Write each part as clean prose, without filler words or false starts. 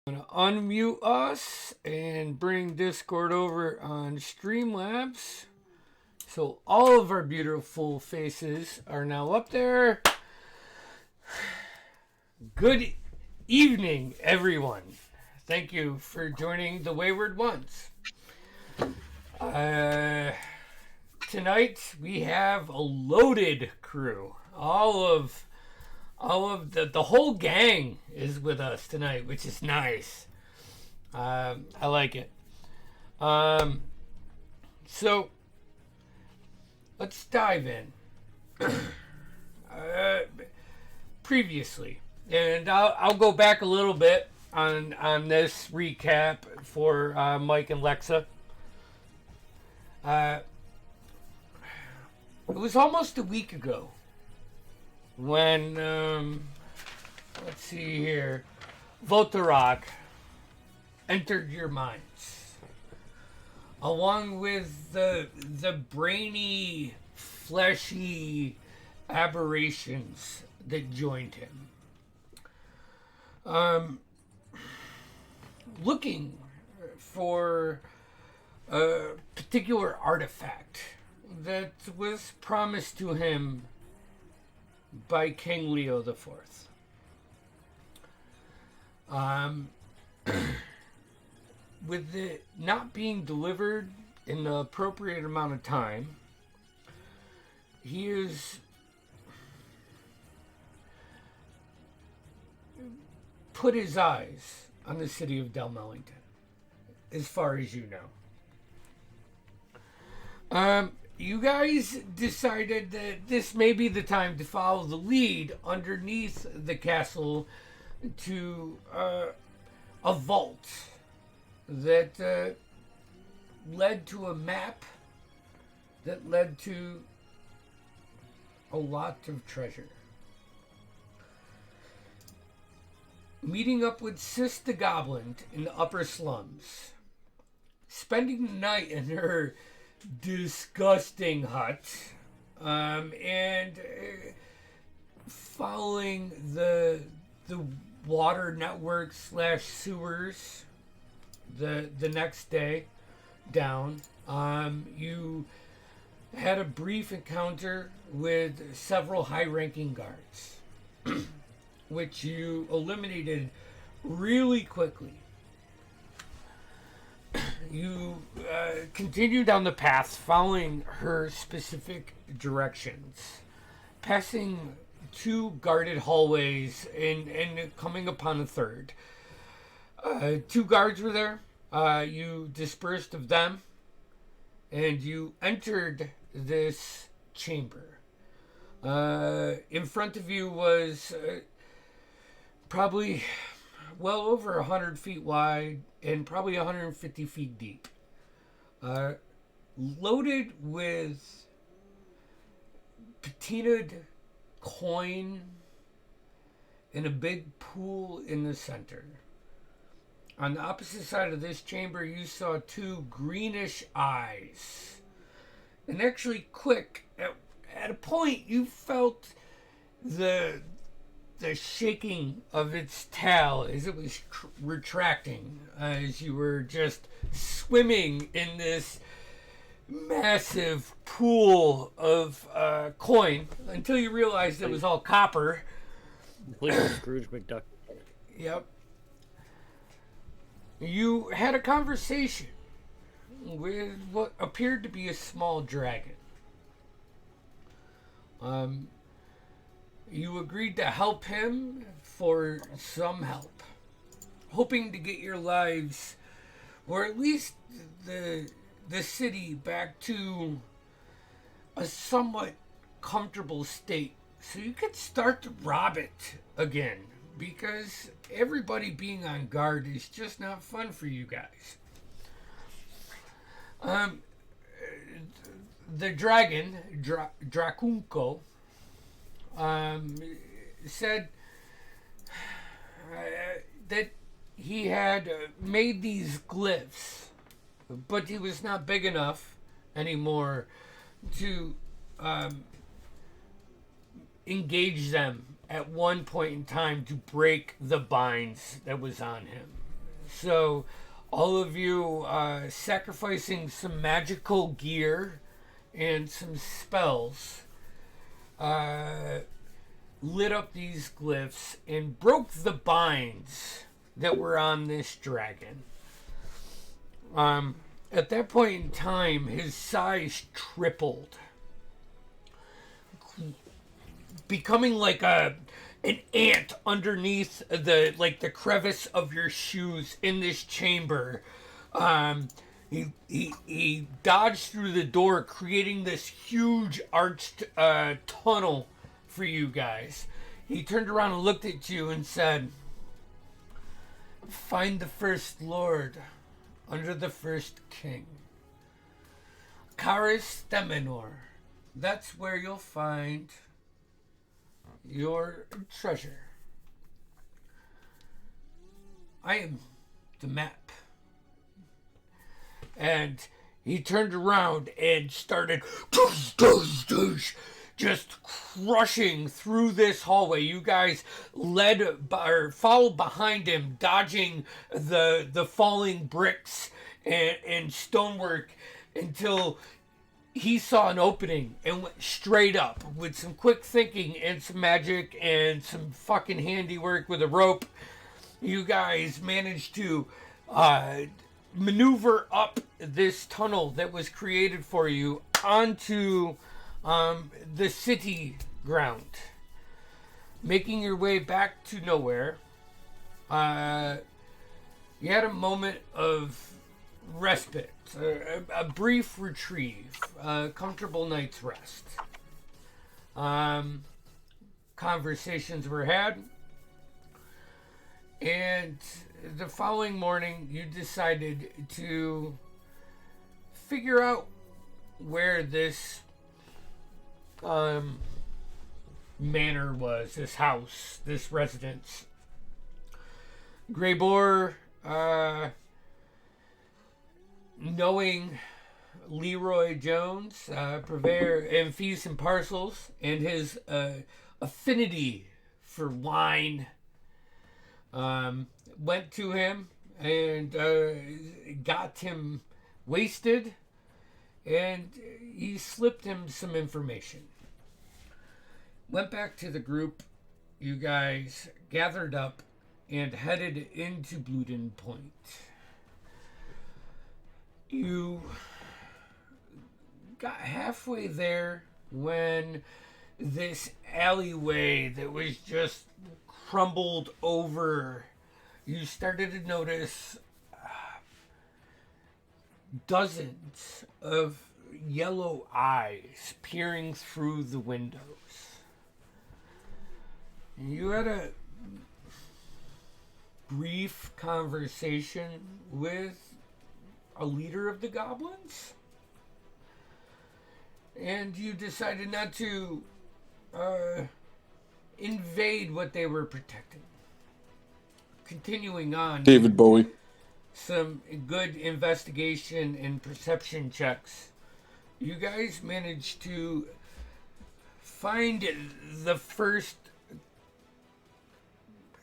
I'm gonna unmute us and bring Discord over on Streamlabs. So all of our beautiful faces are now up there. Good evening, everyone. Thank you for joining the Wayward Ones. Tonight we have a loaded crew. The whole gang is with us tonight, which is nice. I like it. So let's dive in. Previously, and I'll go back a little bit on this recap for Mike and Lexa. It was almost a week ago when, let's see here, Votarak entered your minds, along with the brainy, fleshy aberrations that joined him. Looking for a particular artifact that was promised to him by King Leo the Fourth. With it not being delivered in the appropriate amount of time, he is put his eyes on the city of Delmellington, as far as you know. You guys decided that this may be the time to follow the lead underneath the castle to a vault that led to a map that led to a lot of treasure. Meeting up with Sis the Goblin in the upper slums, spending the night in her disgusting hut, and following the water network / sewers the next day down. You had a brief encounter with several high-ranking guards, which you eliminated really quickly. You continue down the path following her specific directions, passing 2 guarded hallways and coming upon a third. 2 guards were there. You dispersed of them, and you entered this chamber. In front of you was probably well over 100 feet wide and probably 150 feet deep. Loaded with patinaed coin in a big pool in the center. On the opposite side of this chamber, you saw 2 greenish eyes. And actually quick, at a point, you felt the shaking of its tail as it was retracting, as you were just swimming in this massive pool of coin, until you realized it was all copper. Completely Scrooge McDuck. Yep. You had a conversation with what appeared to be a small dragon. You agreed to help him for some help, hoping to get your lives, or at least the city, back to a somewhat comfortable state so you could start to rob it again, because everybody being on guard is just not fun for you guys. The dragon, Drakunko, said that he had made these glyphs, but he was not big enough anymore to engage them at one point in time to break the binds that was on him. So, all of you sacrificing some magical gear and some spells lit up these glyphs and broke the binds that were on this dragon. At that point in time, his size tripled, becoming like an ant underneath the crevice of your shoes in this chamber. He dodged through the door, creating this huge arched tunnel for you guys. He turned around and looked at you and said, "Find the first lord under the first king. Karis Themenor. That's where you'll find your treasure. I am the map." And he turned around and started just crushing through this hallway. You guys followed behind him, dodging the falling bricks and stonework until he saw an opening and went straight up with some quick thinking and some magic and some fucking handiwork with a rope. You guys managed to maneuver up this tunnel that was created for you onto the city ground, making your way back to nowhere. You had a moment of respite, a brief reprieve, a comfortable night's rest. Conversations were had, and the following morning you decided to figure out where this manor was, this house, this residence. Greybor, knowing Leroy Jones, purveyor and fees and parcels, and his affinity for wine, went to him and got him wasted, and he slipped him some information. Went back to the group. You guys gathered up and headed into Bluden Point. You got halfway there when this alleyway that was just crumbled over, you started to notice dozens of yellow eyes peering through the windows. You had a brief conversation with a leader of the goblins, and you decided not to invade what they were protecting. Continuing on, David Bowie. some good investigation and perception checks, you guys managed to find the first.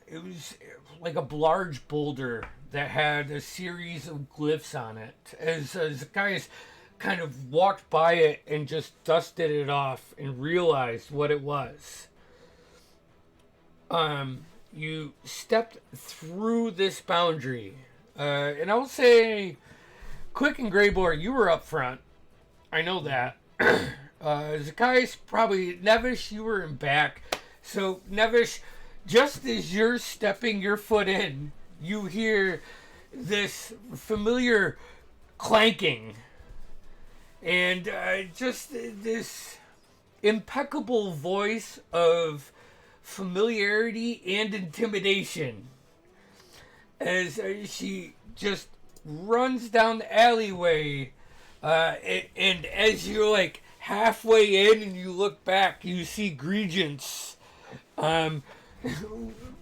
It was like a large boulder that had a series of glyphs on it. As the guys kind of walked by it and just dusted it off and realized what it was. You stepped through this boundary. And I will say, Quick and Greybor, you were up front. I know that. Zacchaeus, probably Nevish, you were in back. So, Nevish, just as you're stepping your foot in, you hear this familiar clanking. And just this impeccable voice of familiarity and intimidation as she just runs down the alleyway, and as you're like halfway in and you look back, you see Gregence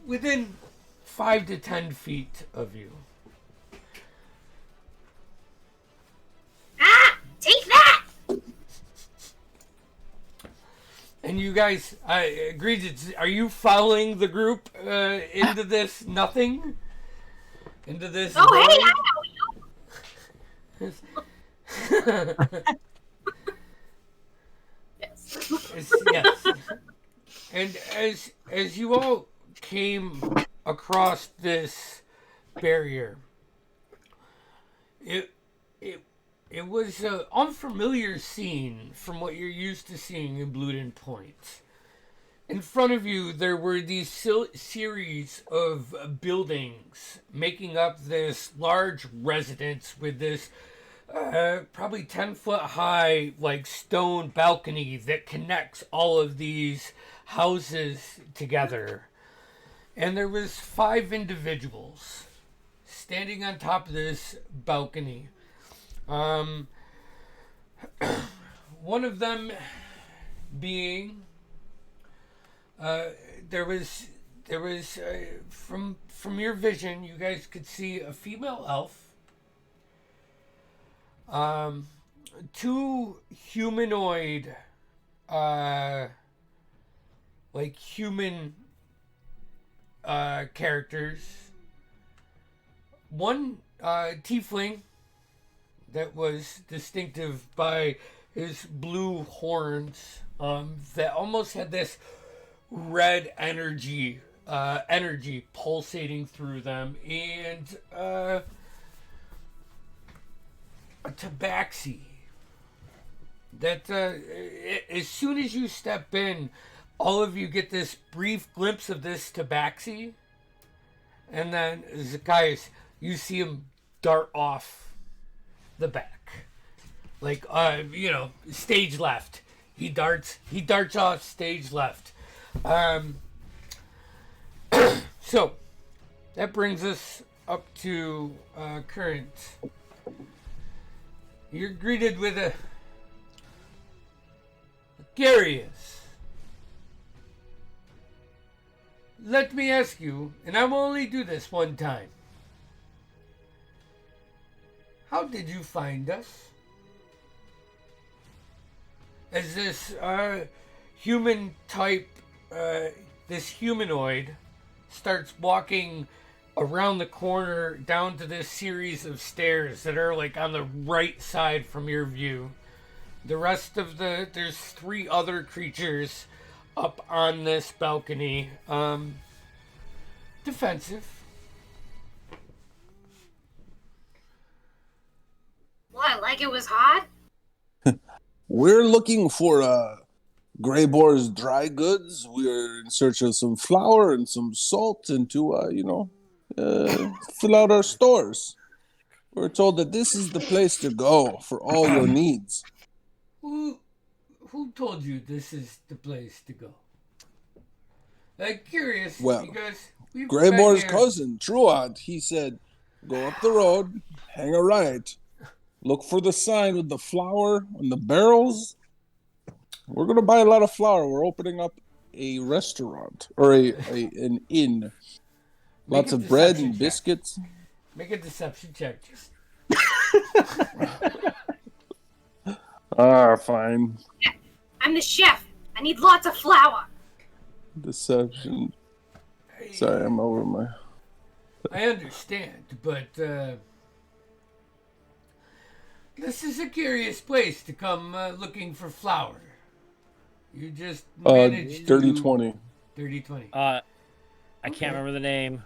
within 5 to 10 feet of you. Ah! Take that! And you guys, Gregence, are you following the group into this nothing? into this Oh, hey, void. Yes. And as you all came across this barrier, it it it was an unfamiliar scene from what you're used to seeing in Bluden Point. In front of you, there were these series of buildings making up this large residence with this probably 10-foot high, like stone balcony that connects all of these houses together. And there was 5 individuals standing on top of this balcony. One of them being there was from your vision, you guys could see a female elf, 2 humanoid, like human characters, 1 tiefling that was distinctive by his blue horns, that almost had this red energy pulsating through them, and a tabaxi that as soon as you step in, all of you get this brief glimpse of this tabaxi, and then Zacchaeus, you see him dart off the back, like stage left. He darts off stage left. So that brings us up to current. You're greeted with a Garius. Let me ask you, and I will only do this one time. How did you find us? As this human type, this humanoid starts walking around the corner down to this series of stairs that are like on the right side from your view. The rest of there's 3 other creatures up on this balcony, defensive. What, like it was hot? We're looking for Greyboar's dry goods. We're in search of some flour and some salt and to, fill out our stores. We're told that this is the place to go for all your needs. Who told you this is the place to go? I'm curious, Well, because we've Greyboar's been here. cousin, Truant, he said, go up the road, hang a right, look for the sign with the flour and the barrels. We're going to buy a lot of flour. We're opening up a restaurant or an inn. Lots of bread and biscuits. Make a deception check. Fine. I'm the chef. I need lots of flour. Deception. Sorry, I'm over my... I understand, but this is a curious place to come looking for flour. You just managed dirty to... 20. Dirty 20. I can't remember the name,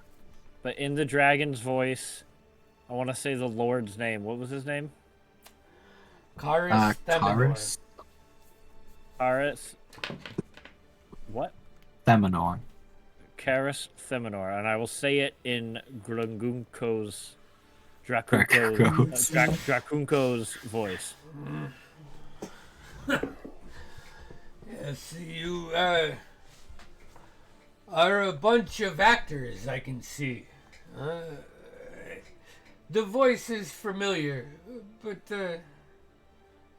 but in the dragon's voice, I want to say the Lord's name. What was his name? Karis Theminor. Karis. What? Theminor. Karis Theminor, and I will say it in Drakunko's voice. Yes, you are a bunch of actors, I can see. The voice is familiar, but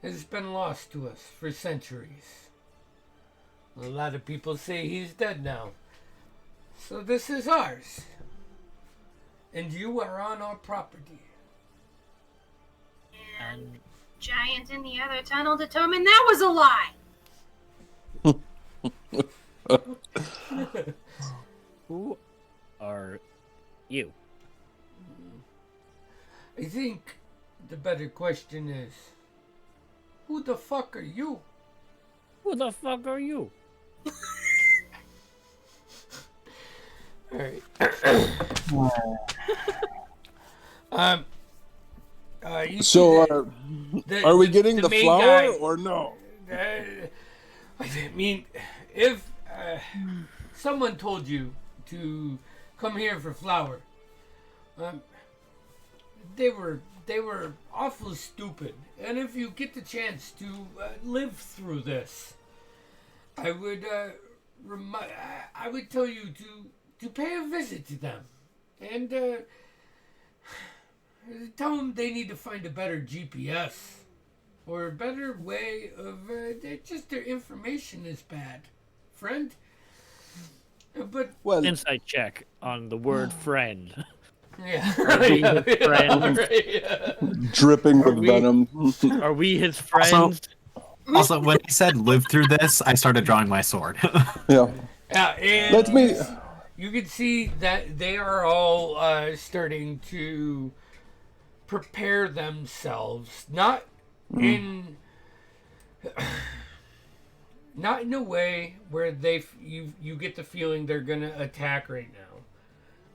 has been lost to us for centuries. A lot of people say he's dead now. So this is ours. And you are on our property. And giant in the other tunnel determined that was a lie. Who are you? I think the better question is, who the fuck are you? Who the fuck are you? All right. You So, see are we getting the main flower guy, or no? I mean, if someone told you to come here for flour, they were awful stupid. And if you get the chance to live through this, I would I would tell you to pay a visit to them, and tell them they need to find a better GPS or a better way of just their information is bad, friend. But Well, Insight check on the word friend. yeah, Are we yeah, his friends? right, yeah. dripping with we- venom. Are we his friends? Also, when he said live through this, I started drawing my sword. Yeah. Yeah, and Let me. you can see that they are all starting to prepare themselves, not in a way where you get the feeling they're gonna attack right now,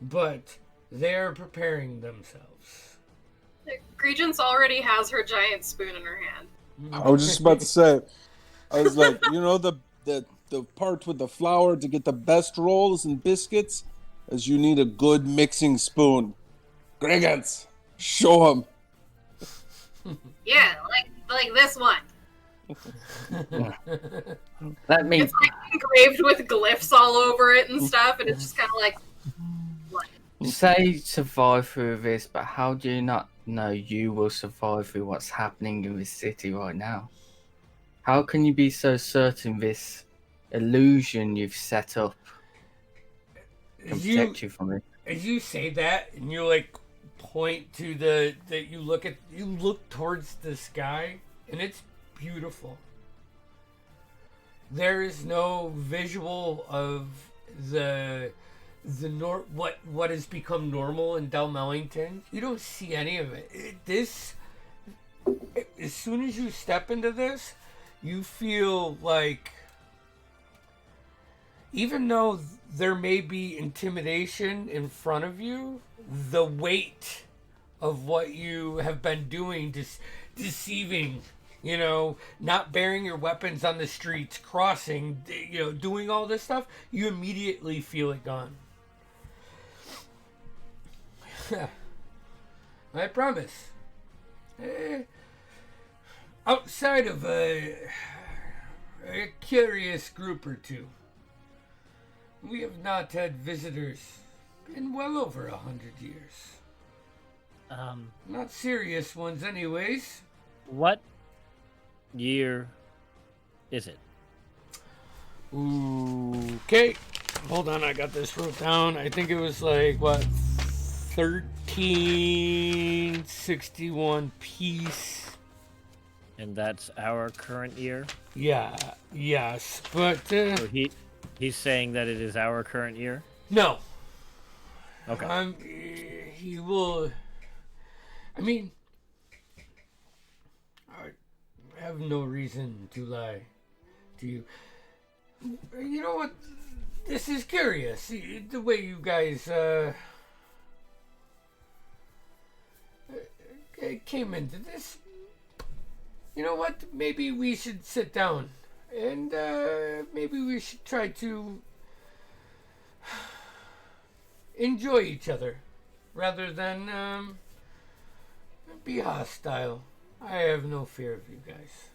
but they are preparing themselves. Regence already has her giant spoon in her hand. I was just about to say. I was like, the part with the flour to get the best rolls and biscuits is you need a good mixing spoon. Gregans, show them. Yeah, like this one. Let me. It's like engraved with glyphs all over it and stuff, and it's just kind of like, what? Say survive through this, but how do you not know you will survive through what's happening in this city right now? How can you be so certain this illusion you've set up can protect you from it? As you say that, and you point to you look towards the sky, and it's beautiful. There is no visual of what has become normal in Delmellington. You don't see any of it. As soon as you step into this, you feel like, even though there may be intimidation in front of you, the weight of what you have been doing, deceiving, not bearing your weapons on the streets, crossing, doing all this stuff, you immediately feel it gone. I promise. Outside of a curious group or two, we have not had visitors in well over 100 years. Not serious ones anyways. What year is it? Okay. Hold on, I got this wrote down. I think it was 1361 peace. And that's our current year? Yeah, yes, but So he's saying that it is our current year? no. Okay. He will. I mean, I have no reason to lie to you. You know what? This is curious. The way you guys came into this. You know what? Maybe we should sit down, and maybe we should try to enjoy each other rather than be hostile. I have no fear of you guys.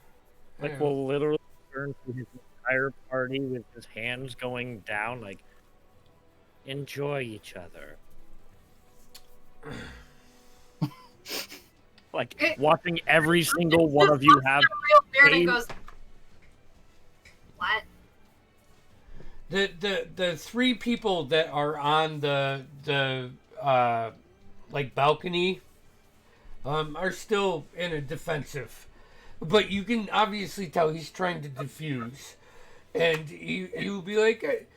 Like, we'll literally turn to his entire party with his hands going down, like, enjoy each other. Like, watching every single one of you have... Real weird and pain. goes, what? The three people that are on the balcony are still in a defensive, but you can obviously tell he's trying to defuse, and he'll be like,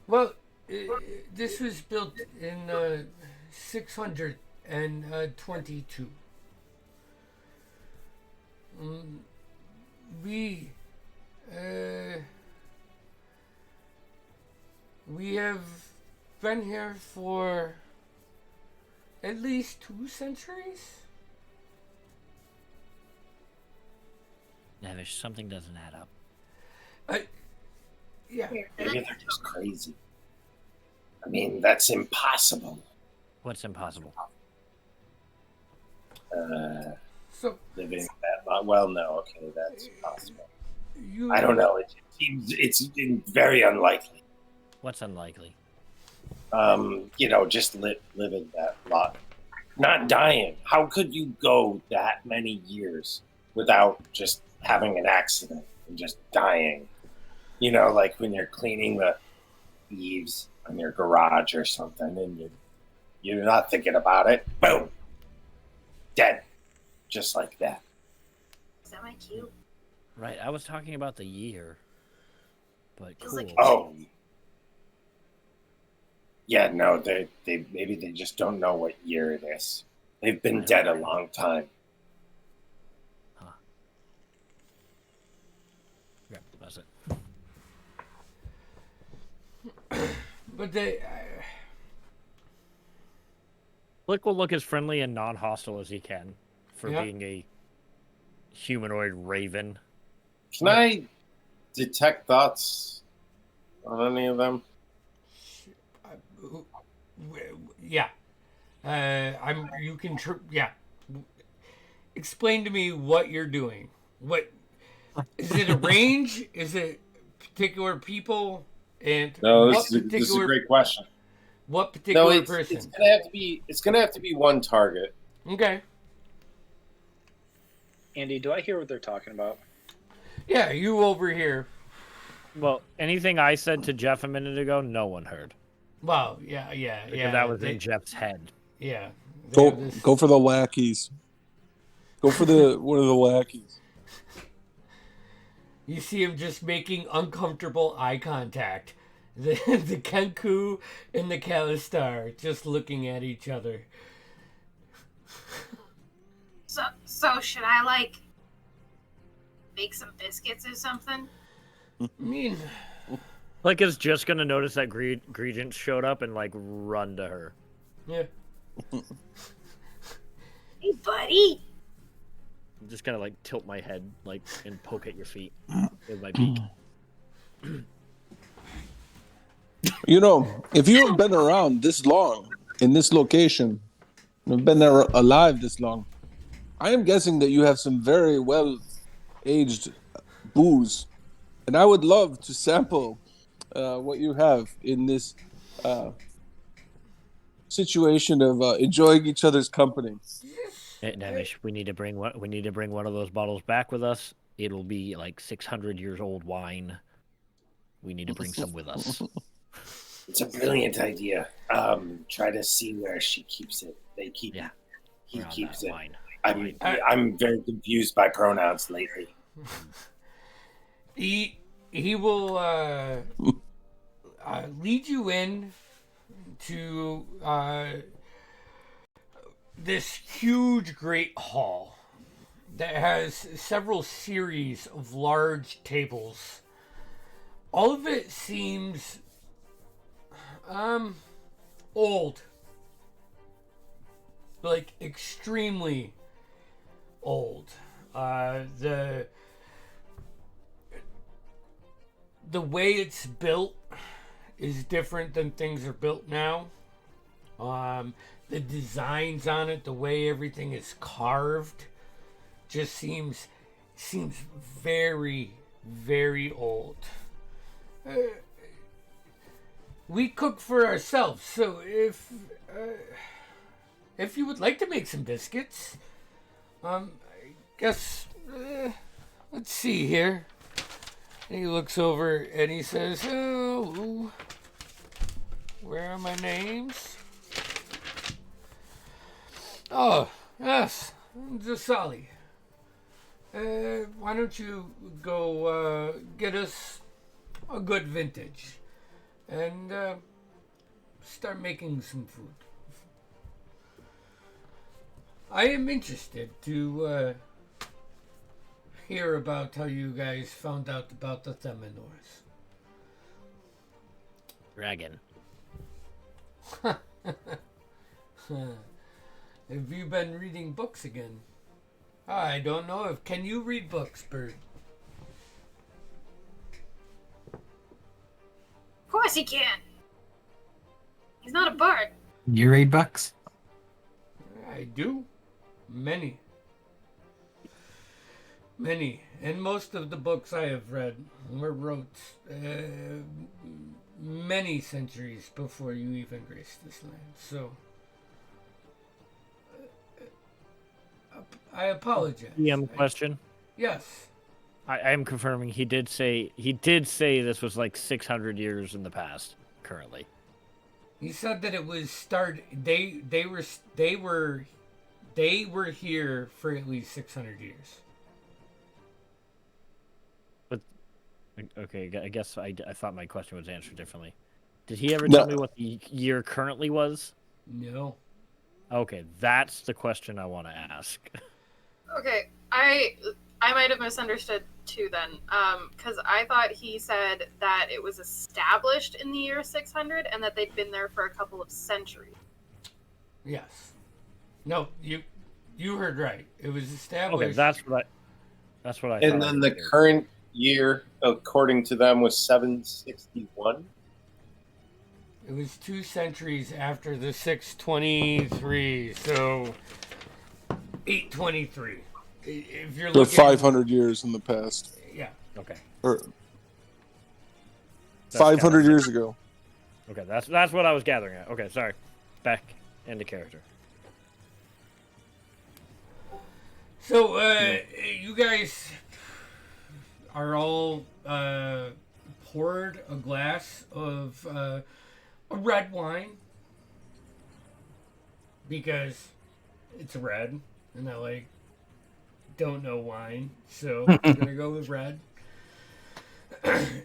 well, This was built in 622. We we have been here for at least 2 centuries. Now, there's something doesn't add up. Yeah. Maybe they're just crazy. I mean, that's impossible. What's impossible? So Living that long. Well, no, okay, that's possible. you. I don't know. It seems it's very unlikely. What's unlikely? Just living that long, not dying. How could you go that many years without just having an accident and just dying? Like when you're cleaning the eaves on your garage or something, and you're not thinking about it. Boom, dead, just like that. Is that my cue? Right, I was talking about the year. But Feels cool. like- Oh. Yeah, no, they maybe they just don't know what year it is. They've been dead a long time. Yeah, that's it. But they. Blick will look as friendly and non-hostile as he can for Yeah. being a humanoid raven. Can I detect thoughts on any of them? Yeah. I'm. You can. Yeah. Explain to me what you're doing. What is it? A range? Is it particular people? And No, what this is a great question. What particular No, person? it's gonna have to be. It's gonna have to be one target. Okay. Andy, do I hear what they're talking about? Yeah, you over here. Well, anything I said to Jeff a minute ago, no one heard. Well, yeah. Because that was in Jeff's head. Yeah. Go for the lackeys. Go for one of the lackeys. You see him just making uncomfortable eye contact. The Kenku and the Kalistar just looking at each other. So should I make some biscuits or something? I mean, Blick is just gonna notice that Regent showed up and run to her. yeah. Hey, buddy. I'm just gonna tilt my head and poke at your feet with my beak. If you have been around this long in this location, have been there alive this long, I am guessing that you have some very well aged booze, and I would love to sample what you have in this situation of enjoying each other's company. Nemish, we need to bring one of those bottles back with us. It'll be 600 years old wine. We need to bring some with us. It's a brilliant idea. Try to see where she keeps it. He keeps it. Wine. I'm very confused by pronouns lately. He will lead you in to this huge great hall that has several series of large tables. All of it seems old, extremely old. The way it's built is different than things are built now. The designs on it, the way everything is carved, just seems very, very old. We cook for ourselves, so if you would like to make some biscuits, I guess let's see here. And he looks over and he says, "Oh, where are my names? Oh, yes, Zasali. Why don't you go get us a good vintage, and start making some food. I am interested to hear about how you guys found out about the Theminors. Dragon. Have you been reading books again? I don't know if... Can you read books, Bird? Of course he can. He's not a bard. You read books? I do. Many. Many. And most of the books I have read were wrote many centuries before you even graced this land. So... I apologize. Question. Yes. I am confirming he did say this was like 600 years in the past currently. He said that it was they were here for at least 600 years. But okay, I guess I thought my question was answered differently. Did he ever tell me what the year currently was? No. Okay, that's the question I want to ask. Okay, I might have misunderstood too then, because I thought he said that it was established in the year 600 and that they'd been there for a couple of centuries. Yes. No, you heard right. It was established. Okay, that's what I And thought. then the current year, according to them, was 761. It was 2 centuries after the 623, so 823. If you're They're looking 500 years in the past. Yeah. Okay. Or That's 500 years ago. Okay, that's what I was gathering at. Okay, sorry. Back into character. So, you guys are all poured a glass of a red wine because it's red, and I don't know wine, so I'm gonna go with red.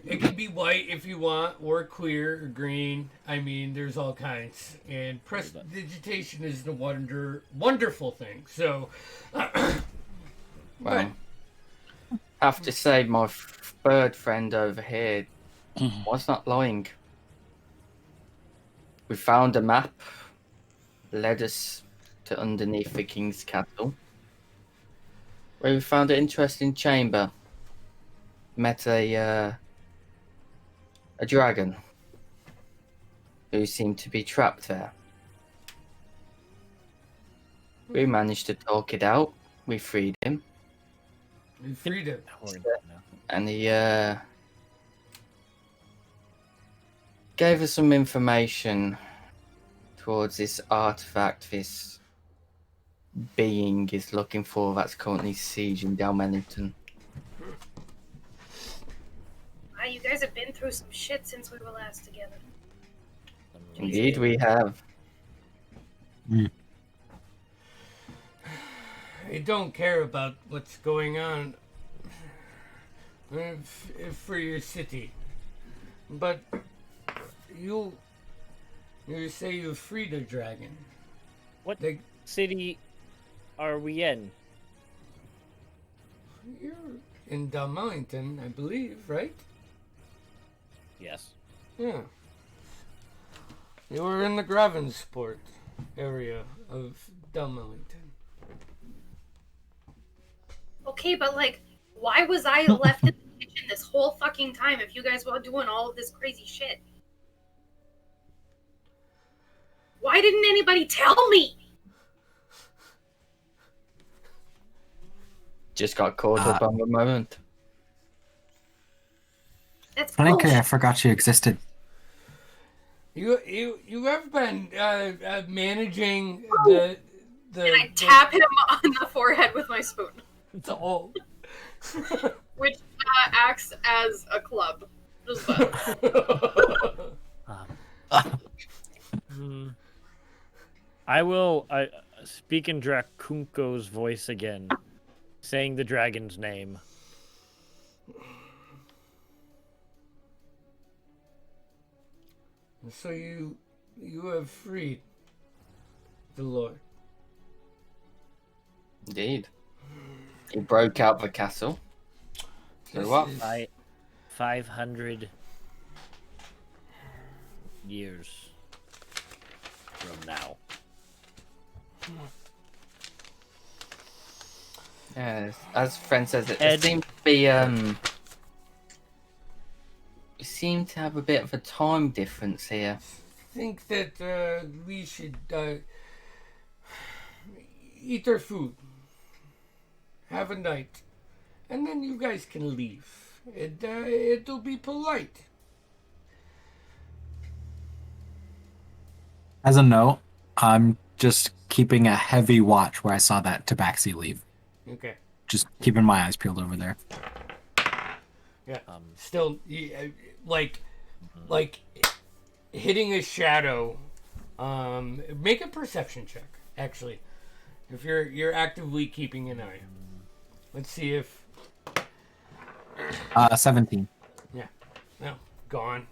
It can be white if you want, or clear, or green. I mean, there's all kinds. And prestidigitation is the wonderful thing. So, Well, I have to say, my bird friend over here was not lying. We found a map, led us to underneath the king's castle, where we found an interesting chamber. Met a dragon who seemed to be trapped there. We managed to talk it out. We freed him. you freed it. And he gave us some information towards this artifact this being is looking for that's currently sieging Dalmennington. Wow, you guys have been through some shit since we were last together. Indeed, we have. I don't care about what's going on for your city, but you say you freed a dragon. What city are we in? You're in Dalmellington, I believe, right? Yes. Yeah. You were in the Gravensport area of Dalmellington. Okay, but why was I left in the kitchen this whole fucking time if you guys were doing all of this crazy shit? Why didn't anybody tell me? Just got caught up on the moment. That's Frankly, I bullshit. forgot you existed. You have been managing the And I tap him on the forehead with my spoon, the whole. which acts as a club. Just I will speak in Drakunko's voice again, saying the dragon's name. So you You have freed the Lord. Indeed. He broke out the castle. So This what? is- 500 years from now. Yes, as friend says, it Ed. seems to be we seem to have a bit of a time difference here. think that we should eat our food, have a night, and then you guys can leave. It'll be polite. As a note, I'm just keeping a heavy watch where I saw that tabaxi leave. Okay. Just keeping my eyes peeled over there. Yeah. Still, like hitting a shadow. Make a perception check. Actually, if you're actively keeping an eye. Let's see if 17. no gone.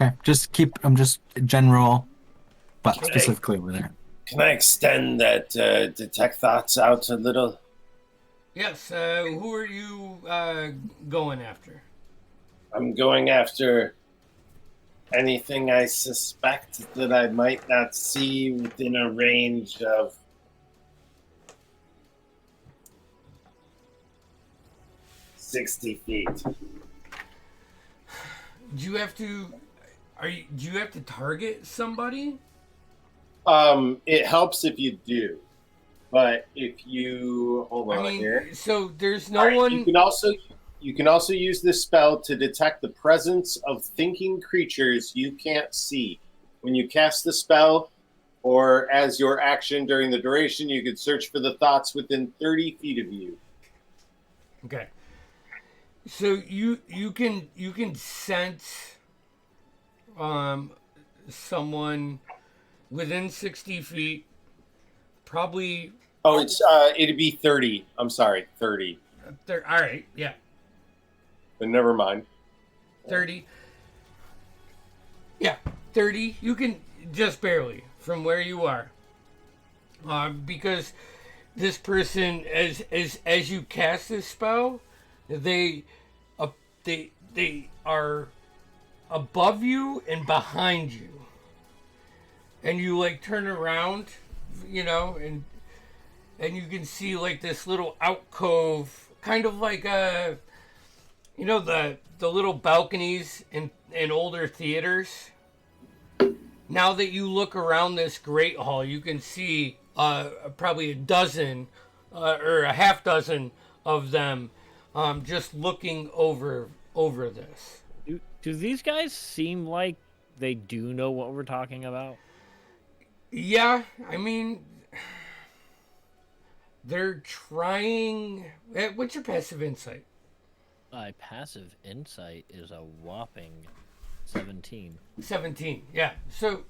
Okay, I'm just general, but Okay. specifically over there. Can I extend that detect thoughts out a little? Yes. Who are you going after? I'm going after anything I suspect that I might not see within a range of 60 feet. Do you have to? Do you have to target somebody? It helps if you do, but if you hold on here. So there's no All right, one. You can also use this spell to detect the presence of thinking creatures you can't see. When you cast the spell, or as your action during the duration, you can search for the thoughts within 30 feet of you. Okay. So you can sense someone within 60 feet, probably. Oh, it'd be 30. I'm sorry, 30. All right, yeah, But never mind. 30. Yeah, 30. You can just barely from where you are, because this person, as you cast this spell, they are above you and behind you, and you like turn around, and you can see like this little alcove, kind of like the little balconies in older theaters. Now that you look around this great hall, you can see probably a dozen or a half dozen of them just looking over this. Do these guys seem like they do know what we're talking about? Yeah, I mean, they're trying. What's your passive insight? My passive insight is a whopping 17. 17. Yeah. So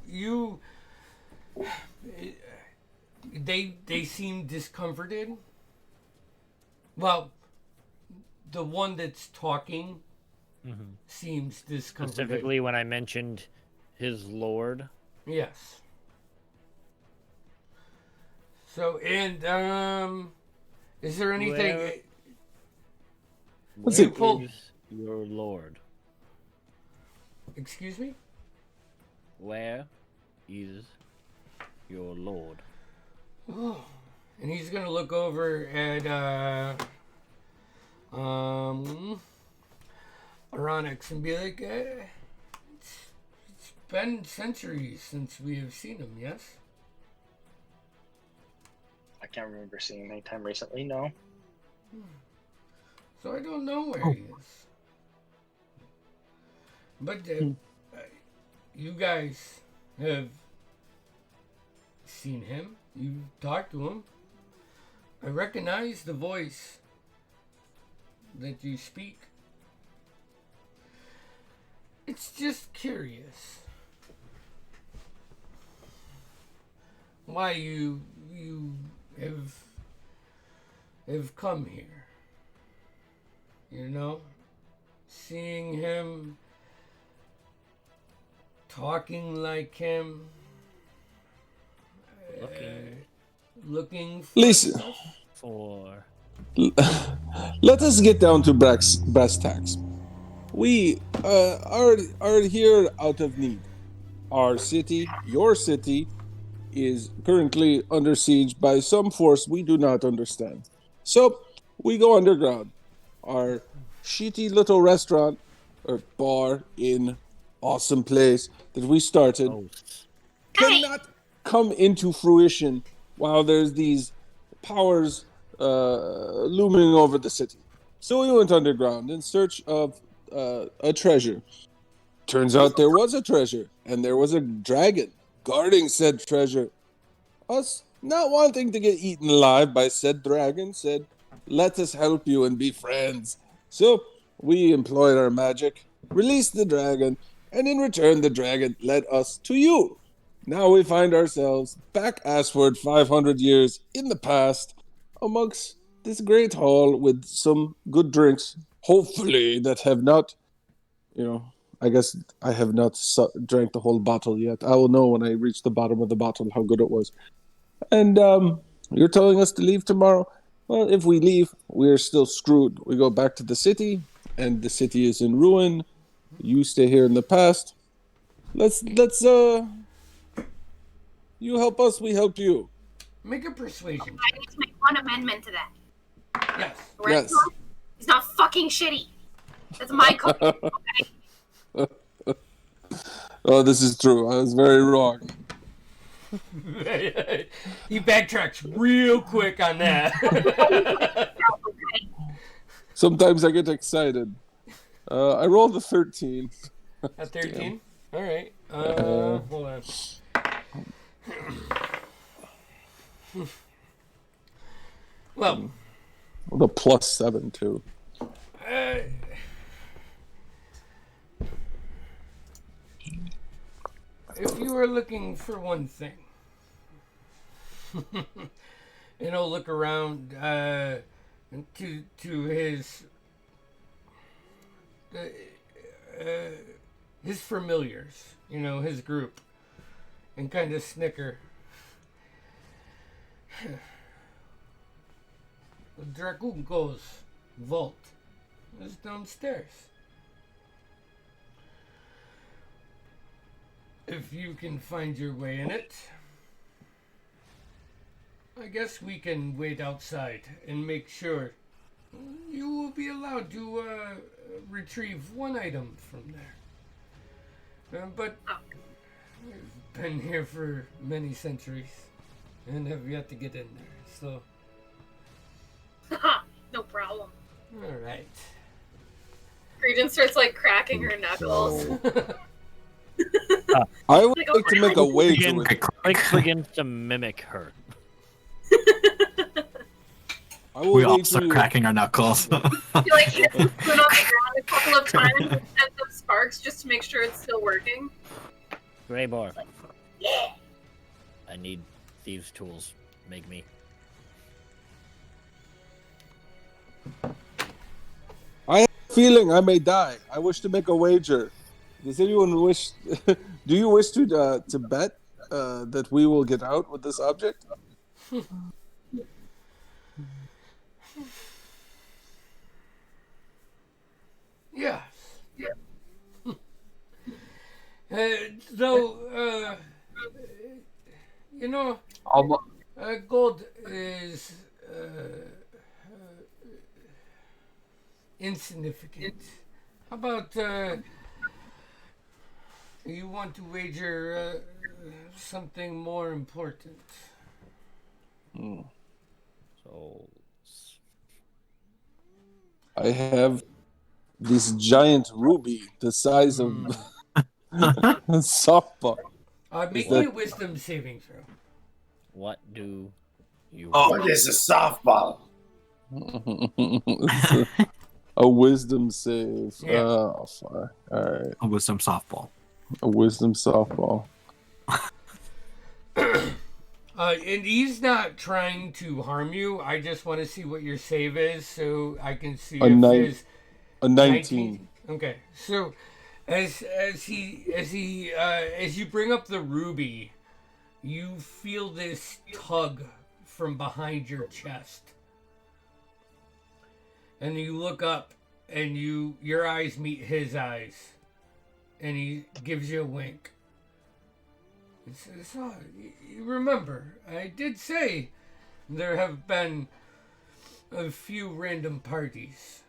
they seem discomforted. Well, the one that's talking seems discomforted. Specifically when I mentioned his lord. Yes. So, and is there anything? Where You pull- is your lord? Excuse me? Where is your lord? Oh. And he's gonna look over at Aronix and be like, it's been centuries since we have seen him, yes? I can't remember seeing him anytime recently. No. So I don't know where he is. But you guys have seen him. You've talked to him. I recognize the voice that you speak. It's just curious why you have come here. Seeing him talking like him. Looking for Listen. stuff? For Let us get down to brass tacks. We are here out of need. Our city, your city, is currently under siege by some force we do not understand. So we go underground. Our shitty little restaurant or bar in awesome place that we started ghosts. cannot come into fruition while there's these powers looming over the city. So we went underground in search of a treasure. Turns out there was a treasure, and there was a dragon guarding said treasure. Us, not wanting to get eaten alive by said dragon, said, "Let us help you and be friends." So we employed our magic, released the dragon, and in return, the dragon led us to you. Now we find ourselves back assward 500 years in the past, amongst this great hall with some good drinks, hopefully, that have not, I guess I have not drank the whole bottle yet. I will know when I reach the bottom of the bottle how good it was. And you're telling us to leave tomorrow? Well, if we leave, we're still screwed. We go back to the city, and the city is in ruin. You stay here in the past. Let's you help us, we help you. Make a persuasion. I need to make one amendment to that. Yes. Yes. He's not fucking shitty. That's my cooking. Oh, this is true. I was very wrong. He backtracks real quick on that. Sometimes I get excited. I rolled a 13. A 13? All right. Hold on. Well, With a +7 too. If you were looking for one thing, look around to his familiars, his group, and kind of snicker. The Dragunko's vault is downstairs. If you can find your way in it, I guess we can wait outside and make sure you will be allowed to retrieve one item from there. But we've been here for many centuries and have yet to get in there, so... No problem. Alright. Regent starts cracking her knuckles. I would like to make a wager with Rick begins to mimic her. We all start cracking our knuckles. He hits the spoon on the ground a couple of times and sends up sparks just to make sure it's still working. Greybar. Yeah. I need thieves' tools. Make me. I have a feeling I may die. I wish to make a wager. Does anyone wish? Do you wish to bet that we will get out with this object? Yes. Yeah. Gold is insignificant. How about you want to wager something more important? So I have this giant ruby the size of a softball. Make me a wisdom saving throw. what do you What is a softball? A wisdom save. Yeah. Oh, fuck. All right. A wisdom softball. A wisdom softball. And he's not trying to harm you. I just want to see what your save is so I can see A if nine- his A 19. Okay, so As you bring up the ruby, you feel this tug from behind your chest, and you look up, and your eyes meet his eyes, and he gives you a wink. He says, "Oh, you remember, I did say there have been a few random parties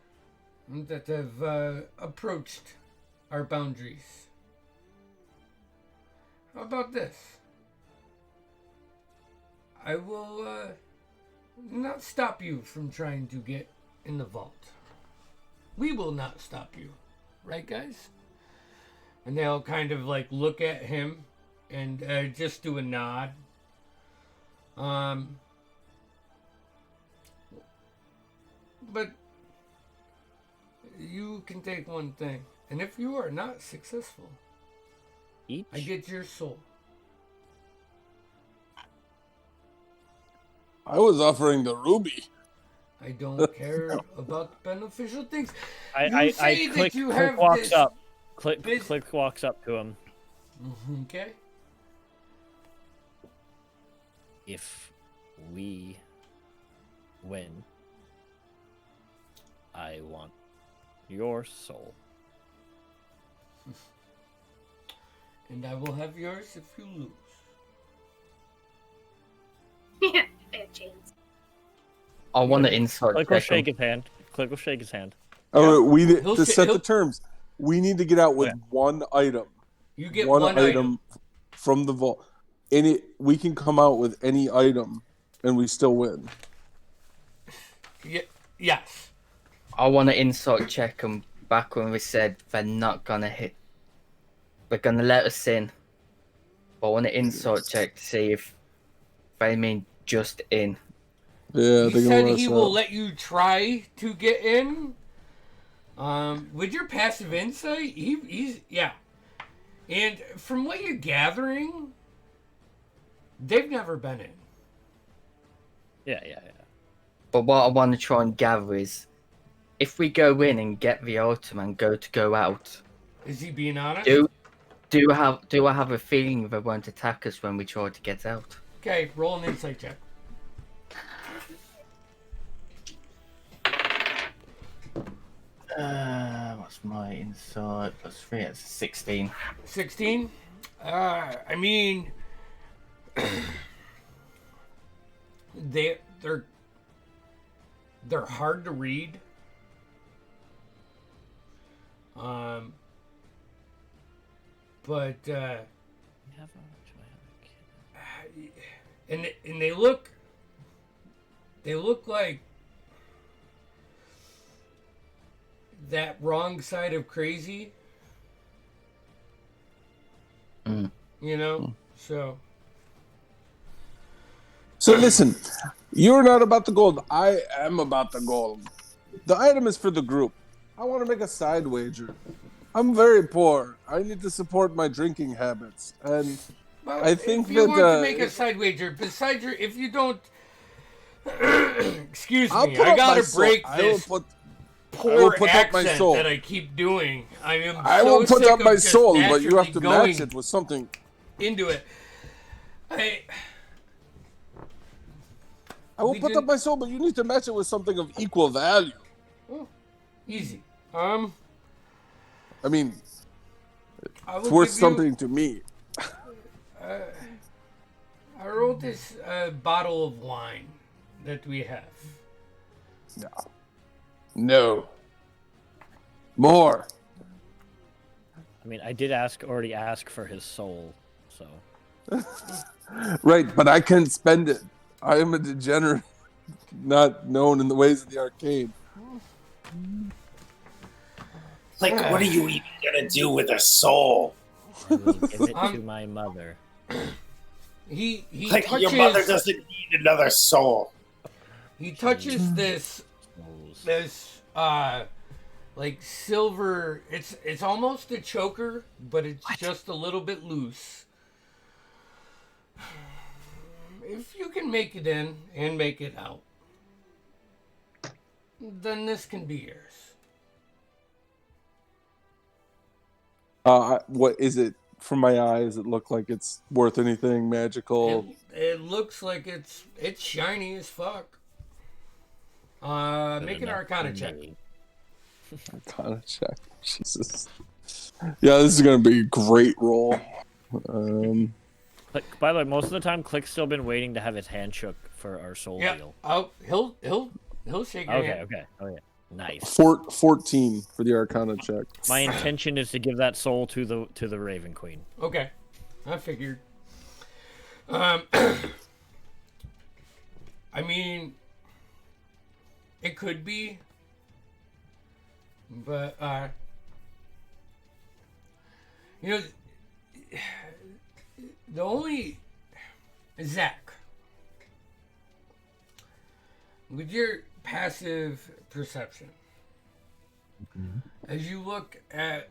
that have approached our boundaries. How about this? I will not stop you from trying to get in the vault. We will not stop you. Right, guys?" And they'll kind of like look at him and just do a nod. But you can take one thing. And if you are not successful, Each? I get your soul. I was offering the ruby. I don't care about beneficial things. I say that click, you click have walks this up. Click bus- click walks up to him. Okay. If we win, I want your soul. And I will have yours if you lose. Yeah, fair chance. I want to inside Click will check shake him. his hand. Click will shake his hand. Oh, we need He'll to sh- set he'll- the terms. We need to get out with Okay. one item. You get one item. from the vault. We can come out with any item, and we still win. Yes. I want to inside check him back when we said they're not gonna hit. They're gonna let us in. But I want to inside check to see if they mean just in. Yeah, He they're said gonna let he us will out. let you try to get in. With your passive insight, he's yeah. And from what you're gathering, they've never been in. Yeah. But what I want to try and gather is, if we go in and get the item and go out, Is he being honest? do I have a feeling they won't attack us when we try to get out? Okay, roll an insight check. What's my insight? +3, it's 16. 16. I mean, they're hard to read. But and they look like that wrong side of crazy. You know, so listen, you're not about the gold. I am about the gold. The item is for the group. I want to make a side wager. I'm very poor. I need to support my drinking habits, and well, I think if you that want to make a side wager, besides your, if you don't, excuse I'll me, put I up my gotta soul. break I will this put poor up my accent soul. that I keep doing. I so will put sick up of my just soul, but you have to naturally match it with something. into it. I will We put didn't- up my soul, but you need to match it with something of equal value. Easy. I mean, I will it's worth give you- something to me. I wrote this bottle of wine that we have. No. More. I mean, I did already ask for his soul, so. Right, but I can't spend it. I am a degenerate, not known in the ways of the arcade. Like, what are you even gonna do with a soul? I will give it to my mother. He Like, touches, your mother doesn't need another soul. He touches this Souls. like silver. It's almost a choker, but it's just a little bit loose. If you can make it in and make it out, then this can be yours. What is it? From my eyes, it look like it's worth anything magical. It looks like it's shiny as fuck. Good Make an enough Arcana for check. me. Arcana check. Jesus. Yeah, this is gonna be a great roll. Click, by the way, most of the time, Click's still been waiting to have his hand shook for our soul Yeah. deal. Oh, he'll shake your Okay, hand. okay. Oh, yeah. Nice. 14 for the Arcana check. My intention is to give that soul to the Raven Queen. Okay, I figured. I mean, it could be, but you know, the only Zach with your passive perception, as you look at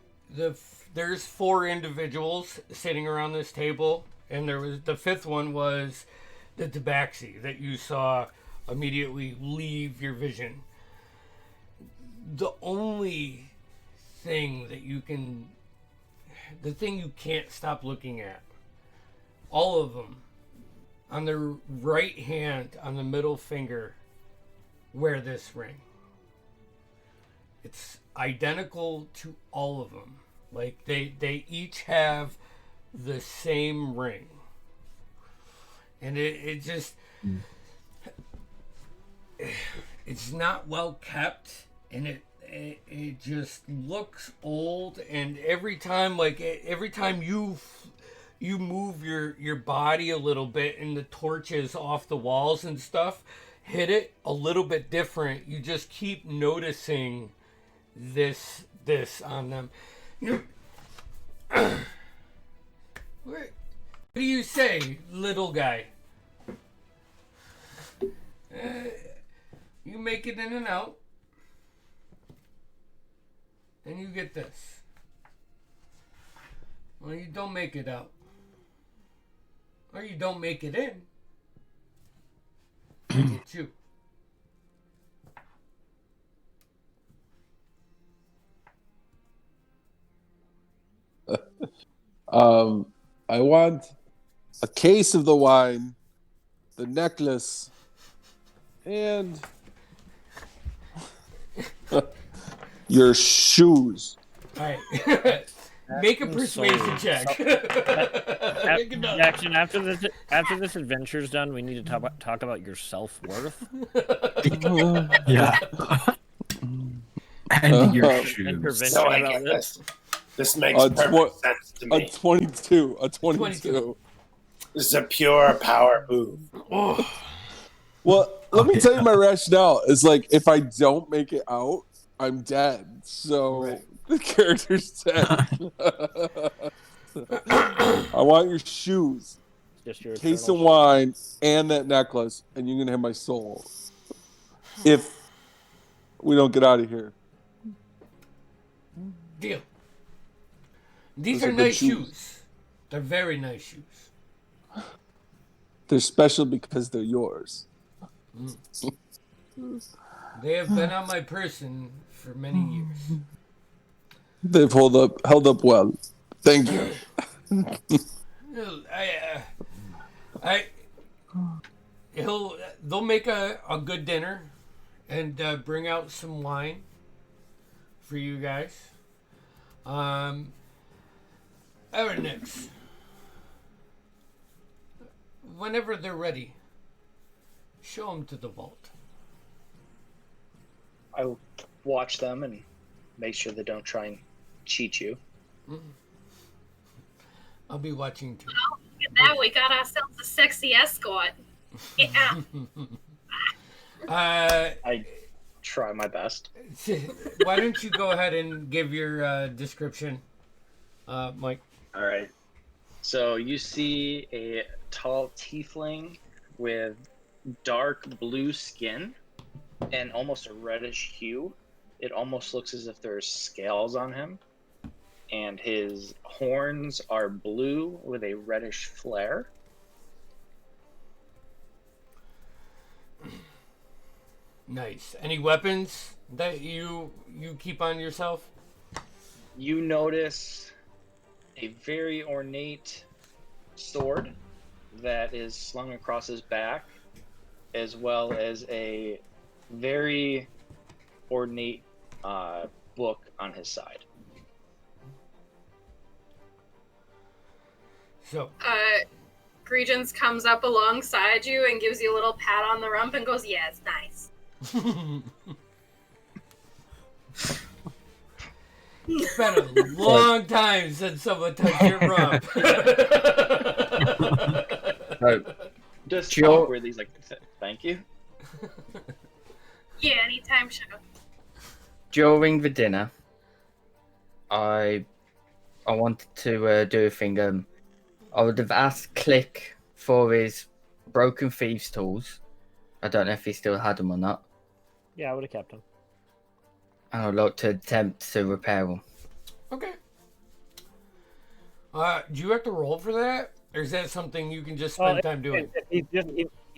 there's 4 individuals sitting around this table, and there was the 5th one was the tabaxi that you saw immediately leave your vision. The only thing the thing you can't stop looking at, all of them, on their right hand, on the middle finger, wear this ring. It's identical to all of them. Like they each have the same ring, and it just it's not well kept, and it just looks old. And every time you move your body a little bit, and the torches off the walls and stuff hit it a little bit different, you just keep noticing this on them. You know, what do you say, little guy? You make it in and out, and you get this. Well, you don't make it out, or you don't make it in, I get you. I want a case of the wine, the necklace, and your shoes. All right. Make a persuasion check. Make another. Jackson, after this adventure's done, we need to talk about your self-worth. Yeah. And your shoes. Intervention So I about guess this. this makes perfect sense to A me. 22. 22. This is a pure power move. Well, let me tell you my rationale. Is like, if I don't make it out, I'm dead. So Right. the character's dead. I want your shoes, Just your case of eternal- wine, and that necklace, and you're gonna have my soul. If we don't get out of here. Deal. These Those are are good nice shoes. shoes. They're very nice shoes. They're special because they're yours. They have been on my person for many years. They've held up well. Thank you. They'll make a good dinner and bring out some wine for you guys. Erinix, whenever they're ready, show them to the vault. I watch them and make sure they don't try and cheat you. I'll be watching too. Look at that, we got ourselves a sexy escort. Yeah. I try my best. Why don't you go ahead and give your description, Mike? All right. So you see a tall tiefling with dark blue skin and almost a reddish hue. It almost looks as if there's scales on him. And his horns are blue with a reddish flare. Nice. Any weapons that you keep on yourself? You notice a very ornate sword that is slung across his back, as well as a very ornate book on his side. So, Regents comes up alongside you and gives you a little pat on the rump and goes, "Yeah, it's nice." it's been a long time since someone touched your rump. Just Joe- awkward. He's like, "Thank you." Yeah, anytime, show. During the dinner, I wanted to do a thing. I would have asked Click for his broken thieves' tools. I don't know if he still had them or not. Yeah, I would have kept him. And I'd like to attempt to repair them. Okay. Do you have to roll for that? Or is that something you can just spend time doing? He's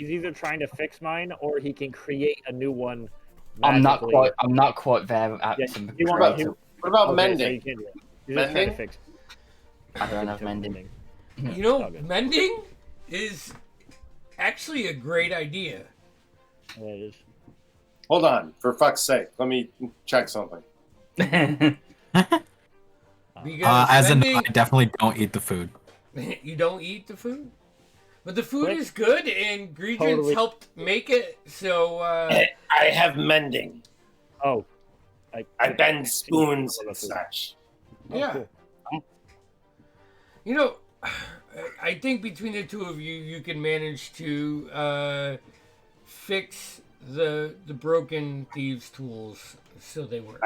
either trying to fix mine or he can create a new one. I'm not magically. quite there at Yeah, some he What wants- about, what about okay, so mending? you can't do it. He's just trying to Mending? fix. I don't have mending. You know, Okay. mending is actually a great idea. Yeah, it is. Hold on, for fuck's sake. Let me check something. Because As in, I mending, definitely don't eat the food. you don't eat the food? But the food is good, and Regents Totally. helped make it, so, I have mending. Oh. I bend spoons and such. yeah. Cool. You know, I think between the two of you, you can manage to fix the broken thieves' tools so they work.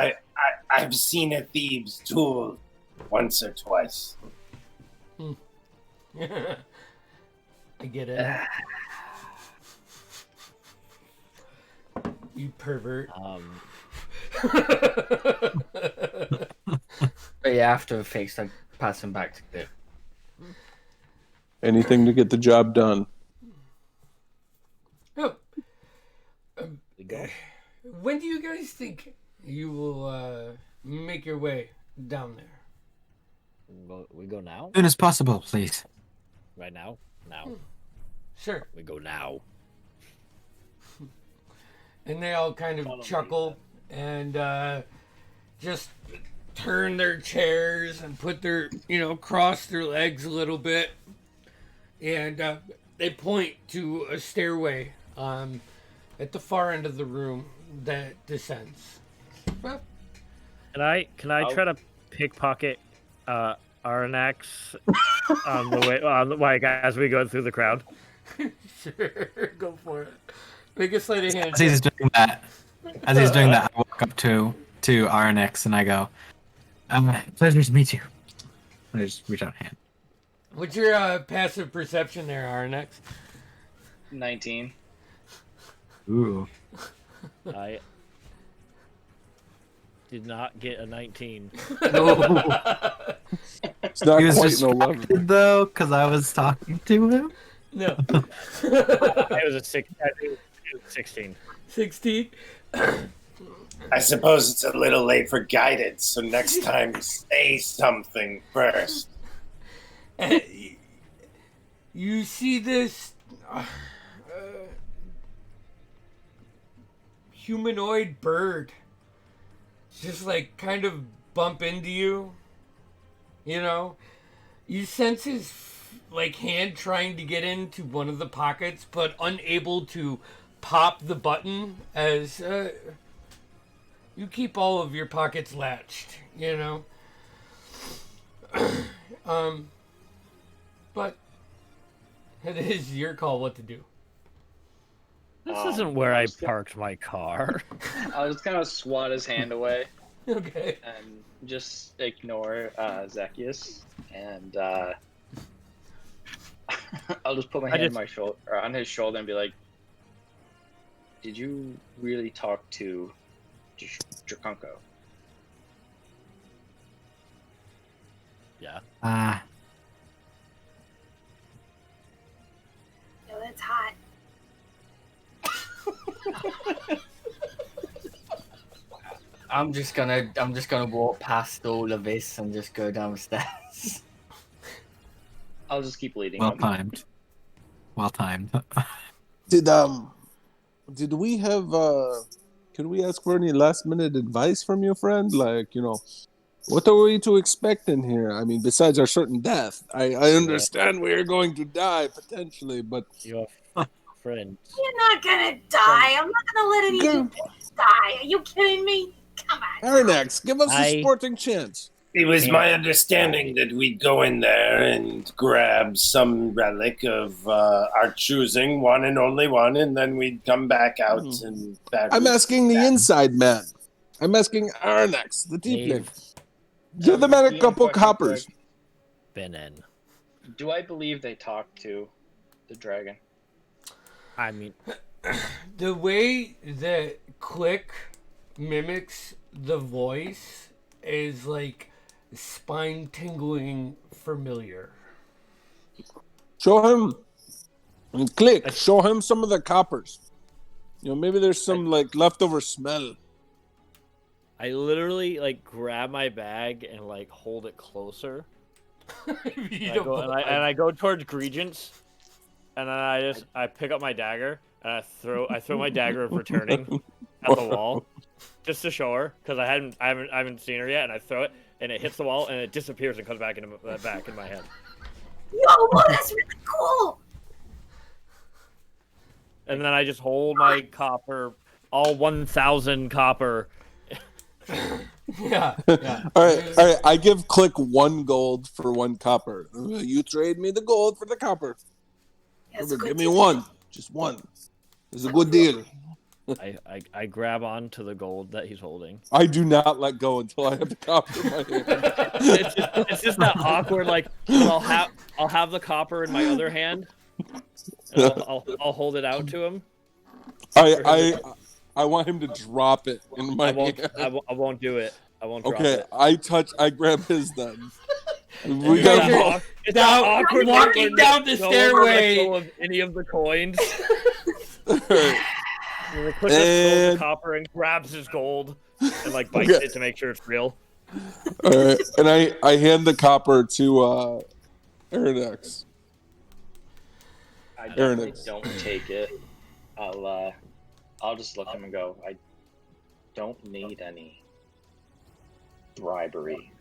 I've seen a thieves' tool once or twice. I get it. You pervert. But yeah, after fixed, I pass him back to Click. Anything to get the job done. Oh, We go. when do you guys think you will make your way down there? We go now? As soon as possible, please. Right now? Now. Sure. We go now. And they all kind of chuckle and just turn their chairs and put their, cross their legs a little bit. And they point to a stairway at the far end of the room that descends. Well, Can I try to pickpocket Aranax on the way, as we go through the crowd? sure, go for it. Make a sleight of hand. As he's doing that, I walk up to RNX and I go, "Pleasure to meet you." And I just reach out a hand. What's your passive perception there, RNX? 19. Ooh. I did not get a 19. It's not He was quite an 11. distracted though, because I was talking to him. No. It was a 6. I think it was 16. 16? I suppose it's a little late for guidance, so next time say something first. You see this humanoid bird just like kind of bump into you. You sense his like hand trying to get into one of the pockets, but unable to pop the button as you keep all of your pockets latched, but it is your call what to do. This isn't where I parked my car. I'll just kind of swat his hand away Okay. and just ignore Zacchaeus, and I'll just put my hand on my shoulder, or on his shoulder, and be like, "Did you really talk to Draconko?" Yeah. Yo, that's hot. I'm just gonna walk past all of this and just go downstairs. I'll just keep leading Well him. timed. Well timed. Did we have can we ask for any last minute advice from your friend? Like, what are we to expect in here? I mean, besides our certain death. I understand we are going to die potentially, but Your friends. You're not gonna die. I'm not gonna let any of you die. Are you kidding me? Come on. Arnex, give us a I- sporting chance. It was Yeah. my understanding that we'd go in there and grab some relic of our choosing, one and only one, and then we'd come back out and back. I'm asking the inside man. I'm asking Arnex, the tiefling. They've Give the man a DM couple question coppers. quick. been in. Do I believe they talked to the dragon? I mean, The way that Click mimics the voice is like spine tingling familiar. Show him and Click. Show him some of the coppers. Maybe there's some like leftover smell. I literally like grab my bag and like hold it closer. And I go towards Regents, and then I pick up my dagger and I throw my dagger of returning at the wall, just to show her, because I haven't seen her yet, and I throw it and it hits the wall and it disappears and comes back in my head. Yo, that's really cool. And then I just hold my copper, all 1,000 copper. Yeah. All right. I give Click 1 gold for 1 copper. You trade me the gold for the copper. That's a good Give me deal. 1, just 1. It's a good deal. I grab onto the gold that he's holding. I do not let go until I have the copper in my hand. It's just that awkward, like I'll have the copper in my other hand. And I'll hold it out to him. I want him to drop it in my hand. I won't do it. I won't drop Okay, it. I grab his then. We guys got are it's that awkward walking when down the no one will let stairway. go of any of the coins. Alright, And Click just throws the copper and grabs his gold and like bites Okay. it to make sure it's real. alright, and I hand the copper to Aradex. I definitely Ernest. don't take it. I'll just look at him and go, I don't need any bribery.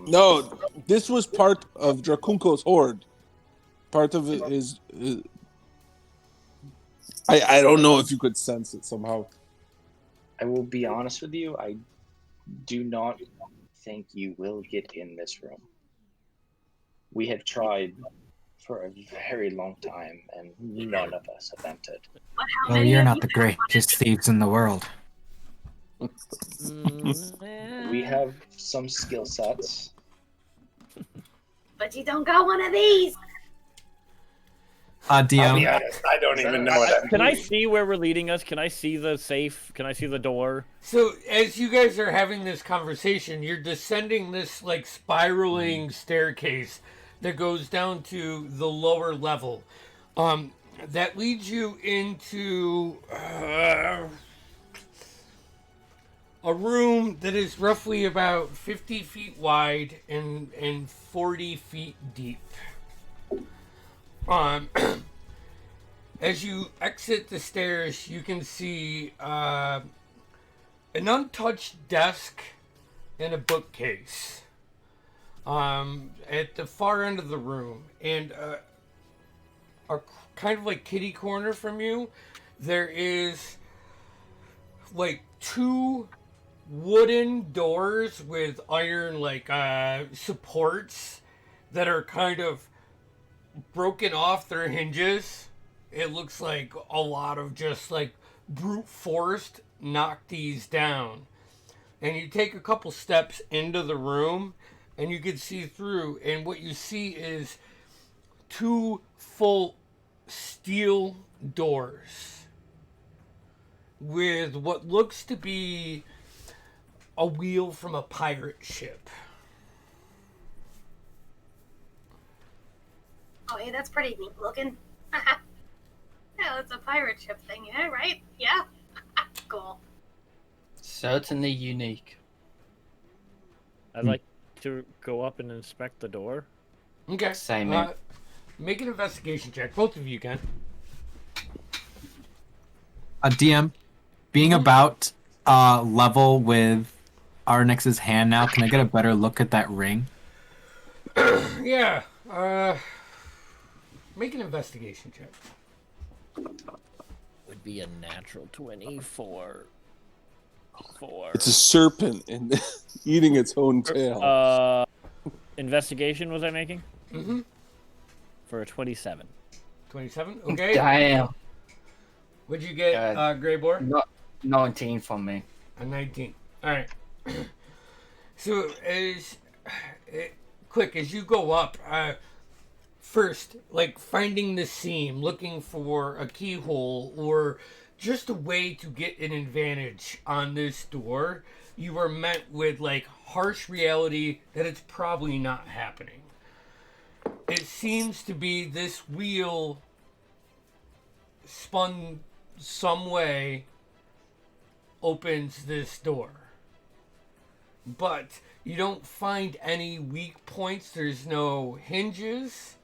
No, this was part of Drakunko's hoard. Part of it is I don't know if you could sense it somehow. I will be honest with you, I do not think you will get in this room. We have tried for a very long time, and none of us have entered. But how Well, many you're of not you the greatest thieves in the world. We have some skill sets. But you don't got one of these. I'll be DM, honest, I don't even know what that Can I means. see where we're leading us? Can I see the safe? Can I see the door? So as you guys are having this conversation, you're descending this like spiraling staircase that goes down to the lower level. That leads you into a room that is roughly about 50 feet wide and 40 feet deep. As you exit the stairs, you can see an untouched desk and a bookcase at the far end of the room, and a kind of like kitty corner from you, there is like 2 wooden doors with iron like supports that are kind of broken off their hinges. It looks like a lot of just like brute force knocked these down. And you take a couple steps into the room and you can see through, and what you see is 2 full steel doors with what looks to be a wheel from a pirate ship. Oh, hey, that's pretty neat looking. Yeah, that's a pirate ship thing, yeah, right? Yeah. Cool. Certainly unique. I'd like to go up and inspect the door. Okay. Same, Uh, mate. Make an investigation check. Both of you can. A DM, being about level with Arnix's hand now, can I get a better look at that ring? Yeah. Make an investigation check. Would be a natural 20 for It's a serpent and eating its own tail. Investigation was I making? Mm-hmm. For a 27. 27? Okay. Damn. What'd you get, Grey Boar? 19 from me. A 19. All right. So, quick, as you go up, first, like finding the seam, looking for a keyhole, or just a way to get an advantage on this door, you are met with like harsh reality that it's probably not happening. It seems to be this wheel spun some way opens this door. But you don't find any weak points. There's no hinges.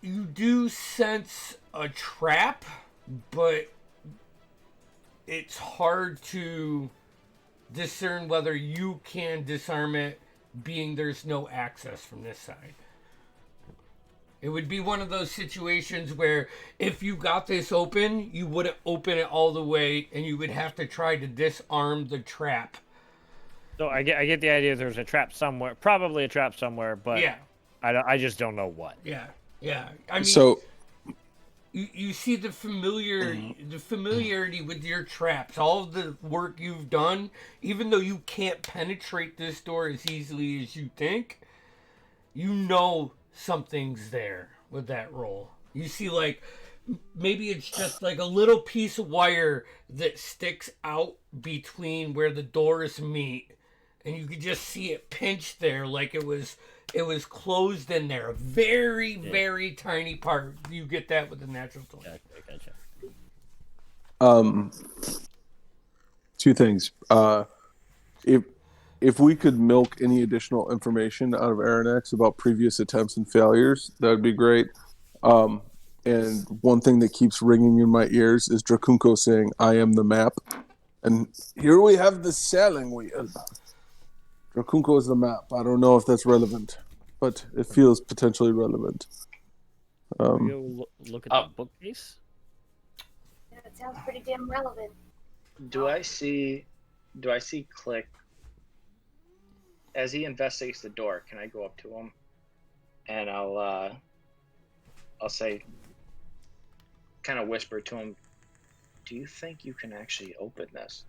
You do sense a trap, but it's hard to discern whether you can disarm it, being there's no access from this side. It would be one of those situations where if you got this open, you wouldn't open it all the way, and you would have to try to disarm the trap. So I get the idea there's a trap somewhere, probably a trap somewhere, but Yeah. I just don't know what. Yeah. I mean, So you see the familiarity with your traps, all of the work you've done, even though you can't penetrate this door as easily as you think, you know something's there with that roll. You see, like, maybe it's just like a little piece of wire that sticks out between where the doors meet, and you could just see it pinched there like it was closed in there. A very, very tiny part. You get that with the natural 20. Gotcha. Two things. If we could milk any additional information out of Aranex about previous attempts and failures, that would be great. And one thing that keeps ringing in my ears is Drakunko saying, "I am the map." And here we have the sailing wheel. Drakunko is the map. I don't know if that's relevant, but it feels potentially relevant. Go look at the bookcase. Yeah, it sounds pretty damn relevant. Do I see Click as he investigates the door? Can I go up to him and I'll say, kind of whisper to him, "Do you think you can actually open this?"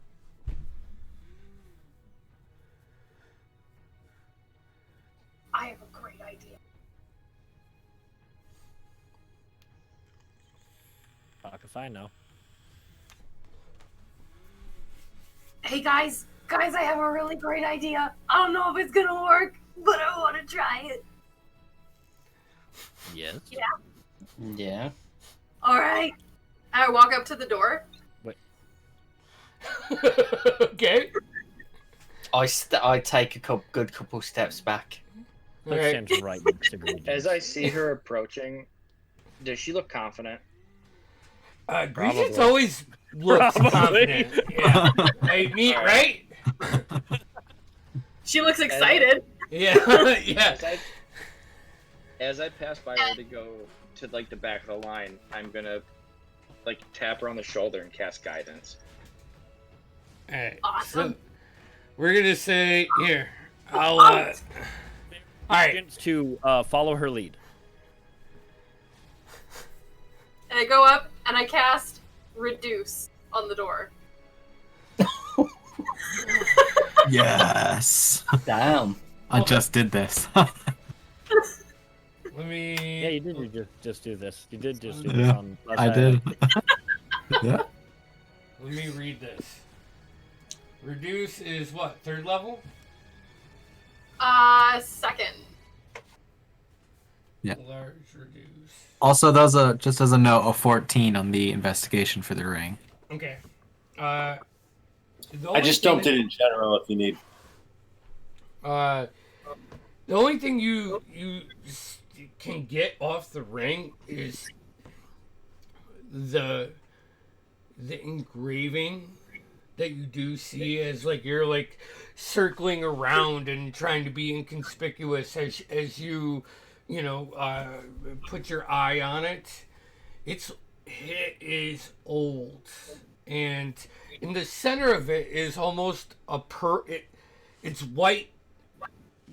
I have a great idea. Fuck if I know. Hey guys, I have a really great idea. I don't know if it's gonna work, but I want to try it. Yes. Yeah. All right. I walk up to the door. Wait. Okay. I take a good couple steps back. Click Right. stands right next to Green. As I see her approaching, does she look confident? Greasy always looks confident. Yeah. Hey, meat, right? She looks excited. Yeah. Yeah. As I pass by her to go to like the back of the line, I'm gonna like tap her on the shoulder and cast guidance. All right. Awesome. So we're gonna say here. I'll. All right. To follow her lead. And I go up and I cast Reduce on the door. Yes. Damn. I just did this. Let me. Yeah, you did just do this. You did just do this Yeah, on last I night. did. Yeah. Let me read this. Reduce is what? Third level? Second. Yeah. Large reduce. Also, that was just as a note, a 14 on the investigation for the ring. Okay. The I only just thing dumped it in general if you need. The only thing you can get off the ring is the engraving that you do see as like you're like circling around and trying to be inconspicuous as you put your eye on it. It is old, and in the center of it is almost a it's white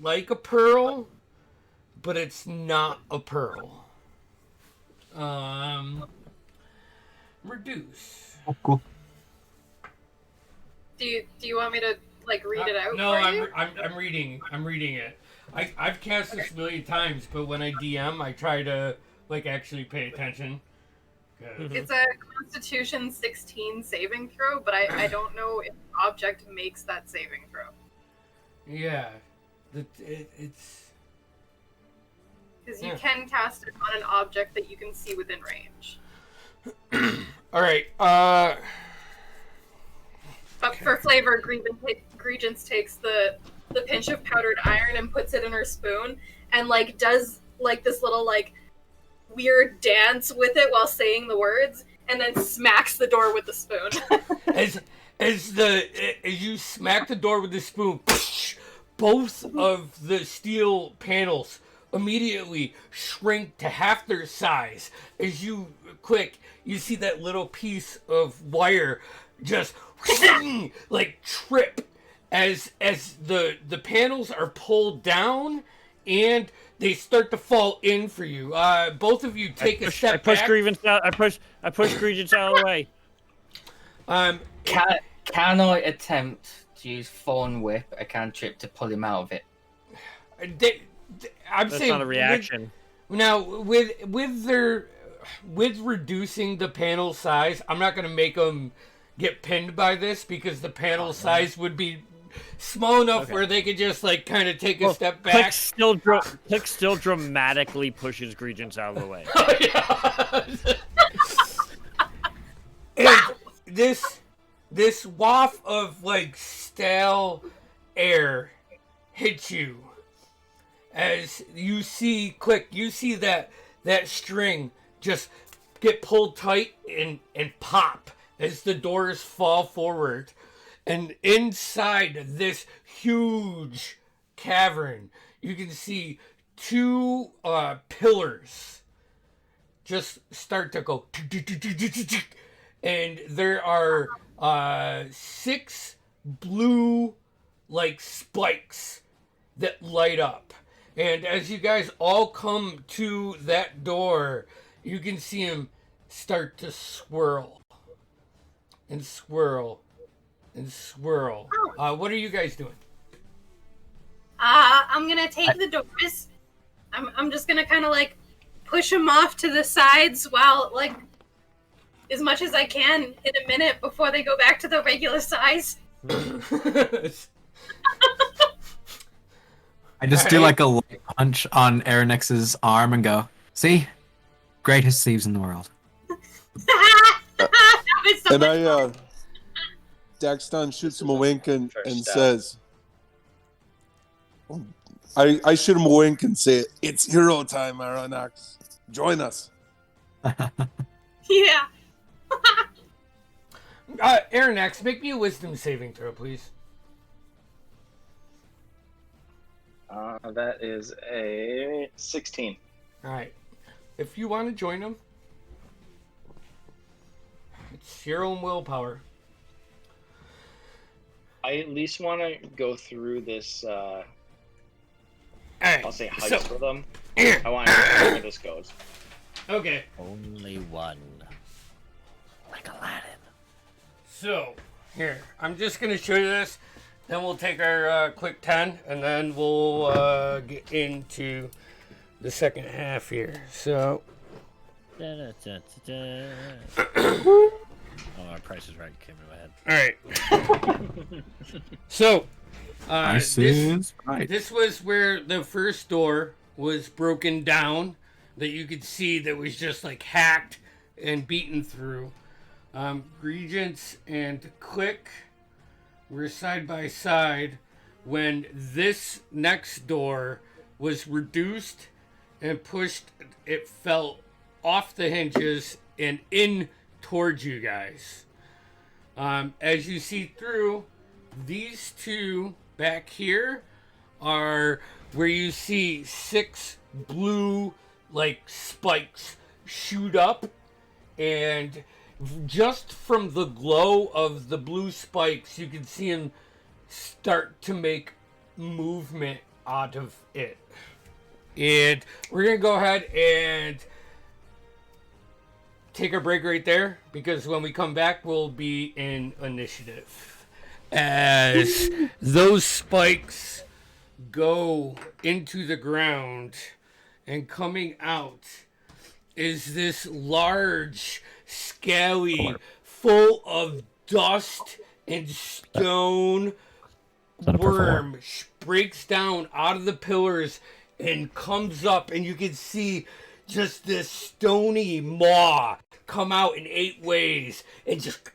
like a pearl, but it's not a pearl. Reduce. Oh, cool. Do you want me to like read it out? No, for you? I'm reading it. I've cast this a million times, but when I DM, I try to like actually pay attention. It's a Constitution 16 saving throw, but I don't know if the object makes that saving throw. Yeah, it's Because you can cast it on an object that you can see within range. all right. But for flavor, Regence takes the pinch of powdered iron and puts it in her spoon, and like does like this little like weird dance with it while saying the words, and then smacks the door with the spoon. as you smack the door with the spoon, both of the steel panels immediately shrink to half their size. As you see that little piece of wire just like trip as the panels are pulled down and they start to fall in for you. Both of you take a step back. I push Grievance out of the way. Can I attempt to use Thorn Whip, a cantrip, to pull him out of it? I'm That's saying not a reaction. With reducing the panel size, I'm not going to make them get pinned by this because the panel size would be small enough where they could just like kind of take a step back. Click still dramatically pushes Grievance out of the way. And this waft of like stale air hits you as you see that string just get pulled tight and pop as the doors fall forward. And inside this huge cavern, you can see two pillars just start to go. And there are 6 blue like spikes that light up. And as you guys all come to that door, you can see him start to swirl and swirl and swirl. What are you guys doing? I'm gonna take the doors. I'm just gonna kind of like push them off to the sides while like as much as I can in a minute before they go back to the regular size. I just do like a light punch on Aronex's arm and go, "See, greatest thieves in the world." And Daxton shoots him a wink and says, I shoot him a wink and say, "It's hero time, Aronax. Join us." Yeah. Aronax, make me a wisdom saving throw, please. That is a 16. All right. If you want to join them, it's your own willpower. I at least want to go through this, I'll say heist with them. I want to know where this goes. Okay. Only one. Like Aladdin. So, here, I'm just going to show you this. Then we'll take our quick 10, and then we'll get into the second half here. So. Oh, our Price is Right came in my head. All right. So, Right. this was where the first door was broken down that you could see that was just like hacked and beaten through. Regents and Click were side by side when this next door was reduced and pushed. It fell off the hinges and in towards you guys. As you see through, these two back here are where you see 6 blue like spikes shoot up, and just from the glow of the blue spikes you can see them start to make movement out of it. And we're gonna go ahead and take a break right there, because when we come back we'll be in initiative as those spikes go into the ground, and coming out is this large, scaly, full of dust and stone worm. Breaks down out of the pillars and comes up, and you can see just this stony maw come out in 8 ways and just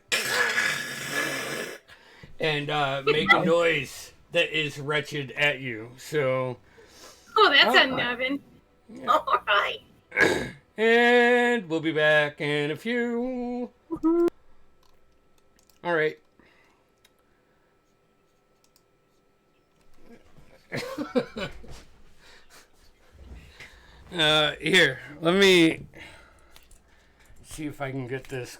and make a noise that is wretched at you. So, Oh, that's a nubbin. Yeah. All right. And we'll be back in a few. All right. Here, let me see if I can get this.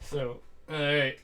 So, alright.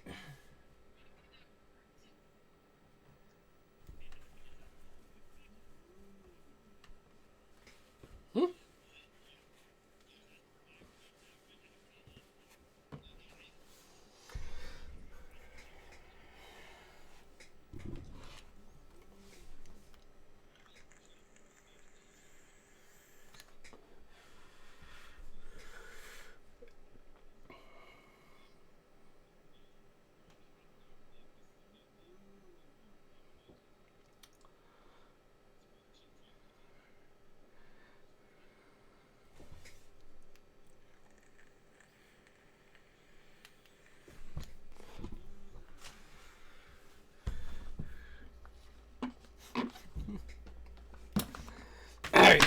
Alright.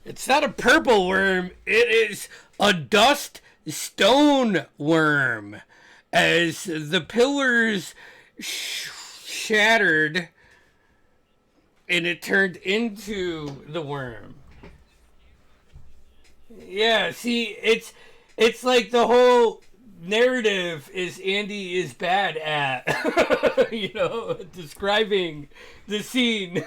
It's not a purple worm. It is a dust stone worm. As the pillars shattered and it turned into the worm. Yeah, see, it's like the whole narrative is Andy is bad at, describing the scene.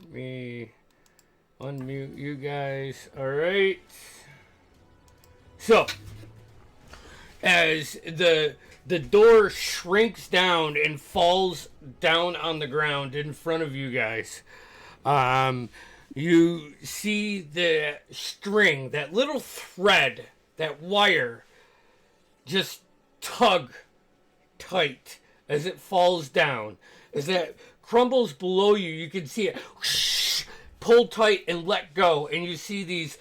Let me unmute you guys. All right. So, as the door shrinks down and falls down on the ground in front of you guys, you see the string, that little thread, that wire, just tug tight as it falls down. As it crumbles below you, you can see it whoosh, pull tight and let go, and you see these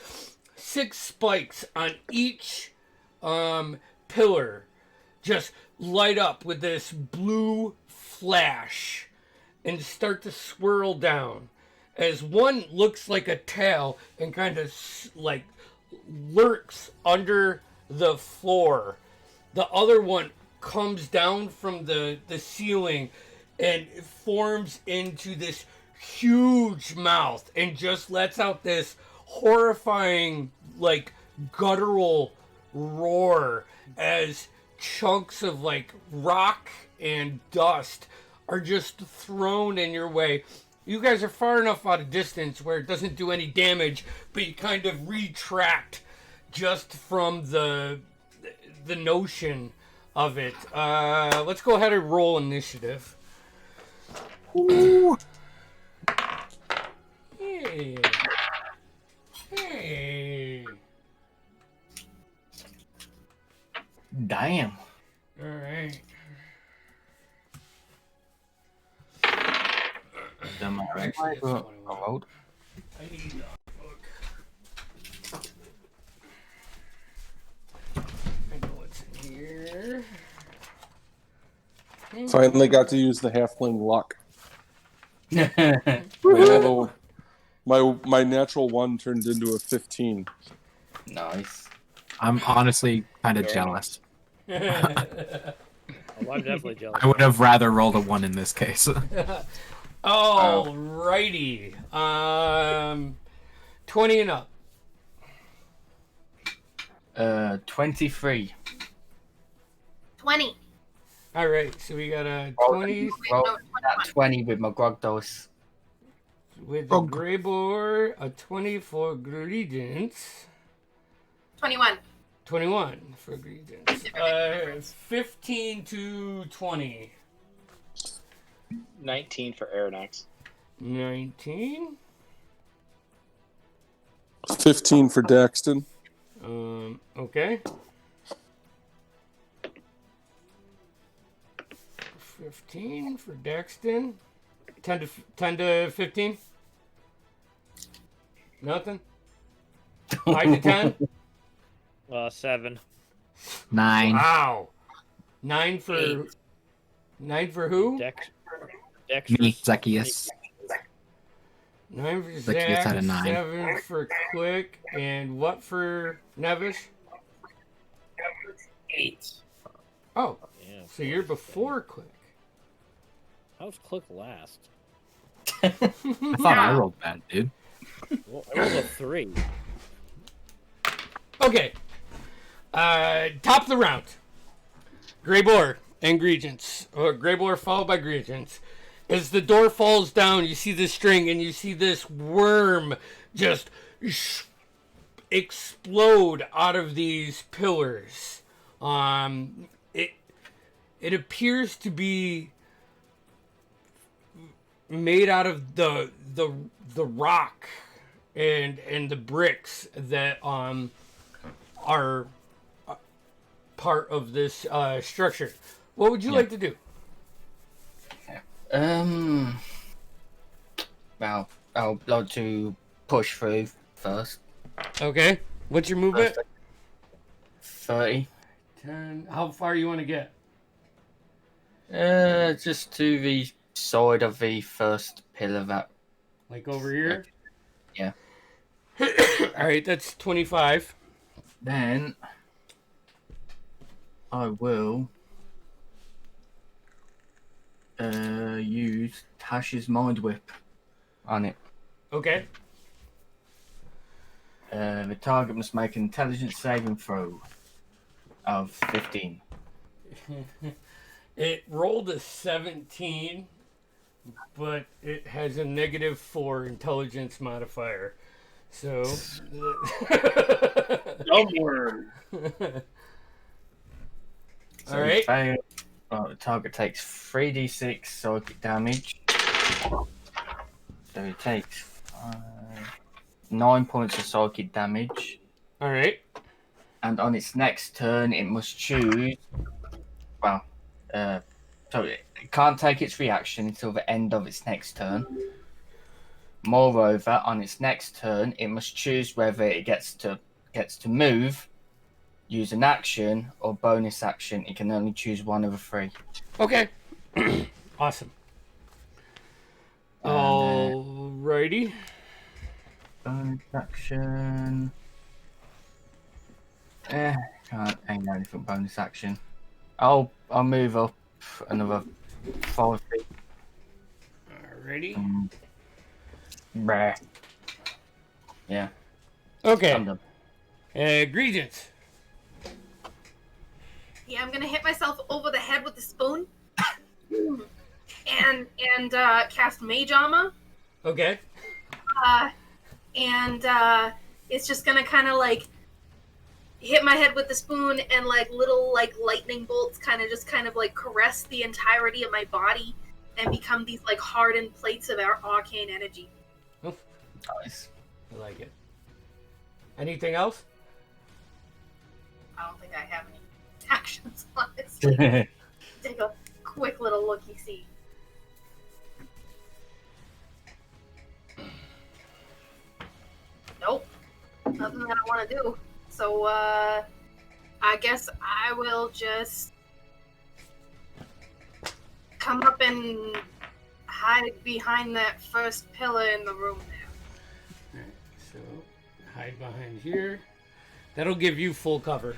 6 spikes on each pillar just light up with this blue flash and start to swirl down, as one looks like a tail and kind of like lurks under the floor. The other one comes down from the ceiling and forms into this huge mouth and just lets out this horrifying, like, guttural roar as chunks of, like, rock and dust are just thrown in your way. You guys are far enough out of distance where it doesn't do any damage, but you kind of retract just from the notion of it. Let's go ahead and roll initiative. Ooh. Hey. Hey. Damn. All right. Done my Actually, that's what I rolled. I need a book. I know what's in here. Finally got to use the halfling luck. My natural 1 turned into a 15. Nice. I'm honestly kind of jealous. Oh, I'm definitely jealous. I would have rather rolled a 1 in this case. Alrighty. 20 and up. 23. 20. All right, so we got a Roll- 20 roll no, that 20 with my grog dice. with the gray boar, a 20 for Greedence, 21. 21 for Greedence, 15 to 20, 19 for Aeronax. 19, 15 for Daxton. okay. 15 for Daxton. 10 to 15. Nothing. 5 to 10. 7. 9. Wow. 9 for 9 for who? Dex Me, Zacchaeus. 9 for Zacchaeus Zach. had a 9. 7 for Quick, and what for Nevis? 8. Oh, Yeah. so you're before Quick. How's Click last? I thought I rolled bad, dude. Well, I rolled a 3. Okay. Top of the round. Grey Boar and Regents. Or Grey Boar followed by Regents. As the door falls down, you see this string and you see this worm just explode out of these pillars. It appears to be made out of the rock and the bricks that are part of this structure. What would you like to do? Well, I'll like to push through first. Okay. What's your movement? 30. 10. How far you want to get? Just to the side of the first pillar that. Like over here? Yeah. All right, that's 25. Then I will use Tash's Mind Whip on it. Okay. The target must make an intelligence saving throw of 15. It rolled a 17, but it has a -4 intelligence modifier. So. Upward. So All right. the target takes 3d6 psychic damage. So it takes 9 points of psychic damage. All right. And on its next turn, it must choose. Well, so it can't take its reaction until the end of its next turn. Moreover, on its next turn, it must choose whether it gets to move, use an action, or bonus action. It can only choose one of the three. Okay. Awesome. Alrighty. Bonus action. Can't hang on anything bonus action. I'll move up another 5 feet. Alrighty. Rare. Yeah. Okay. I'm done. Egregious. Yeah, I'm gonna hit myself over the head with the spoon, and cast Mage Armor, Okay. and it's just gonna kind of like hit my head with the spoon, and like little like lightning bolts kind of like caress the entirety of my body, and become these like hardened plates of our arcane energy. Nice. I like it. Anything else? I don't think I have any actions, honestly. Take a quick little looky-see. Nope. Nothing that I want to do. So, I guess I will just come up and hide behind that first pillar in the room there. Alright, so hide behind here. That'll give you full cover.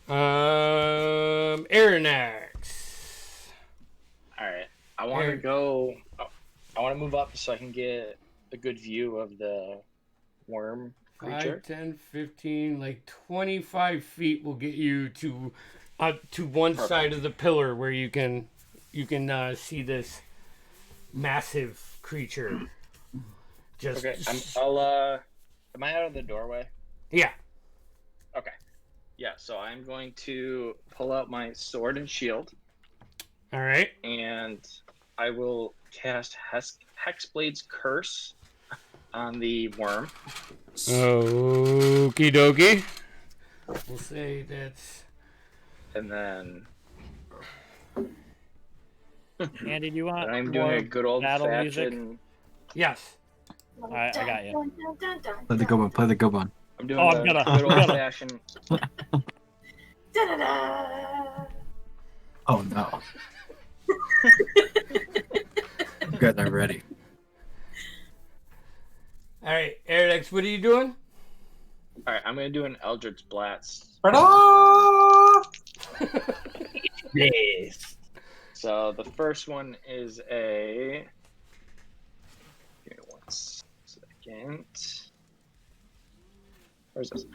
Aeronax. All right. I want to go. I want to move up so I can get a good view of the worm creature. 5, 10, 15, like 25 feet will get you to one side of the pillar where you can see this massive creature. Just Okay. Am I out of the doorway? yeah. Okay. Yeah. So I'm going to pull out my sword and shield, All right. and I will cast Hexblade's Curse on the worm. Okie dokie. We'll say that's. And then Andy, do you want I'm more doing a good old battle music? fashioned. Yes. I got you. Play the good one. Play the good one. I'm doing Oh, the I'm gonna- good old fashioned. Oh no. Good, I'm ready. All right, Eridex, what are you doing? All right, I'm gonna do an Eldritch Blast. Yes. So the first one is a. Give me 1 second. Where's this?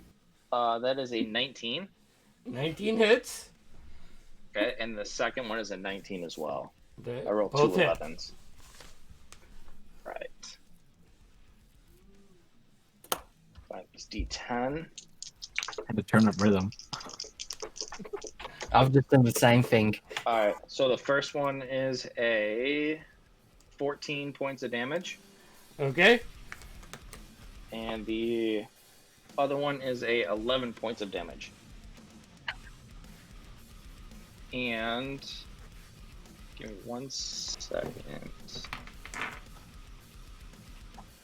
That is a 19. 19 hits. Okay, and the second one is a 19 as well. They I rolled both two hit. 11s. Right. Minus D10. Had to turn up rhythm. I've just done the same thing. All right, so the first one is a 14 points of damage, Okay. and the other one is a 11 points of damage. And give me 1 second.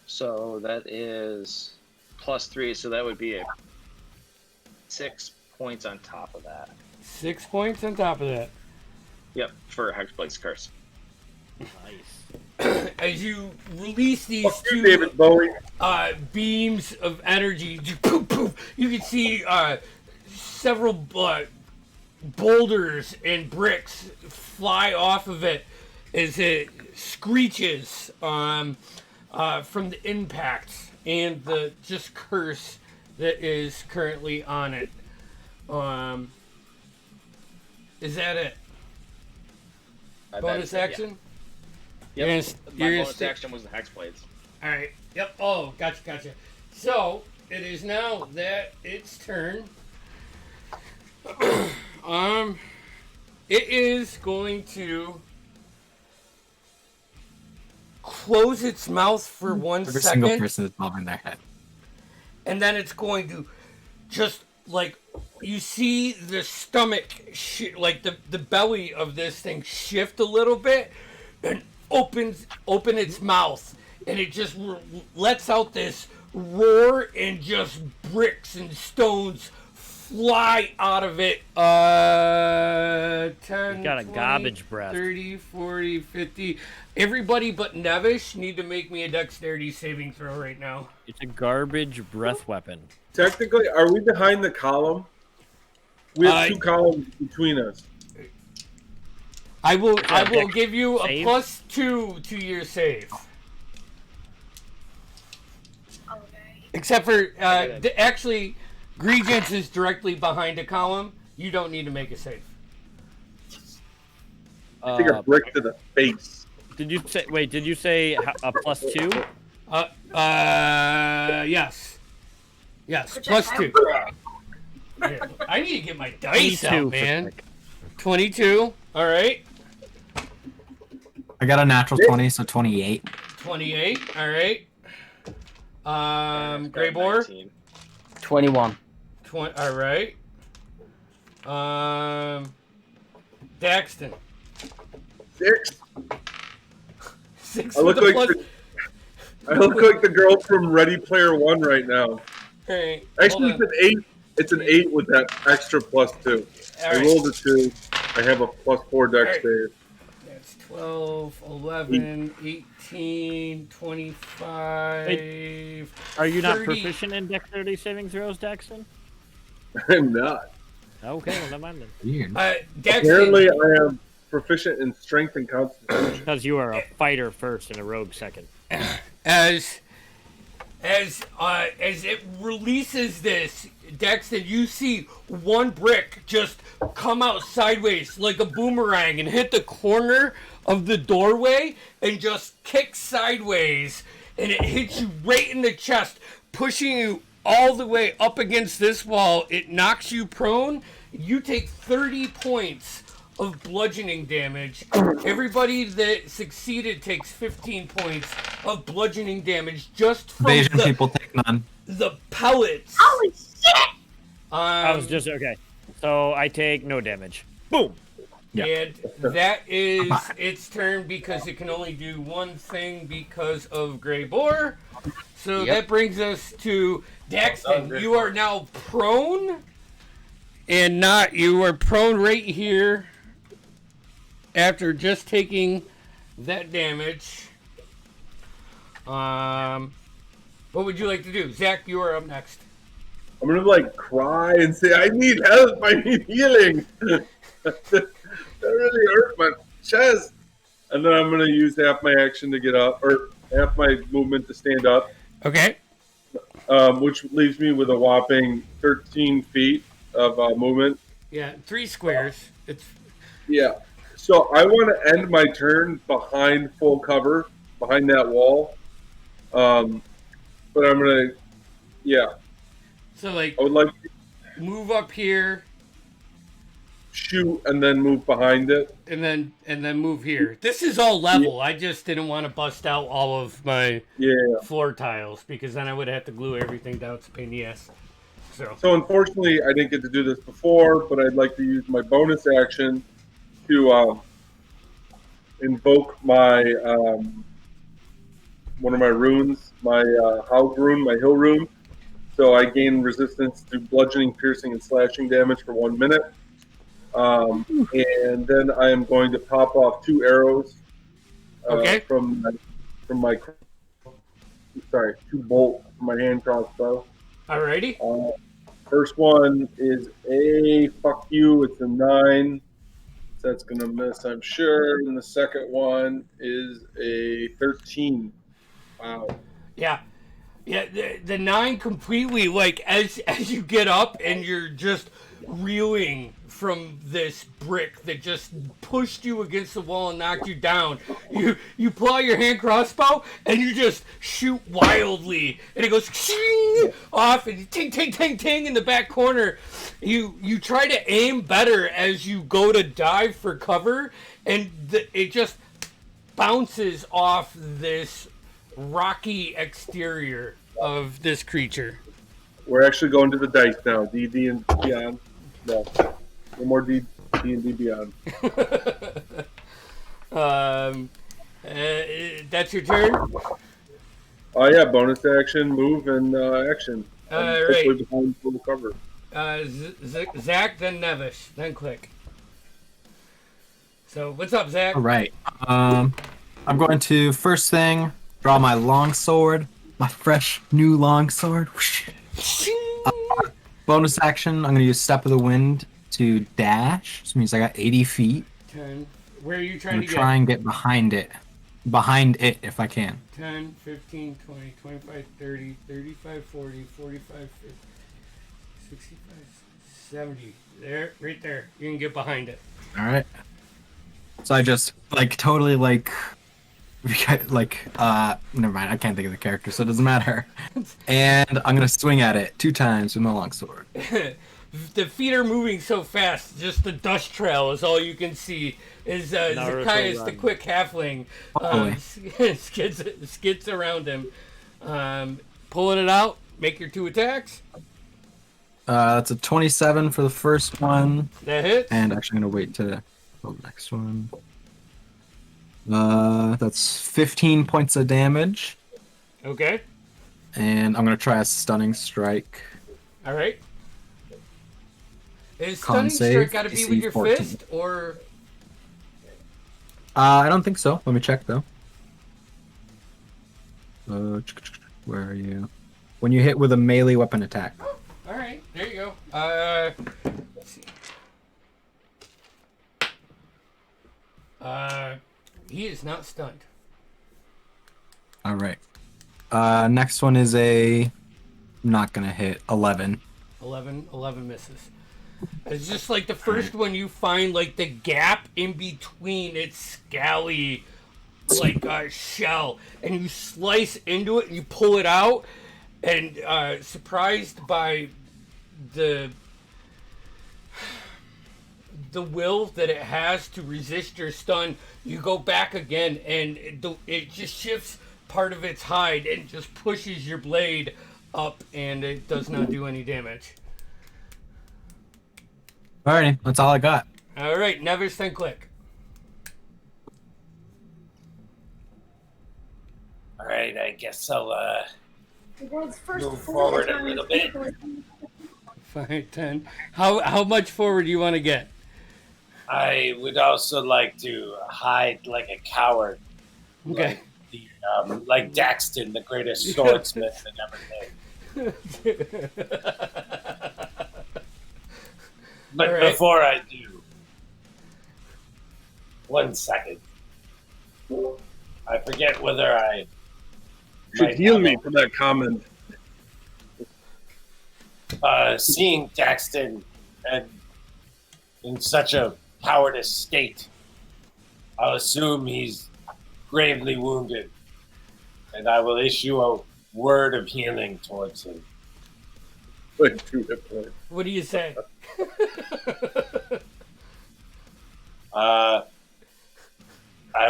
So that is +3, so that would be a 6 points on top of that. 6 points on top of that. Yep, for Hexblade's Curse. Nice. As you release these two David Bowie. beams of energy, poof, poof, you can see several boulders and bricks fly off of it as it screeches from the impacts and the just curse that is currently on it. Is that it? Bonus action? Yep. You're My gonna bonus action was the Hex Blades. Alright. Yep. Oh, gotcha. So, it is now that its turn. It is going to close its mouth for 1 Every second. single person is bobbing their head. And then it's going to just, like, you see the stomach, like the belly of this thing shift a little bit and open its mouth. And it just lets out this roar, and just bricks and stones fly out of it. 10, You got a 20, garbage breath. 30, 40, 50. Everybody but Nevish need to make me a dexterity saving throw right now. It's a garbage breath weapon. Technically, are we behind the column? We have 2 columns between us. I will give you a save? +2 to your save. Okay. Except for, actually, Regents is directly behind a column. You don't need to make a save. Take a brick to the face. Did you say? Wait, did you say a +2? Yes. Yes, +2. Yeah, I need to get my dice 22 out, for man. quick. 22. All right. I got a natural 20, so 28. 28. All right. And Grey I've got Boar. 19. 21. All right. Daxton. 6. 6 I with look the like plus. I look like the girl from Ready Player One right now. Hey, Actually, hold it's an 8. It's an 8 with that extra +2. All I right. rolled a 2. I have a +4 dex Alright. save. That's 12, 11, 18, 25. Are you not 30. proficient in dexterity saving throws, Daxton? I'm not. Okay, well, never mind then. Weird. Daxton, Apparently, I am proficient in strength and constitution. Because you are a fighter first and a rogue second. as it releases this, Dexter, you see one brick just come out sideways like a boomerang and hit the corner of the doorway and just kick sideways, and it hits you right in the chest, pushing you all the way up against this wall. It knocks you prone. You take 30 points of bludgeoning damage. Everybody that succeeded takes 15 points of bludgeoning damage just from Asian people take none. the pellets. Holy shit! I was just okay. So I take no damage. Boom. And that is its turn because it can only do one thing because of Grey Boar. So that brings us to Daxton. You are now prone. And you are prone right here after just taking that damage. What would you like to do? Zach, you are up next. I'm gonna cry and say, "I need help! I need healing!" That really hurt my chest. And then I'm gonna use half my action to get up, or half my movement to stand up. Okay. Which leaves me with a whopping 13 feet of movement. Yeah, 3 squares. Yeah. So I want to end my turn behind full cover, behind that wall. But I'm gonna, So I would like to move up here shoot and then move behind it. and then move here. This is all level. I just didn't want to bust out all of my floor tiles because then I would have to glue everything down. It's a pain in the ass. So unfortunately, I didn't get to do this before, but I'd like to use my bonus action to invoke my one of my runes, my Haug rune, my Hill rune. So I gain resistance to bludgeoning, piercing, and slashing damage for 1 minute. And then I am going to pop off 2 arrows from my 2 bolts from my hand crossbow. Alrighty. First one is a fuck you. It's a 9. So that's gonna miss, I'm sure. And the second one is a 13. Wow. Yeah. Yeah, the 9 completely, as you get up and you're just reeling from this brick that just pushed you against the wall and knocked you down. You pull out your hand crossbow and you just shoot wildly, and it goes off and ting ting ting ting in the back corner. You try to aim better as you go to dive for cover, and it just bounces off this rocky exterior of this creature. We're actually going to the dice now. D&D and Beyond. No more D&D Beyond. That's your turn? Oh, yeah. Bonus action, move, and action. Right. Hopefully behind full cover. Zach, then Nevis, then Click. So, what's up, Zach? All right. I'm going to, first thing, draw my longsword. My fresh new longsword. Bonus action, I'm going to use Step of the Wind to dash. This means I got 80 feet. 10. Where are you trying I'm to get? try and get behind it. Behind it, if I can. 10, 15, 20, 25, 30, 35, 40, 45, 50, 65, 70. There, right there. You can get behind it. All right. So I just, totally, never mind. I can't think of the character, so it doesn't matter. And I'm going to swing at it 2 times with my longsword. The feet are moving so fast, just the dust trail is all you can see. Is Zacchaeus, the quick halfling, skids around him. Pulling it out, make your 2 attacks. That's a 27 for the first one. That hits. And actually, I'm going to wait to go the next one. That's 15 points of damage. Okay. And I'm going to try a stunning strike. All right. Is Con stunning save, strike got to be DC with your 14. fist, or? I don't think so. Let me check, though. Where are you? When you hit with a melee weapon attack. Oh, all right. There you go. Let's see. He is not stunned. All right. Next one is not gonna hit 11. 11 misses. It's just like the first one you find the gap in between its scally shell, and you slice into it and you pull it out, and surprised by the will that it has to resist your stun, you go back again, and it just shifts part of its hide and just pushes your blade up, and it does not do any damage. Alrighty, that's all I got. All right, Nevis, then Click. All right, I guess I'll The world's first move forward a little bit. 5, 10. How much forward do you want to get? I would also like to hide like a coward. Okay. Like Daxton, the greatest swordsmith that ever lived. But All right. before I do, 1 second. I forget whether I Should heal me for that comment. seeing Daxton and in such a cowardice state. I'll assume he's gravely wounded, and I will issue a word of healing towards him. Like 2 hit points. What do you say? I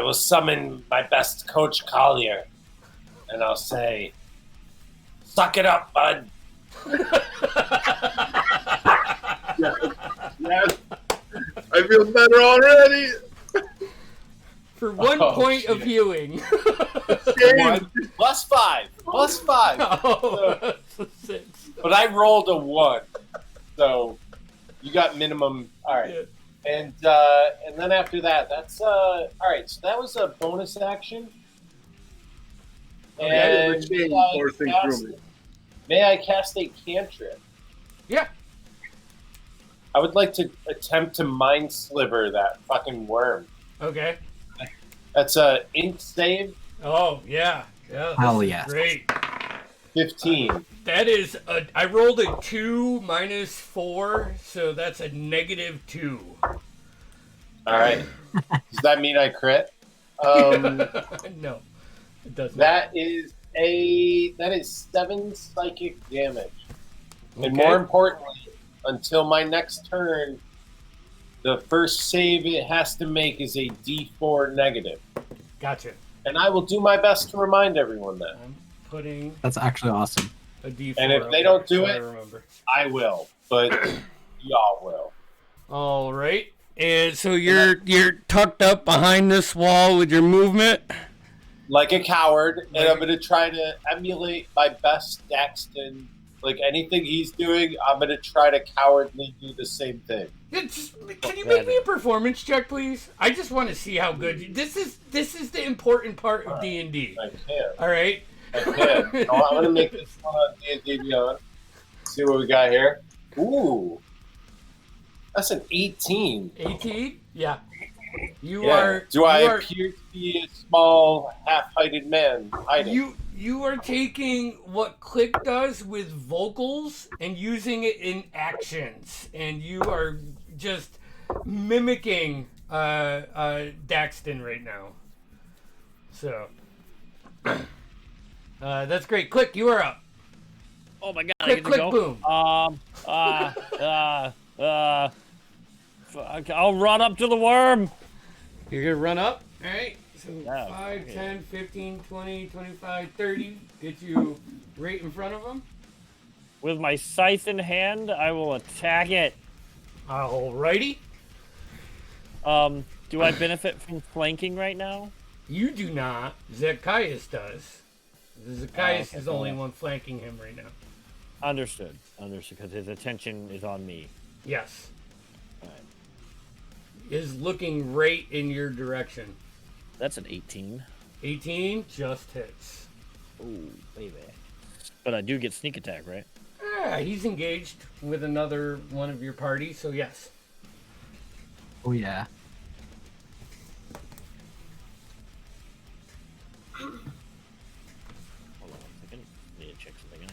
will summon my best coach, Collier, and I'll say, "Suck it up, bud." Yes. I feel better already. For 1 point of healing. One, plus 5. Plus 5. Oh, that's a 6. But I rolled a 1, so you got minimum. All right, Yeah. and then after that, that's all right. So that was a bonus action. Okay, And change forcing through me. may I cast a cantrip? Yeah. I would like to attempt to mind sliver that fucking worm. Okay. That's a int save. Oh, yeah. Yeah. Hell this is yes. Great. 15. That is I rolled a 2 minus 4, so that's a -2. All right. Does that mean I crit? No, it doesn't. That is 7 psychic damage. Okay. And more importantly, until my next turn, the first save it has to make is a D4 negative. Gotcha. And I will do my best to remind everyone that. I'm putting That's actually awesome. a D4. And if up they don't there, do so it, I remember. I will. But y'all will. All right. And so you're tucked up behind this wall with your movement. Like a coward, and I'm going to try to emulate my best Daxton. Like anything he's doing, I'm going to try to cowardly do the same thing. Can you make me a performance check, please? I just want to see how good you. This is the important part of D&D. I can. All right. I can. I'm going to make this one on D&D Beyond. See what we got here. Ooh. That's an 18. 18? Yeah. You Yeah. are. Do I appear to be a small, half-heighted man hiding? You are taking what Click does with vocals and using it in actions, and you are just mimicking Daxton right now. So that's great. Click, you are up. Oh my god! Click, I get to click, go? boom. I'll run up to the worm. You're gonna run up. All right. So Yeah, 5, okay. 10, 15, 20, 25, 30. Get you right in front of them. With my scythe in hand, I will attack it. Alrighty. Do I benefit from flanking right now? You do not. Zacchaeus does. Zacchaeus okay, is the only cool. one flanking him right now. Understood, because his attention is on me. Yes. Alright. Is looking right in your direction. That's an 18. 18 just hits. Ooh, baby. But I do get sneak attack, right? He's engaged with another one of your party, so yes. Oh yeah. Hold on a second. Need to check something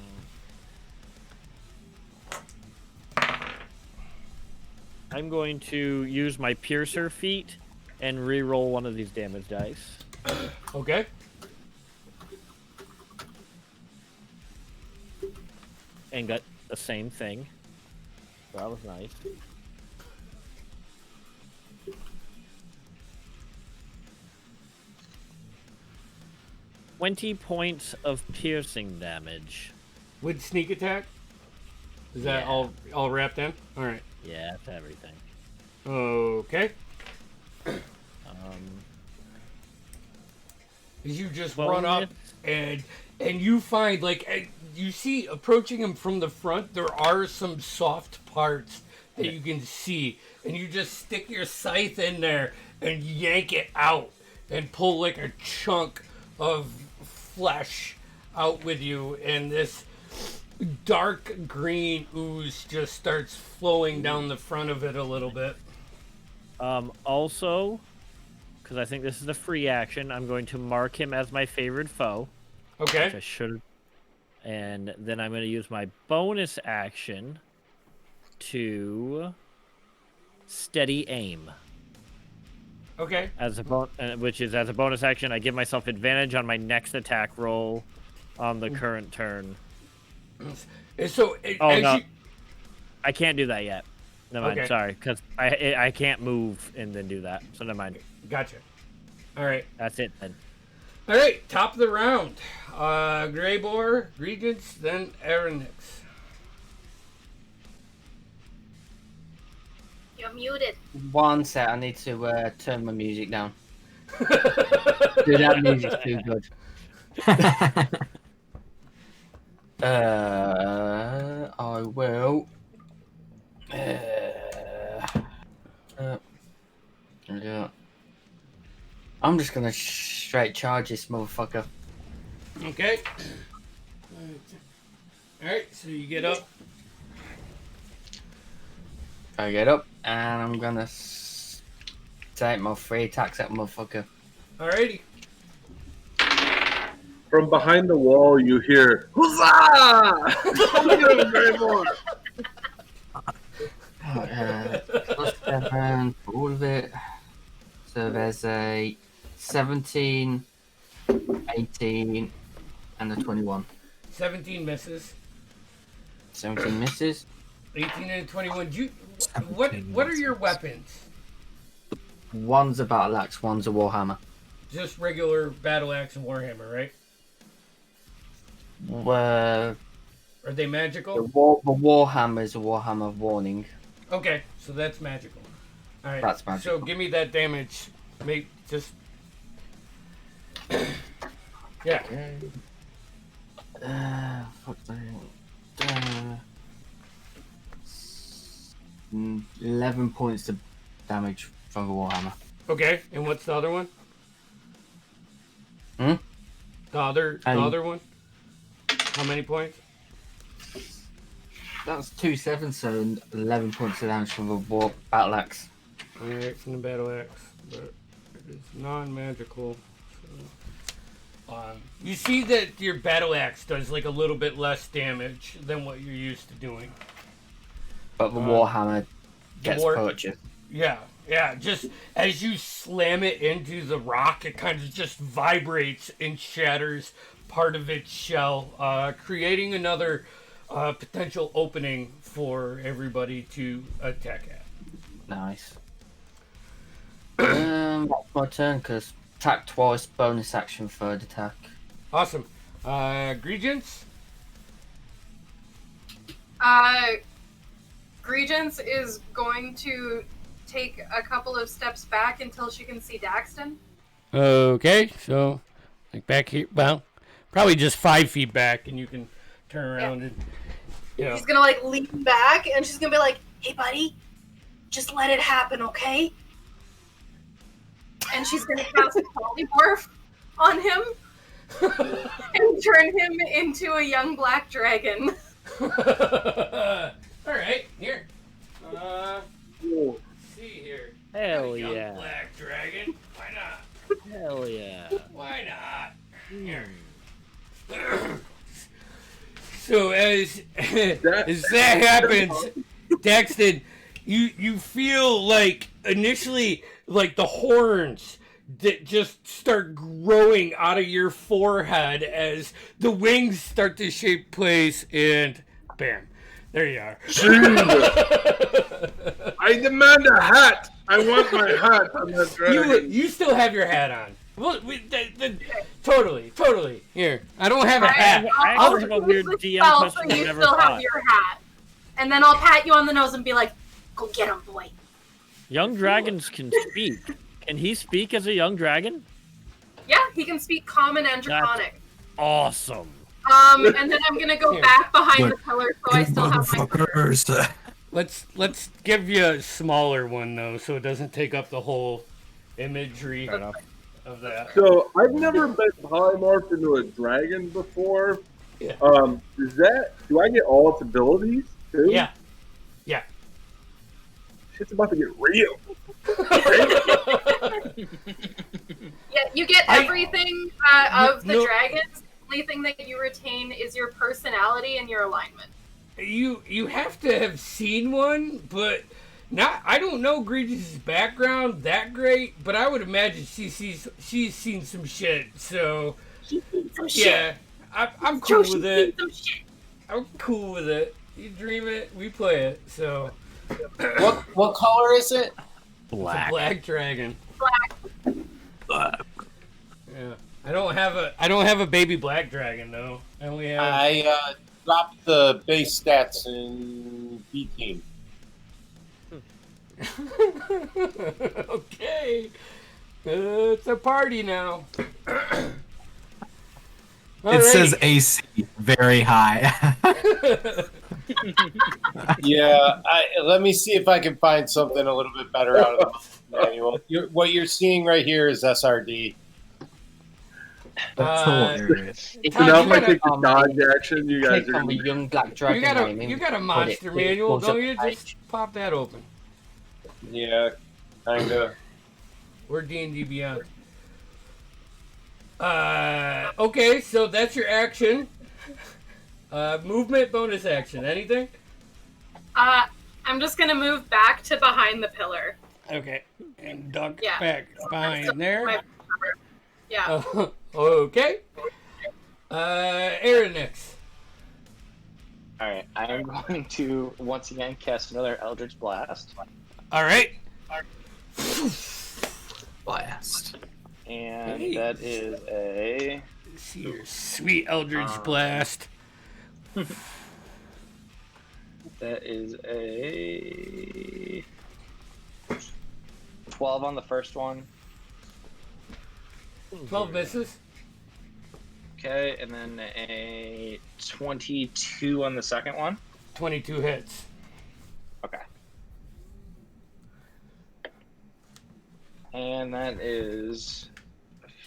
out. I'm going to use my piercer feat and re-roll one of these damage dice. Okay. And got the same thing. That was nice. $20 points of piercing damage. With sneak attack? Is that Yeah. all wrapped in? All right. Yeah, that's everything. Okay. You just run up and you find you see approaching him from the front. There are some soft parts that you can see, and you just stick your scythe in there and yank it out and pull like a chunk of flesh out with you, and this dark green ooze just starts flowing down the front of it a little bit. Also, because I think this is a free action, I'm going to mark him as my favorite foe. Okay. Which I should. And then I'm going to use my bonus action to steady aim. Okay. As a which is as a bonus action, I give myself advantage on my next attack roll on the current turn. So no, I can't do that yet. Never mind. Okay. Sorry, because I can't move and then do that. So never mind. Gotcha. All right. That's it then. All right. Top of the round. Greybor, Regents, then Aronix. You're muted. One sec, I need to turn my music down. Dude, that music's too good. I will. Yeah. I'm just gonna straight charge this motherfucker. Okay. All right. So you get up. I get up and I'm gonna take my 3 attacks at motherfucker. Alrighty. from behind the wall, you hear "Huzzah!" Come get him, Greymoor! +7 for all of it. So there's a 17, 18, and a 21. 17 misses. 17 misses. 18 and 21. What are your weapons? One's a battle axe, one's a warhammer. Just regular battle axe and warhammer, right? Where Are they magical? the warhammer is a warhammer of warning. Okay, so that's magical. All right. That's magical. So give me that damage. Just. Yeah. Okay. What's that? 11 points of damage from the warhammer. Okay, and what's the other one? Hmm? The other one? How many points? That's 2 7, so 11 points of damage from the battle axe. Alright, from the battle axe, but it's non-magical. So. You see that your battle axe does like a little bit less damage than what you're used to doing. But the warhammer gets purchased. Yeah. Just as you slam it into the rock, it kind of just vibrates and shatters part of its shell, creating another potential opening for everybody to attack at. Nice. That's my turn, because attack twice, bonus action, third attack. Awesome. Gregence? Gregence is going to take a couple of steps back until she can see Daxton. Okay, so like back here, well, probably just 5 feet back, and you can turn around and, you know. She's gonna like lean back, and she's gonna be like, "Hey, buddy, just let it happen, okay?" And she's gonna cast polymorph on him and turn him into a young black dragon. All right, here. Let's see here. Hell young yeah. Black dragon. Why not? Hell yeah. Why not? Here. So as that happens, Daxton, you feel like initially like the horns that just start growing out of your forehead as the wings start to shape place, and bam, there you are. I demand a hat. I want my hat on that dragon. You still have your hat on. Well, totally. Here, I don't have a hat. I'll have a weird DM question so you still have your hat, and then I'll pat you on the nose and be like, "Go get him, boy." Young dragons can speak. Can he speak as a young dragon? Yeah, he can speak common and draconic. Awesome. And then I'm gonna go back behind the pillar so I still have my. Let's give you a smaller one though, so it doesn't take up the whole imagery of that. So I've never been polymorphed into a dragon before. Yeah. Do I get all its abilities too? Yeah. Shit's about to get real. Yeah, you get everything of the dragons. The only thing that you retain is your personality and your alignment. You have to have seen one, but I don't know Grege's background that great, but I would imagine she's seen some shit. So she's seen some shit. Yeah, I'm cool with it. I'm cool with it. You dream it, we play it. So what color is it? Black. It's a black dragon. Black. Yeah, I don't have a baby black dragon though. I only have. I dropped the base stats in B team. Okay, it's a party now. It says AC very high. Yeah, let me see if I can find something a little bit better out of the manual. What you're seeing right here is SRD. That's hilarious. So now if I take the dodge action, you guys Click are on the gonna... young black dragon. You got a monster manual, don't you? Just pop that open. Yeah, kinda. We're D&D Beyond. Okay, so that's your action. Movement, bonus action. Anything? I'm just gonna move back to behind the pillar. Okay. And duck Yeah. back behind there. Yeah. Okay. Aaron next. Alright, I am going to once again cast another Eldritch Blast. Alright. Blast. And Hey. that is a See your sweet Eldritch Blast. that is a 12 on the first one. 12 misses. Okay, and then a 22 on the second one. 22 hits. Okay. And that is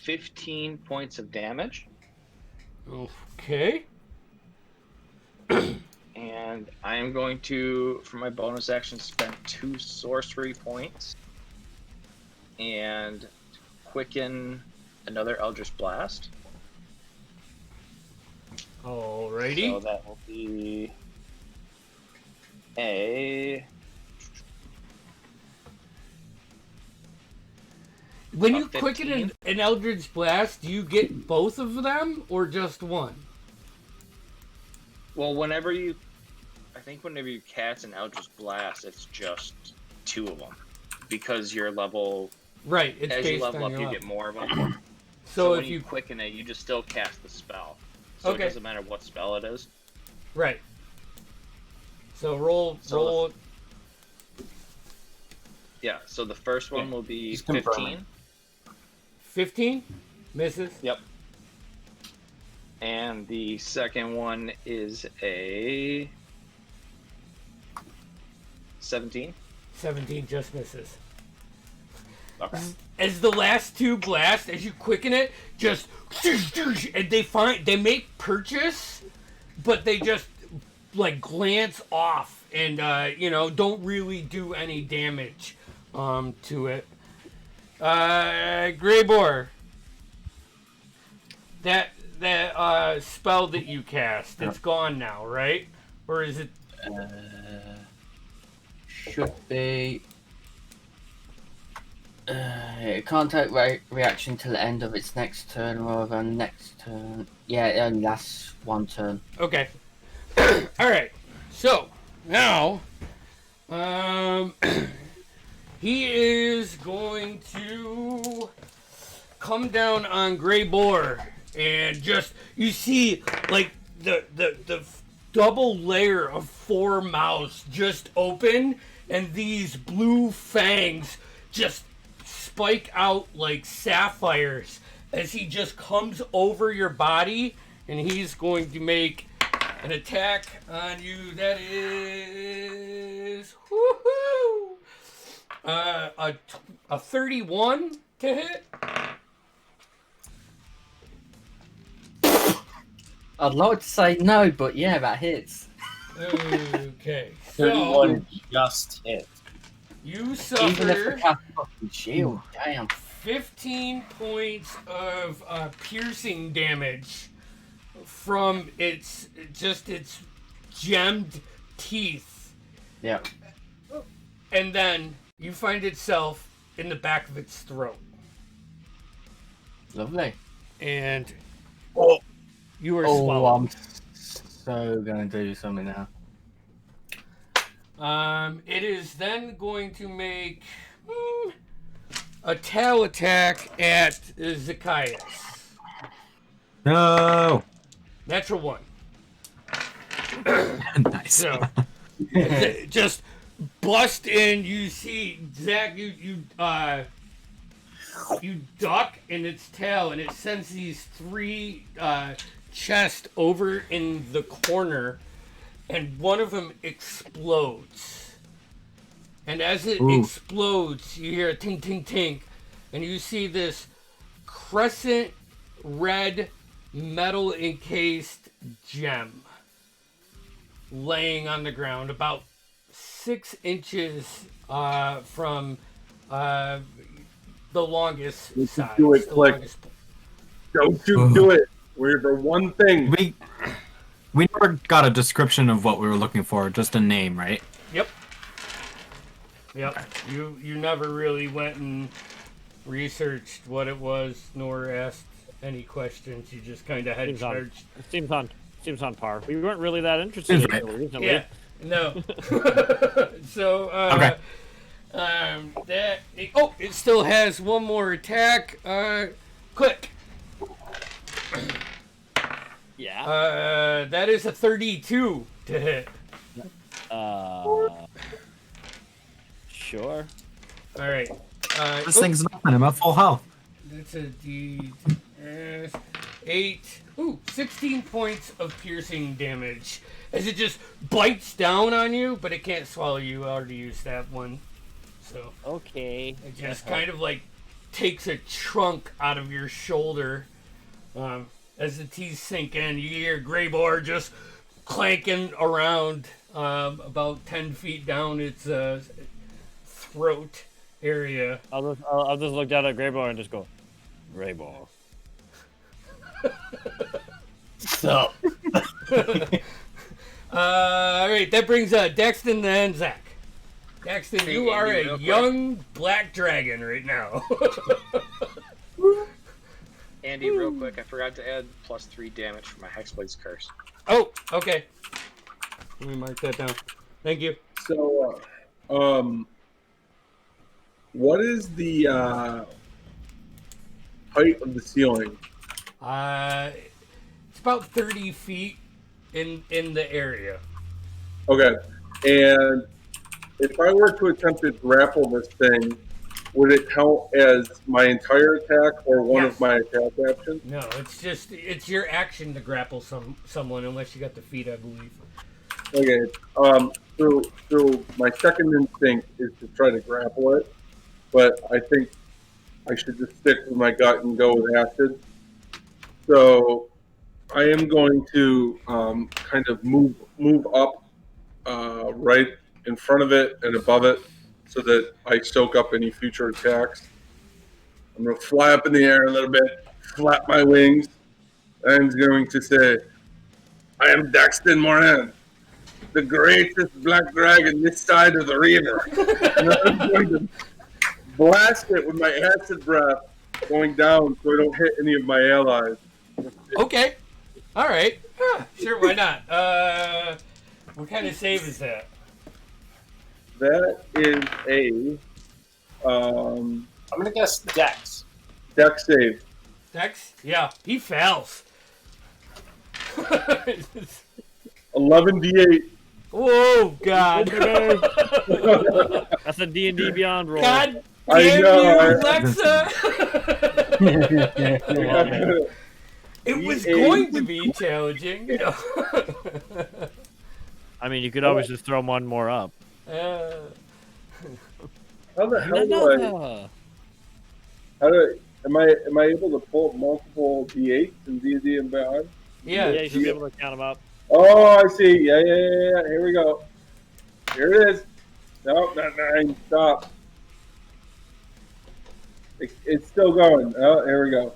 15 points of damage. Okay. And I am going to, for my bonus action, spend 2 sorcery points and quicken another Eldritch Blast. Alrighty. So that will be a... When you 15. quicken an Eldritch Blast, do you get both of them or just one? Well, I think whenever you cast an Eldritch Blast, it's just 2 of them. Because your level, Right, it's as you based level on up, your you level. get more of them. So when if you quicken it, you just still cast the spell. So Okay. it doesn't matter what spell it is. Right. So roll. Yeah, so the first one will be Just confirming. 15. 15 misses. Yep. And the second one is a 17. 17 just misses. Okay. As the last two blast, as you quicken it, just and they make purchase, but they just like glance off and don't really do any damage to it. Grey Boar. That spell that you cast, it's gone now, right? Or is it? Should be. Contact reaction till the end of its next turn, or the next turn. Yeah, it only lasts one turn. Okay. All right. So now, he is going to come down on Grey Boar, and just you see like the double layer of 4 mouths just open, and these blue fangs just spike out like sapphires as he just comes over your body, and he's going to make an attack on you that is a 31 to hit. I'd like to say no, but yeah, that hits. Okay, 31 just hit. you Even if suffer I cast fucking shield, damn. 15 points of piercing damage from its gemmed teeth, Yep. and then you find itself in the back of its throat, Lovely. and Oh. you are Oh, swallowed. I'm so gonna do something now. It is then going to make a tail attack at Zacchaeus. No. Natural 1. Nice. So, just bust in. You see, Zach, you duck in its tail, and it sends these 3 chests over in the corner, and one of them explodes. And as it explodes, you hear a tink, tink, tink, and you see this crescent red metal encased gem laying on the ground about 6 inches from the longest side. Do it, click. Don't you do it. We're the one thing. We never got a description of what we were looking for, just a name, right? Yep. You never really went and researched what it was, nor asked any questions. You just kind of had charged. Seems on par. We weren't really that interested in it recently. Yeah. No. So it still has one more attack. Click. Yeah. That is a 32 to hit. Sure. All right. This thing's nothing. I'm at full health. That's a D 8. Ooh, 16 points of piercing damage as it just bites down on you, but it can't swallow you. I already used that one. So okay. It just kind of like takes a chunk out of your shoulder. As the teeth sink in, you hear Greyboar just clanking around about 10 feet down its throat area. I'll just look down at Greyboar and just go, Greyboar. So. All right, that brings Daxton and Zach. Daxton, you are a young black dragon right now. Andy, real quick, I forgot to add +3 damage for my Hexblade's curse. Oh, okay. Let me mark that down. Thank you. So, what is the height of the ceiling? It's about 30 feet in the area. Okay, and if I were to attempt to grapple this thing, would it count as my entire attack or one of my attack actions? No, it's your action to grapple someone unless you got the feet, I believe. Okay. So my second instinct is to try to grapple it, but I think I should just stick with my gut and go with acid. So I am going to kind of move up right in front of it and above it, so that I soak up any future attacks. I'm going to fly up in the air a little bit, flap my wings, and I'm going to say, I am Daxton Moran, the greatest black dragon this side of the river. And I'm going to blast it with my acid breath going down so I don't hit any of my allies. Okay. All right. Sure, why not? What kind of save is that? That is a... I'm going to guess Dex. Dex save. Dex? Yeah, he fails. 11d8. Whoa, God. That's a D&D Beyond roll. God I damn know. you, Alexa. It was going to be challenging. You know. I mean, you could always just throw one more up. How the hell am I able to pull multiple d8s in D&D and Beyond? Yeah, you should be able to count them up. Oh, I see. Yeah. Here we go. Here it is. No, not 9. Stop. It's still going. Oh, here we go.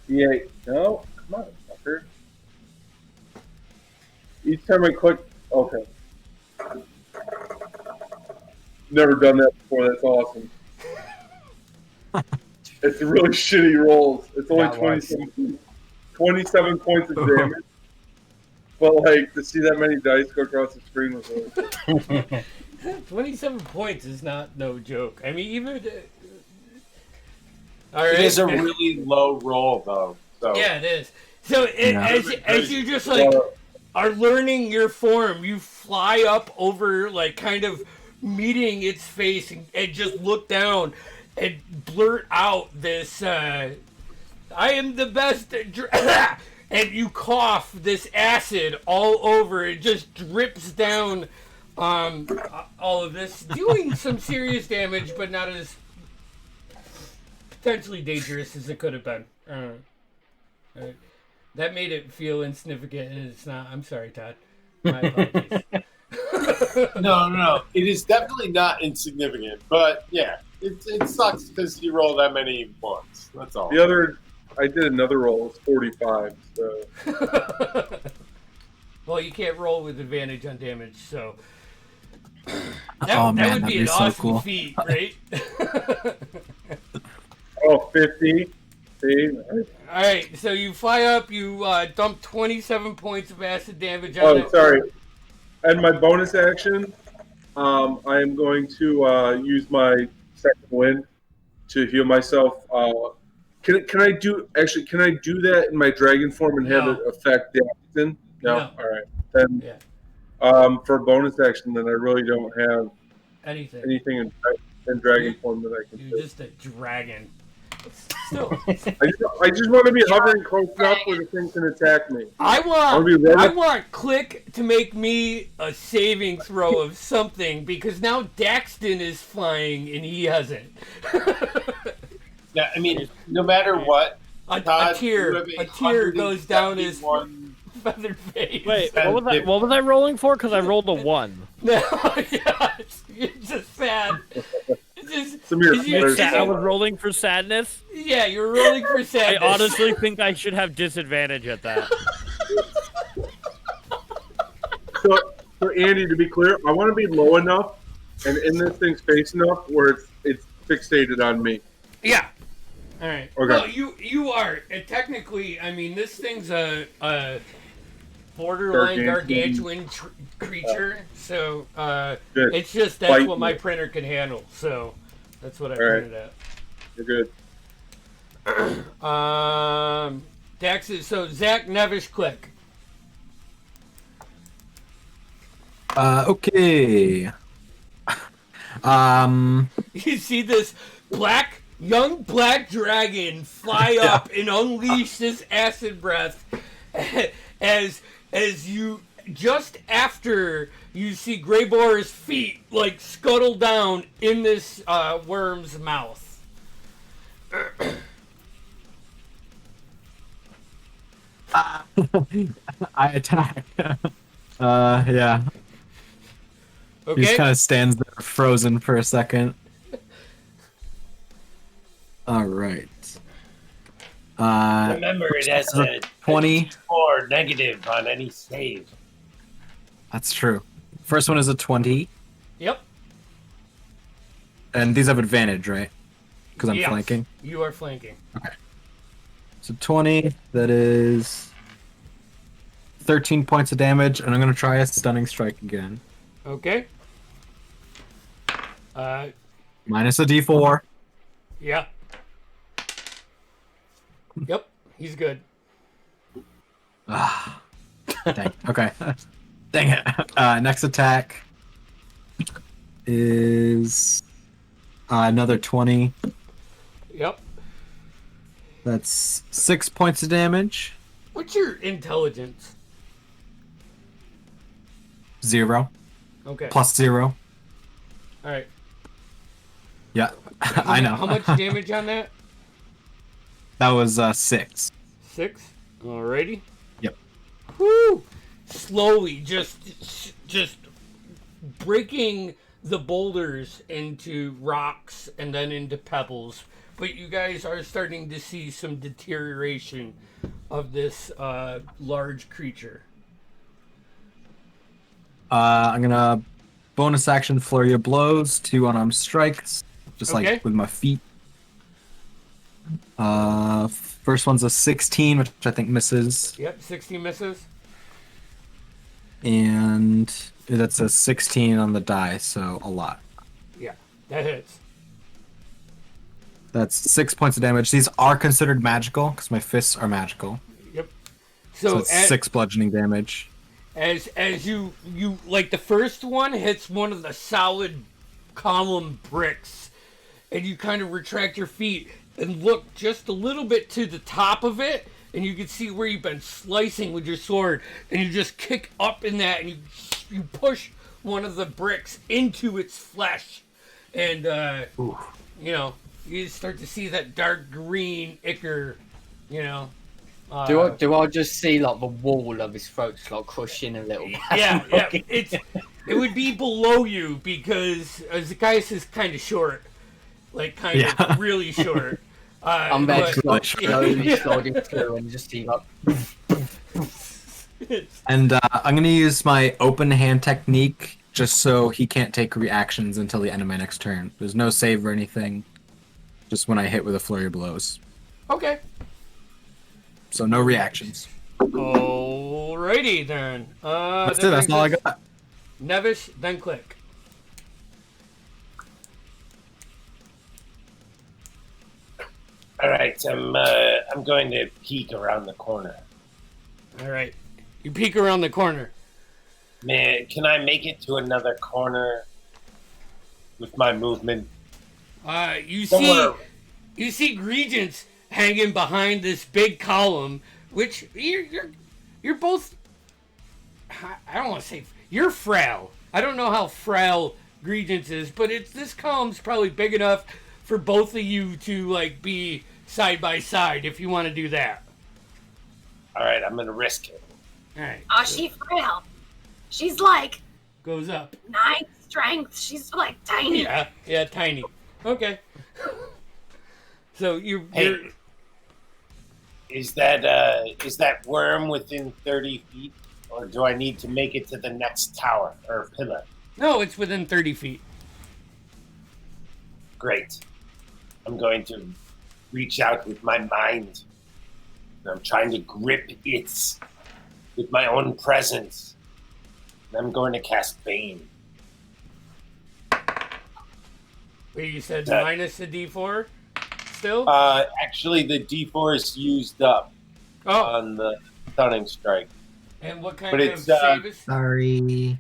D8. No, come on, fucker. Each time I click, okay. Never done that before. That's awesome. It's really shitty rolls. It's only 27 points of damage. But like to see that many dice go across the screen was really 27 points is not no joke. I mean, even all right. It is a really low roll though. So. Yeah, it is. So as you just like are learning your form, you fly up over like kind of meeting its face and just look down and blurt out this I am the best and you cough this acid all over. It just drips down all of this, doing some serious damage, but not as potentially dangerous as it could have been. That made it feel insignificant, and it's not. I'm sorry, Todd. My apologies. No. It is definitely not insignificant, but yeah. It sucks because you roll that many ones. That's all. I did another roll. It was 45. So Well, you can't roll with advantage on damage, so Oh, man, that would that'd be be an so awesome cool. feat, right? 50. See? All right, so you fly up, you dump 27 points of acid damage on it. Oh, sorry. And my bonus action, I am going to use my second wind to heal myself. Can I do that in my dragon form and have No. it affect the action? No. No. All right. Then Yeah. for bonus action, then I really don't have Anything in dragon form that I can You're do. just a dragon. Still, I just want to be hovering close enough where the thing can attack me. I I want Click to make me a saving throw of something because now Daxton is flying and he hasn't. Yeah, I mean, no matter what, A Todd, tear goes down his 171 feathered face. Wait, what was I rolling for? Because I rolled a 1. No, yeah, it's just sad. I was rolling for sadness? Yeah, you're rolling for sadness. I honestly think I should have disadvantage at that. So Andy, to be clear, I want to be low enough and in this thing's face enough where it's fixated on me. Yeah. All right. Okay. Well, you are technically. I mean, this thing's a borderline gargantuan creature. So it's just that's what my printer can handle. So that's what I printed at. You're good. Dax is so Zach Nevish Click. Okay. You see this young black dragon fly up and unleash this acid breath as you just after you see Greyboar's feet like scuttle down in this worm's mouth. I attack. Yeah. Okay. He just kind of stands there frozen for a second. All right. Remember, it has a 20 or negative on any save. That's true. First one is a 20. Yep. And these have advantage, right? Because I'm Yes, flanking. You are flanking. Okay. So 20, that is 13 points of damage, and I'm going to try a stunning strike again. Okay. Minus a d4. Yeah. Yep, he's good. Ah, dang. Okay. Dang it. Next attack is another 20. Yep. That's 6 points of damage. What's your intelligence? 0. Okay. Plus 0. All right. Yeah, I know. How much damage on that? That was 6. 6. Alrighty. Yep. Woo! Slowly, just breaking the boulders into rocks and then into pebbles. But you guys are starting to see some deterioration of this large creature. I'm gonna bonus action flurry of blows, 2 unarmed strikes, just like with my feet. First one's a 16, which I think misses. Yep, 16 misses. And that's a 16 on the die, so a lot. Yeah, that hits. That's 6 points of damage. These are considered magical because my fists are magical. Yep. So it's 6 bludgeoning damage. As you like the first one hits one of the solid column bricks, and you kind of retract your feet and look just a little bit to the top of it, and you can see where you've been slicing with your sword, and you just kick up in that, and you push one of the bricks into its flesh, and you know, you start to see that dark green ichor, you know. Do I just see like the wall of his throat like crushing a little bit? Yeah. It would be below you because Zacchaeus is kind of short. like kind of really short. I'm there but- just like slowly sliding through and just see like. And I'm gonna use my open hand technique just so he can't take reactions until the end of my next turn. There's no save or anything. Just when I hit with a flurry of blows. Okay. So no reactions. Alrighty then. That's it. That's all I got. Nevish, then Click. All right, I'm going to peek around the corner. All right. You peek around the corner. Man, can I make it to another corner with my movement? You Somewhere. see Regents hanging behind this big column, which you're both. I don't want to say you're frail. I don't know how frail Regents is, but this column's probably big enough for both of you to like be side by side if you want to do that. All right, I'm gonna risk it. All right. Oh, she frail. She's like Goes up. 9 strength. She's like tiny. Yeah, tiny. Okay. So you're Hey, is that worm within 30 feet, or do I need to make it to the next tower or pillar? no, it's within 30 feet. Great. I'm going to reach out with my mind. I'm trying to grip it with my own presence. And I'm going to cast Bane. Wait, you said That- minus the D4 still? Actually, the D4 is used up on the stunning strike. And what kind But of it's, save is? Sorry.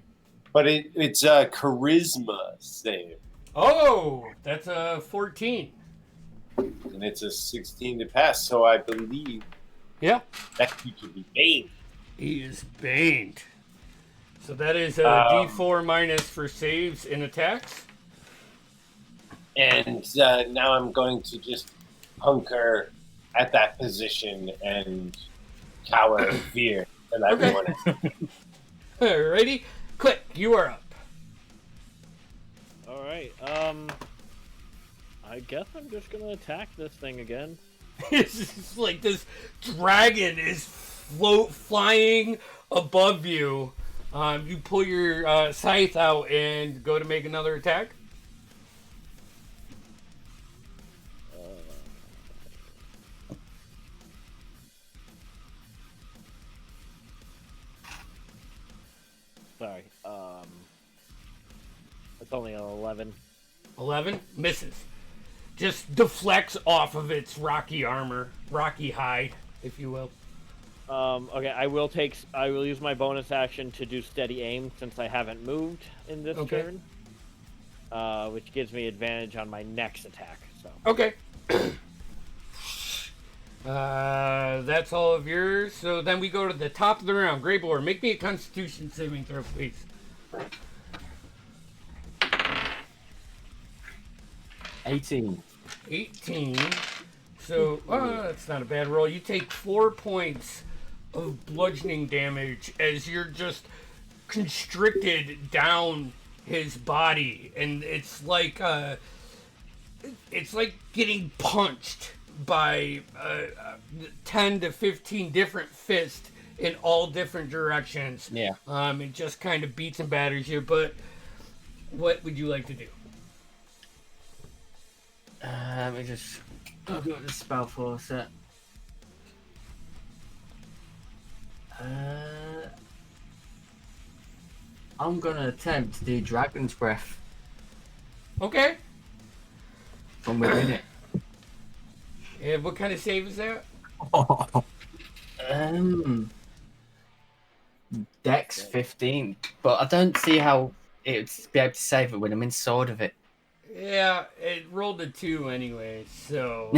But it's a charisma save. Oh, that's a 14. And it's a 16 to pass, so I believe Yeah. that could be Bane. He is baned. So that is a D4 minus for saves and attacks. And now I'm going to just hunker at that position and cower in fear that everyone is. Alrighty. Click, you are up. All right. I guess I'm just gonna attack this thing again. It's just like this dragon is flying above you. You pull your scythe out and go to make another attack. Sorry. It's only an 11. 11 misses. Just deflects off of its rocky armor, rocky hide, if you will. Okay, I will use my bonus action to do steady aim since I haven't moved in this turn. Which gives me advantage on my next attack. So. Okay. That's all of yours. So then we go to the top of the round. Greybor, make me a Constitution saving throw, please. 18. 18. So, that's not a bad roll. You take 4 points of bludgeoning damage as you're just constricted down his body, and it's like getting punched by 10 to 15 different fists in all different directions. Yeah. It just kind of beats and batters you. But what would you like to do? Let me just go at the spell for a sec. I'm gonna attempt to do Dragon's Breath Okay. from within it. And what kind of save is that? Dex 15, but I don't see how it would be able to save it when I'm inside of it. Yeah, it rolled a 2 anyway, so.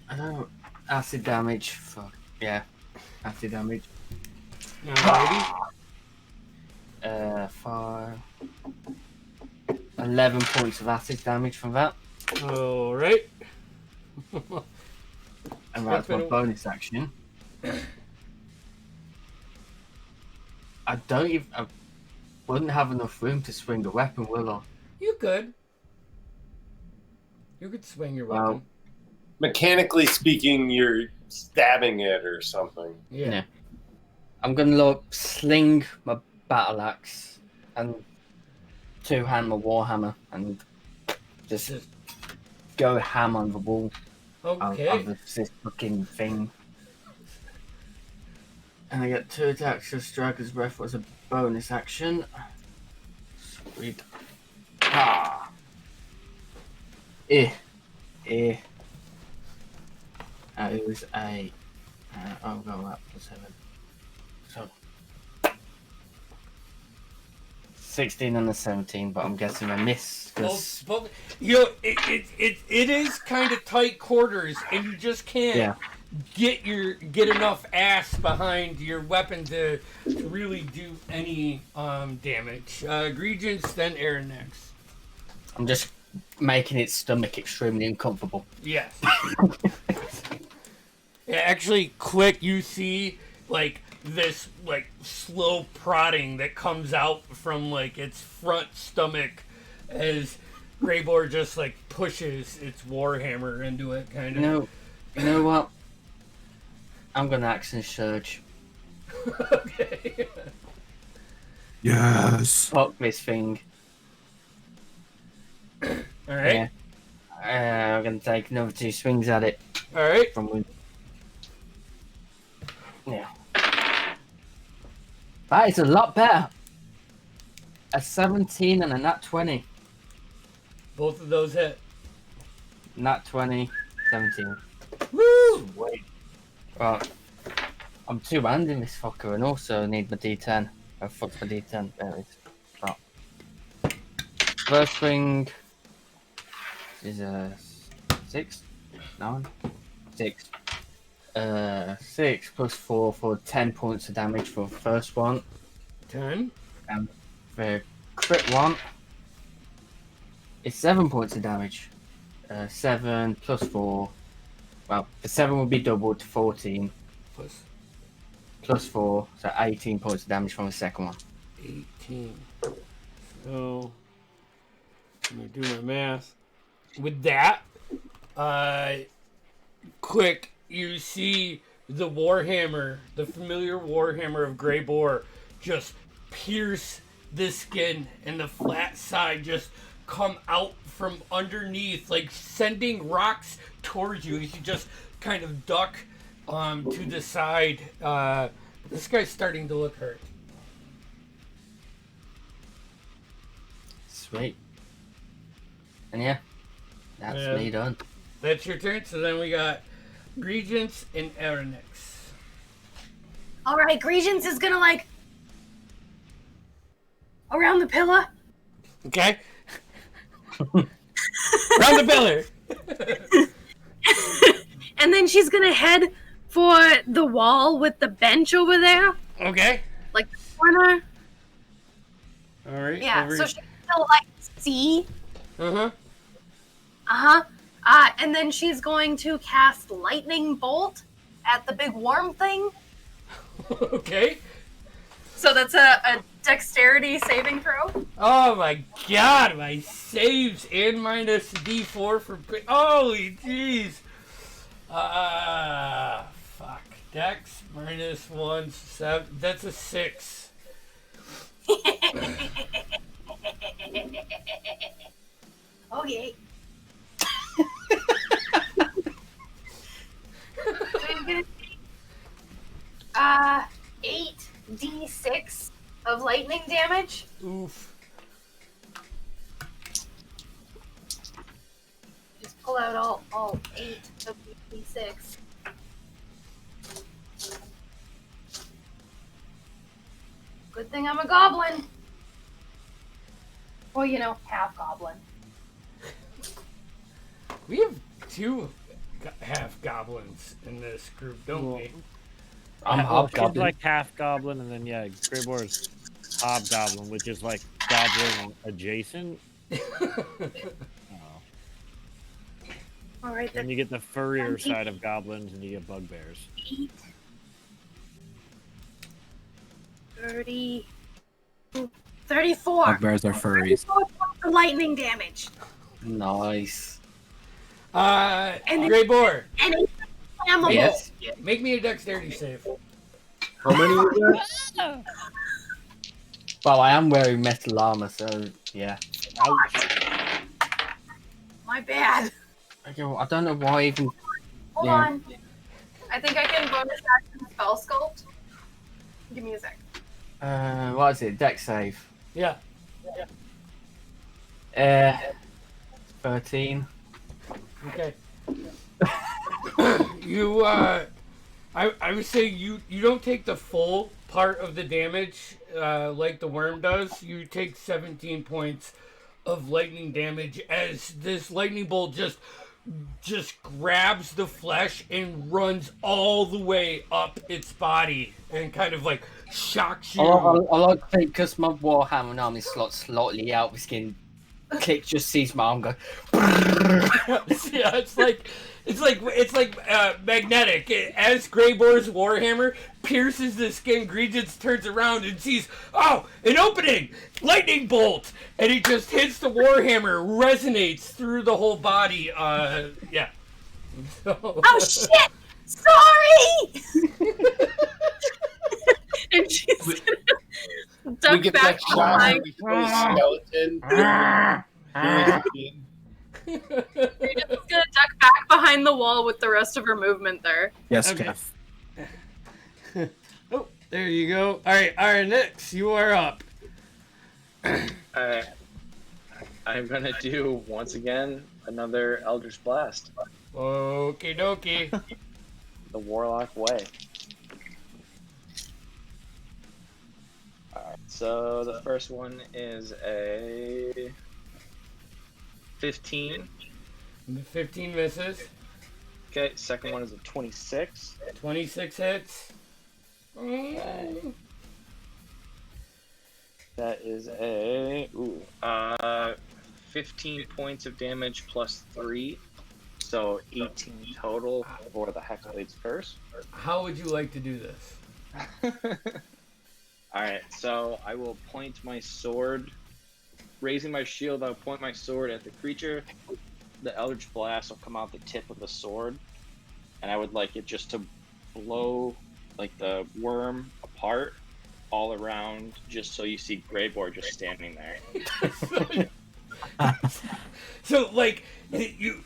I don't. Acid damage. Fuck. Yeah. Acid damage. Alrighty. 5. 11 points of acid damage from that. Alright. And that's my bonus action. I don't even. I wouldn't have enough room to swing the weapon, will I? You could. You could swing your Well, weapon. Mechanically speaking, you're stabbing it or something. Yeah. I'm gonna sling my battle axe and two-hand my warhammer and just go ham on the wall Okay. of this fucking thing. And I get 2 attacks. So Striker's Breath was a bonus action. Sweet. Ah. It was a. I'll go up to 7. So 16 and a 17, but I'm guessing I missed. You know, it is kind of tight quarters, and you just can't get enough ass behind your weapon to really do any damage. Regents, then Aaron next. I'm just making its stomach extremely uncomfortable. Yes. Yeah, actually, quick, you see like this like slow prodding that comes out from like its front stomach as Greyboar just like pushes its warhammer into it, kind of. You know what? I'm gonna action surge. Okay. Yes. Fuck this thing. All right. Yeah. I'm gonna take another 2 swings at it. All right. Yeah. That is a lot better. A 17 and a nat 20. Both of those hit. Nat 20, 17. Woo! Wait. Right. I'm two-handing this fucker and also need my D10. Oh, fuck my D10. There it is. Right. First swing is a 6? 9? 6. 6 plus 4 for 10 points of damage for the first one. 10. And the crit one is 7 points of damage. 7 plus 4. Well, the 7 will be doubled to 14. Plus 4, so 18 points of damage from the second one. 18. So, let me do my math. With that, quick, you see the warhammer, the familiar warhammer of Greyboar, just pierce the skin and the flat side just come out from underneath, like sending rocks towards you. You just kind of duck to the side. This guy's starting to look hurt. Sweet. And yeah, that's me done. That's your turn. So then we got Regents and Aronix. All right, Regents is gonna like around the pillar. Okay. Around the pillar. And then she's gonna head for the wall with the bench over there. Okay. Like the corner. All right. Yeah, so she can still like see. Uh-huh. And then she's going to cast Lightning Bolt at the big worm thing. Okay. So that's a dexterity saving throw. Oh my god, my saves and minus D4 for... Holy jeez. Fuck. Dex minus 1, 7. That's a 6. Okay. So I'm gonna take 8d6 of lightning damage. Oof. Just pull out all 8 of d6. Good thing I'm a goblin. Well, you know, half goblin. We have 2 half goblins in this group, don't we? I'm hobgoblin. Like half goblin, and then Greyboar is hobgoblin, which is like goblin adjacent. All right. Then you get the furrier side of goblins, and you get bugbears. 8. 30, 34. Bugbears are furries. 34 points of lightning damage. Nice. Grey Boar, And it's flammable. Yes. make me a dexterity save. How many is that? Well, I am wearing metal armor, so yeah. My bad. I don't know why even. Hold Yeah. on. I think I can bonus action spell sculpt. Give me a sec. What is it? Dex save. Yeah. 13. Okay. You I would say you don't take the full part of the damage like the worm does. You take 17 points of lightning damage as this lightning bolt just grabs the flesh and runs all the way up its body and kind of like shocks you. I like to think because my Warhammer army slots slightly out the skin. Click just sees my arm go. Yeah, it's like magnetic. As Greyboar's Warhammer pierces the skin, Regis turns around and sees, oh, an opening! Lightning bolt! And he just hits the Warhammer, resonates through the whole body. Yeah. So, Oh shit! Sorry! And she's gonna duck get back that shot behind. before the skeleton. You're just gonna duck back behind the wall with the rest of her movement there. Yes, Okay. Jeff. oh, there you go. Alright, Nix, you are up. Alright. I'm gonna do, once again, another Eldritch Blast. Okie dokie. The Warlock way. Alright, so the first one is a 15. 15 misses. Okay, second one is a 26. 26 hits. That is a 15 points of damage plus 3, so 18 total for the Hexblade's Curse. How would you like to do this? Alright, so I will point my sword, raising my shield, I'll point my sword at the creature. The Eldritch Blast will come out the tip of the sword, and I would like it just to blow like the worm apart all around, just so you see Greyboar just standing there. So like you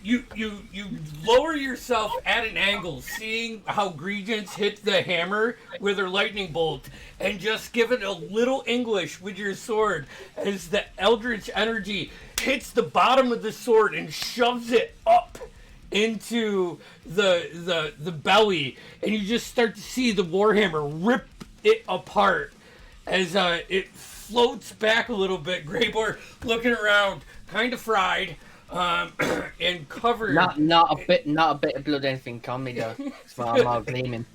lower yourself at an angle, seeing how Regents hit the hammer with her lightning bolt, and just give it a little English with your sword as the eldritch energy hits the bottom of the sword and shoves it up into the belly, and you just start to see the warhammer rip it apart as it floats back a little bit. Greyboar looking around, kind of fried, and covered. Not a bit of blood anything on me though. It's my armor gleaming.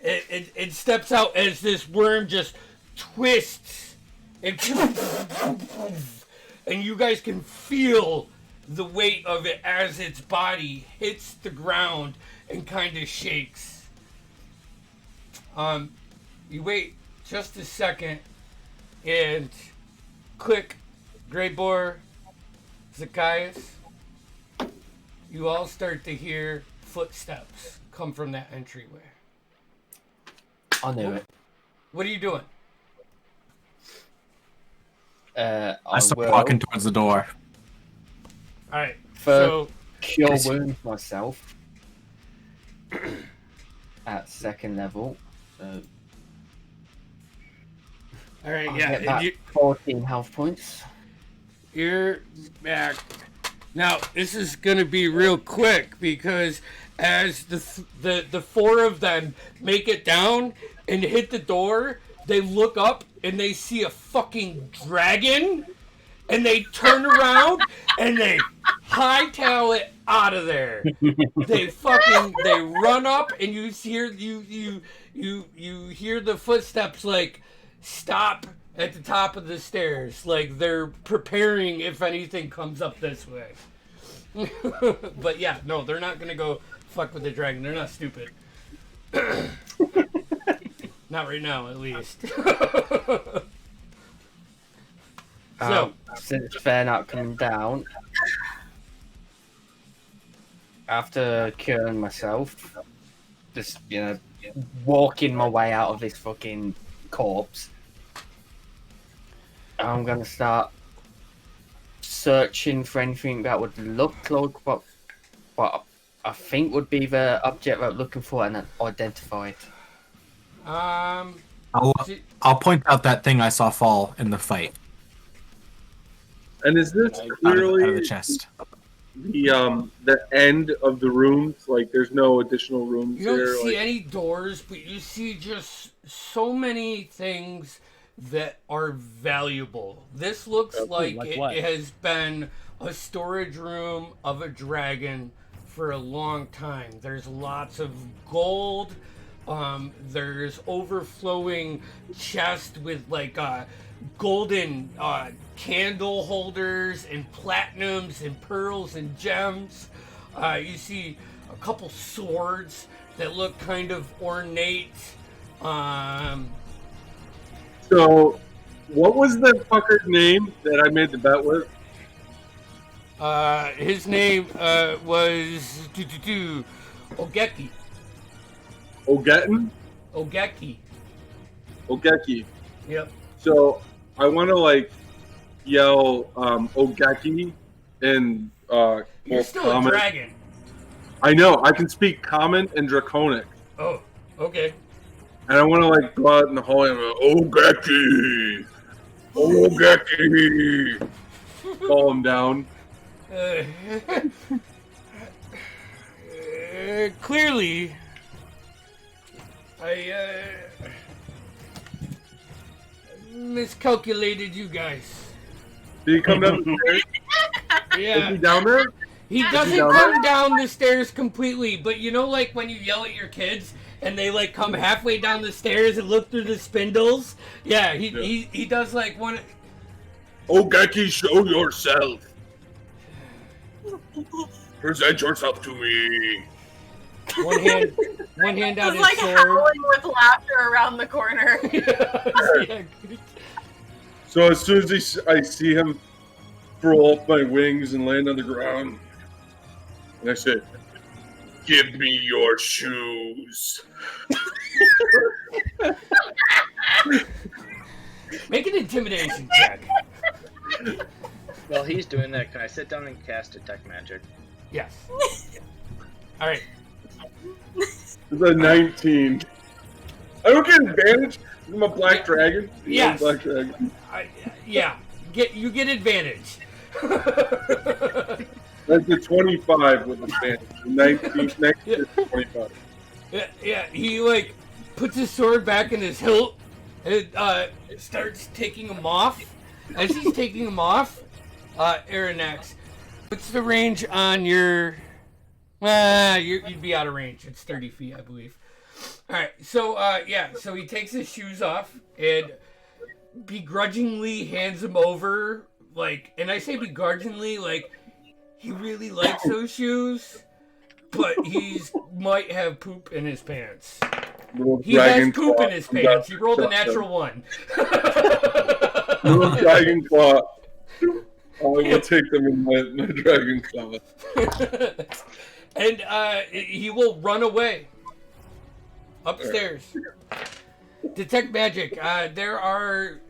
It steps out as this worm just twists and you guys can feel the weight of it as its body hits the ground and kind of shakes. You wait just a second, and click, Greyboar, Zacchaeus, you all start to hear footsteps come from that entryway. I knew it. What are you doing? I start walking towards the door. All right. So So cure wound myself at second level. So all right, I'll yeah, get back you, 14 health points. you're back. Now this is gonna be real quick because as the four of them make it down and hit the door, they look up and they see a fucking dragon, and they turn around and they hightail it out of there. They run up, and you hear the footsteps like stop at the top of the stairs, like they're preparing if anything comes up this way. But yeah, no, they're not gonna go fuck with the dragon. They're not stupid. Not right now, at least. Since they're not coming down, after curing myself, just, walking my way out of this fucking corpse, I'm gonna start searching for anything that would look like what I think would be the object that I'm looking for and identify it. I'll point out that thing I saw fall in the fight. And is this Out clearly of the chest. the end of the rooms? Like, there's no additional rooms You don't here? see Like, any doors, but you see just so many things that are valuable. This looks like it has been a storage room of a dragon for a long time. There's lots of gold. There's overflowing chest with like golden candle holders and platinums and pearls and gems. You see a couple swords that look kind of ornate. so, what was the fucker's name that I made the bet with? His name was Ogeki. Ogetin? Ogeki. Ogeki. Yep. So, I want to, like, yell Ogeki and You're both still common. a dragon. I know. I can speak common and draconic. Oh, okay. And I want to, like, go out in the hallway and go, Ogeki! Ogeki! Call him down. Clearly, I miscalculated you guys. Did he come down the stairs? Yeah. Is he down there? He doesn't come down the stairs completely, but you know, like when you yell at your kids and they like come halfway down the stairs and look through the spindles. Yeah, he does like one. Ogeki, show yourself. Present yourself to me. One hand out It's his like sword. howling with laughter around the corner. Yeah. So as soon as I see him throw up my wings and land on the ground, and I say, "Give me your shoes." Make an intimidation check. While he's doing that, can I sit down and cast Detect Magic? Yes. All right. It's a 19. I don't get advantage. I'm a black dragon. Yes. I'm a black dragon. Yeah. You get advantage. That's a 25 with advantage. 19 is 25. Yeah. He like puts his sword back in his hilt and starts taking them off. As he's taking them off, Aranex, what's the range on your? You'd be out of range. It's 30 feet, I believe. All right. So so he takes his shoes off and begrudgingly hands them over. Like, and I say begrudgingly, like he really likes those shoes, but he's might have poop in his pants. He has poop in his pants. He rolled a natural 1. Little dragon claw. I will take them in my dragon claw. And he will run away upstairs. Detect magic. There are.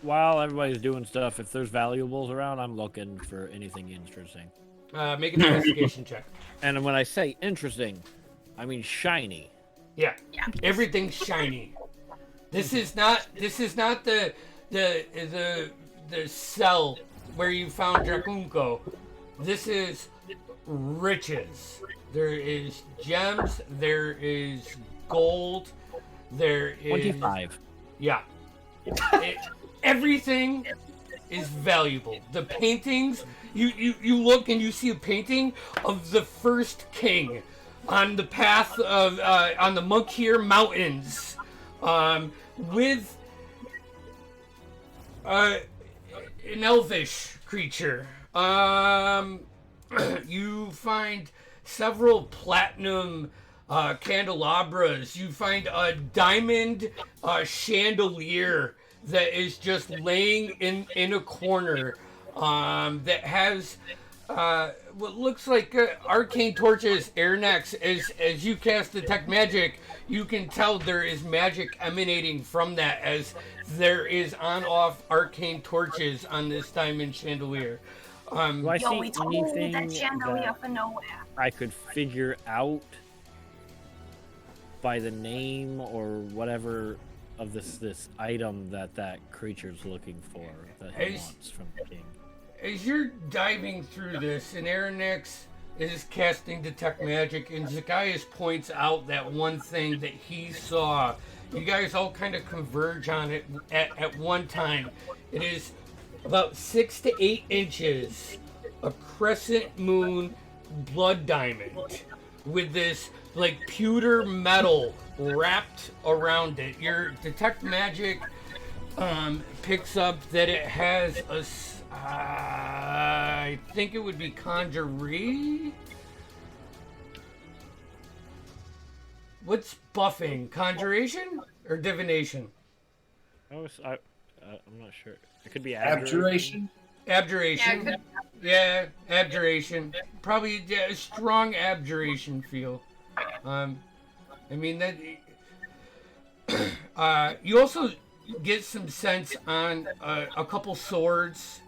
While everybody's doing stuff, if there's valuables around, I'm looking for anything interesting. Make an investigation check. And when I say interesting, I mean shiny. Yeah. Everything's shiny. This is not the cell where you found Drakunko. This is riches. There is gems. There is gold. There is 25. Yeah. Everything is valuable. The paintings. You look and you see a painting of the first king on the path of on the Monkir Mountains, with an elvish creature. You find several platinum candelabras. You find a diamond chandelier that is just laying in a corner that has what looks like arcane torches, Airnex. As you cast Detect Magic, you can tell there is magic emanating from that, as there is on-off arcane torches on this diamond chandelier. Do I Yo, see we told anything that chandelier that for nowhere. I could figure out by the name or whatever of this item that creature's looking for, that he wants from the king? As you're diving through this, and Aronix is casting Detect Magic, and Zacchaeus points out that one thing that he saw. You guys all kind of converge on it at one time. It is about 6 to 8 inches, a crescent moon blood diamond with this like pewter metal wrapped around it. Your Detect Magic picks up that it has a I think it would be Conjurer. What's buffing? Conjuration or divination? I'm not sure. It could be Abjuration. Abjuration. Yeah, abjuration. Probably a strong abjuration feel. I mean that. You also get some sense on a couple swords,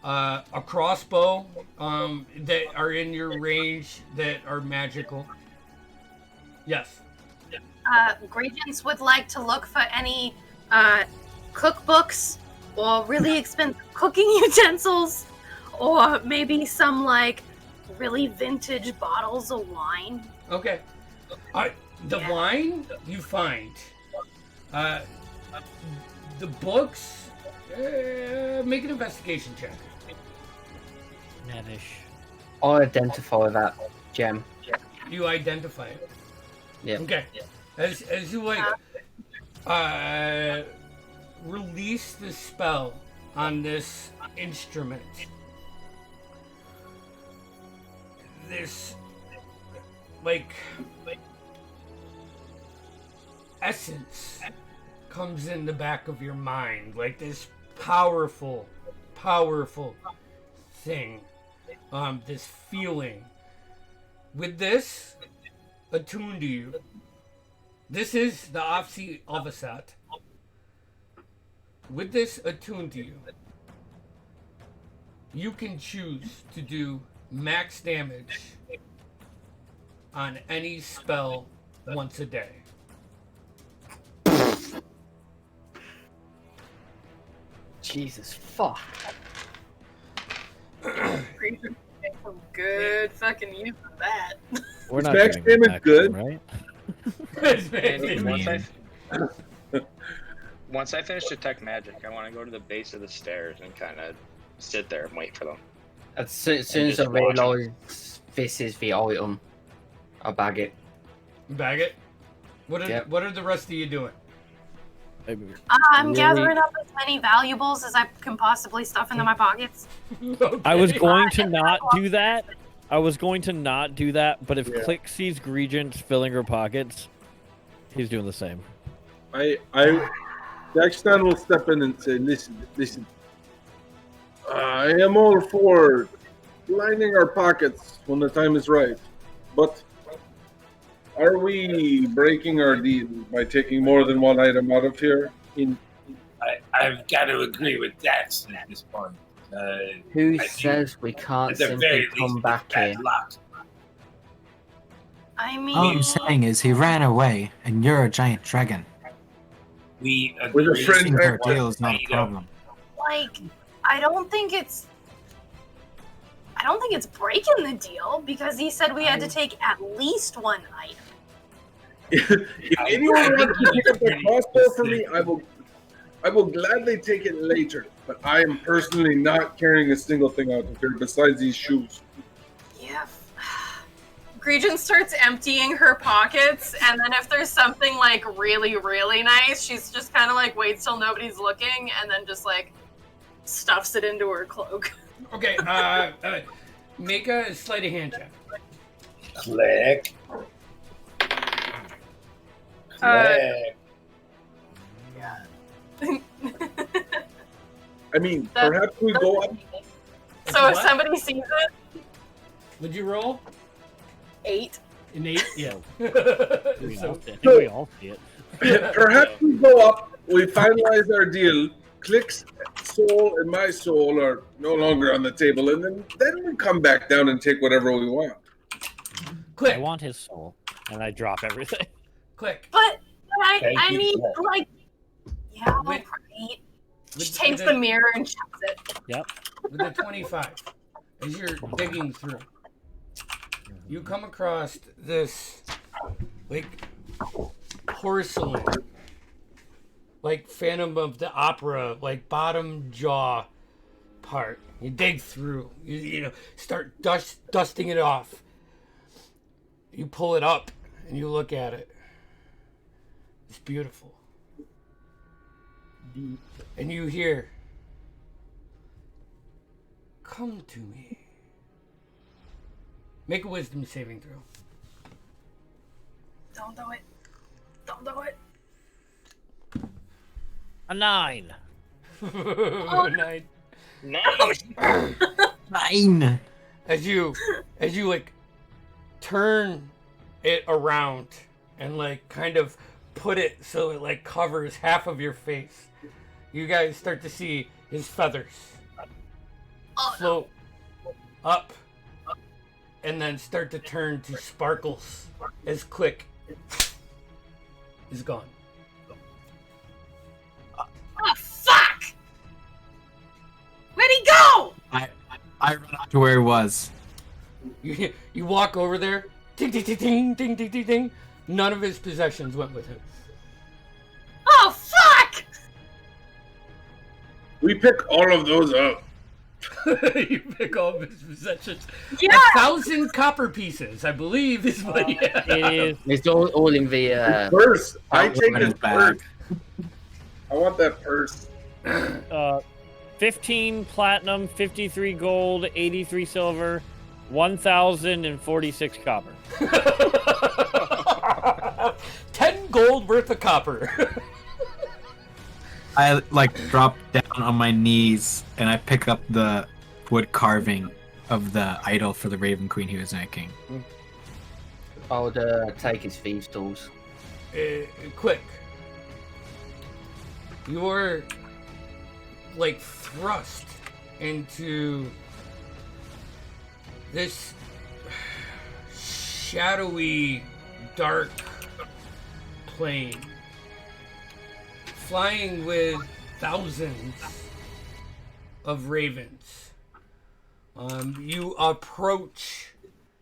a crossbow that are in your range that are magical. Yes. Gradients would like to look for any cookbooks or really expensive cooking utensils, or maybe some like really vintage bottles of wine. Okay. The wine you find. The books. Make an investigation check. Nanish. I'll identify that gem. You identify it. Yeah. Okay. As you like release the spell on this instrument, this like essence comes in the back of your mind, like this powerful thing, this feeling. With this attuned to you, this is the Opsi Avasat. With this attuned to you, you can choose to do max damage on any spell once a day. Jesus fuck. Some good fucking use of that. We're not Max doing damage back good? then, right? Andy, once I finish Detect Magic, I want to go to the base of the stairs and kind of sit there and wait for them. As soon as I just watch 'em. realise this is the item, I'll bag it. Bag it. What are Yep. what are the rest of you doing? I'm Really? gathering up as many valuables as I can possibly stuff into my pockets. I was going to not do that. But if Click sees Regent filling her pockets, he's doing the same. Daxton will step in and say, listen. I am all for lining our pockets when the time is right, but are we breaking our deal by taking more than one item out of here? I've got to agree with Dax at this point. Who I think says we can't at the simply very come least, back it's here? bad luck. I mean, All I'm saying is he ran away, and you're a giant dragon. We With a agree friend Losing on our tag. one deal is not a item. problem. like, I don't think it's breaking the deal because he said we had to take at least one item. If anyone wants to pick up the crossbow for me, I will gladly take it later. But I am personally not carrying a single thing out of here besides these shoes. Yeah. Regent starts emptying her pockets, and then if there's something like really, really nice, she's just kind of like waits till nobody's looking, and then just like stuffs it into her cloak. Okay, make a sleight of hand check. Click. Click. Yeah. I mean, perhaps we go up. So if What? somebody sees it, Would you roll? 8. An 8? Yeah. We So- all see it. I think we all see it. Perhaps we go up. We finalize our deal. Click's soul and my soul are no longer on the table, and then we come back down and take whatever we want. I Click, want his soul, and I drop everything. click. But Thank I you, need Click. like yeah, With- right. She takes the mirror and chucks it. Yep. With the 25, as you're digging through, you come across this, like, porcelain, like Phantom of the Opera, like bottom jaw part. You dig through, you know, start dusting it off. You pull it up and you look at it. It's beautiful. And you hear, "Come to me." Make a wisdom saving throw. Don't do it. Don't do it. A 9. Oh, 9. Nice. 9. As you like turn it around and like kind of put it so it like covers half of your face, you guys start to see his feathers float up and then start to turn to sparkles as Click is gone. Oh fuck! Where'd he go? I run out to where he was. You walk over there, ding ding ding ding ding ding ding ding. None of his possessions went with him. Oh fuck! We pick all of those up. You pick all of his possessions. Yeah. 1,000 copper pieces, I believe, is what he had. It is. It's all in the Purse. I take in his his bag. purse. I want that purse. 15 platinum, 53 gold, 83 silver, 1,046 copper. 10 gold worth of copper. I like drop down on my knees and I pick up the wood carving of the idol for the Raven Queen he was making. I would take his thieves' tools. Quick. You're like thrust into this shadowy, dark plane, flying with thousands of ravens. You approach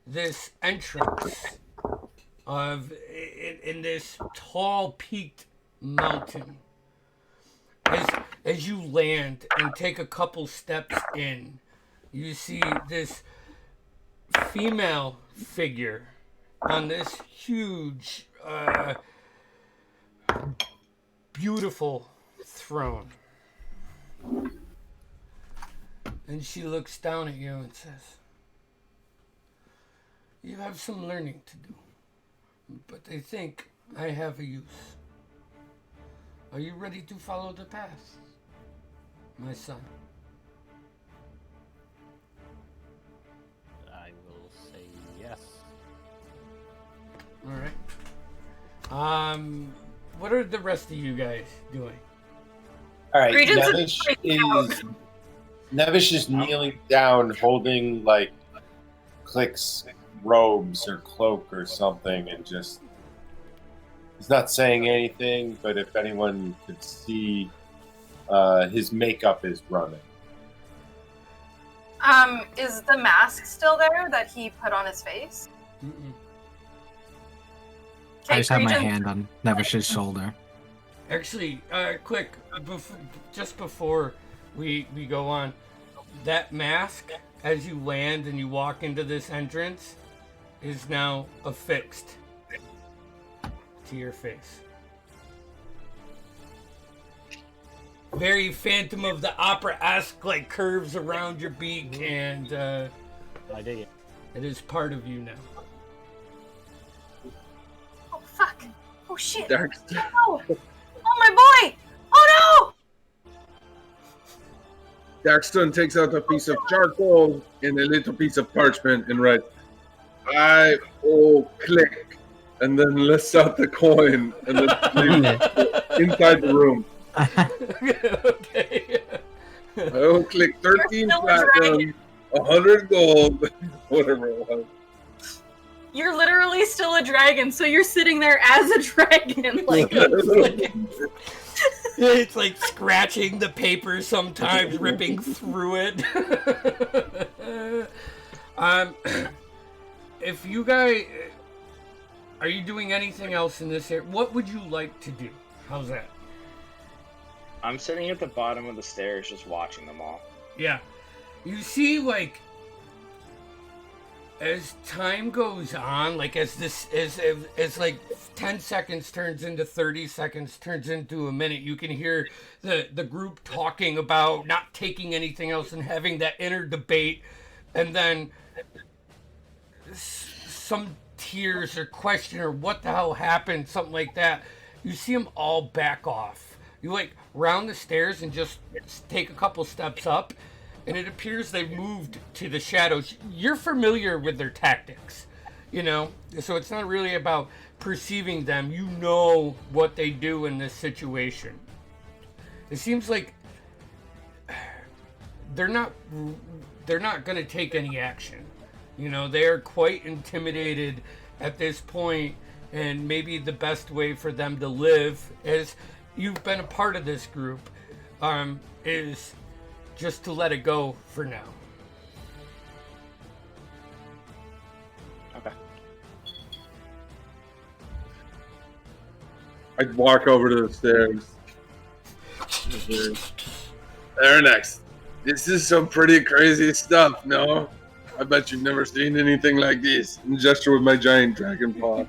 this entrance of in this tall peaked mountain. As you land and take a couple steps in, you see this female figure on this huge, beautiful throne. And she looks down at you and says, "You have some learning to do, but I think I have a use. Are you ready to follow the path, my son?" I will say yes. All right. What are the rest of you guys doing? All right, Regent's Nevish is kneeling down, holding like Click's robes or cloak or something, and just he's not saying anything. But if anyone could see, his makeup is running. Is the mask still there that he put on his face? Mm-mm. I just have my Regent- hand on Nevish's shoulder. Actually, quick, just before we go on, that mask, as you land and you walk into this entrance, is now affixed to your face. Very Phantom of the Opera-esque, like curves around your beak, and I dig it. it is part of you now. Oh shit! Daxton, Oh, oh my boy! Oh Daxton takes out a piece of charcoal and a little piece of parchment and writes, click, and then lists out the coin and then inside the room. Okay. Click 13 still a platinum, 100 gold, whatever it was. no! You're literally still a dragon, so you're sitting there as a dragon, like. It's like scratching the paper sometimes, ripping through it. If you guys are you doing anything else in this area? What would you like to do? How's that? I'm sitting at the bottom of the stairs just watching them all. Yeah. You see, like, as time goes on, like as like 10 seconds turns into 30 seconds, turns into a minute, you can hear the group talking about not taking anything else and having that inner debate, and then some tears or question or what the hell happened, something like that. You see them all back off. You like round the stairs and just take a couple steps up, and it appears they've moved to the shadows. You're familiar with their tactics, you know, so it's not really about perceiving them. You know what they do in this situation. It seems like they're not going to take any action. You know, they are quite intimidated at this point, and maybe the best way for them to live, as you've been a part of this group, is just to let it go for now. Okay. I'd walk over to the stairs. There next. This is some pretty crazy stuff, no? I bet you've never seen anything like this. And gesture with my giant dragon paw.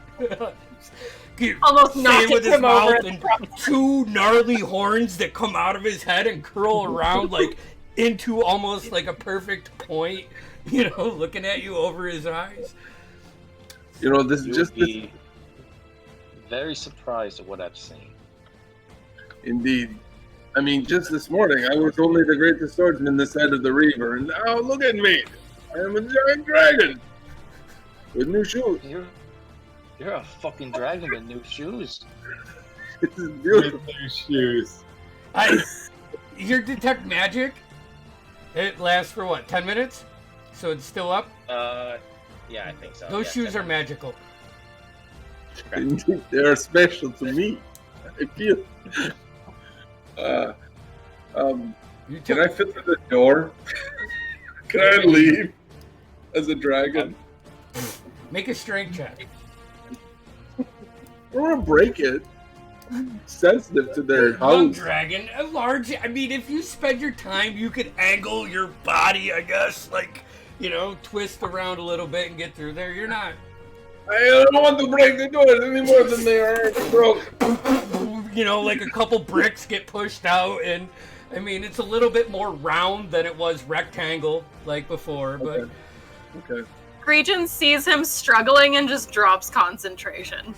Almost knocked with his him over. mouth and two gnarly horns that come out of his head and curl around like into almost like a perfect point, you know, looking at you over his eyes. You know, this is You'll just be very surprised at what I've seen. Indeed. I mean, just this morning, I was only the greatest swordsman this side of the river, and now look at me. I am a giant dragon with new shoes. You're a fucking dragon with new shoes. This is beautiful. New shoes. Your detect magic, it lasts for what, 10 minutes? So it's still up? Yeah, I think so. Those Yeah, shoes are magical. Indeed, they are special to me. I feel. Can I fit through the door? Can I leave as a dragon? Make a strength check. We're gonna break it. Sensitive to their Young house. dragon, a large. I mean, if you spend your time, you could angle your body, I guess, like, you know, twist around a little bit and get through there. You're not. I don't want to break the doors any more than they are broke. You know, like a couple bricks get pushed out, and I mean, it's a little bit more round than it was rectangle like before, but. Okay. Regent sees him struggling and just drops concentration.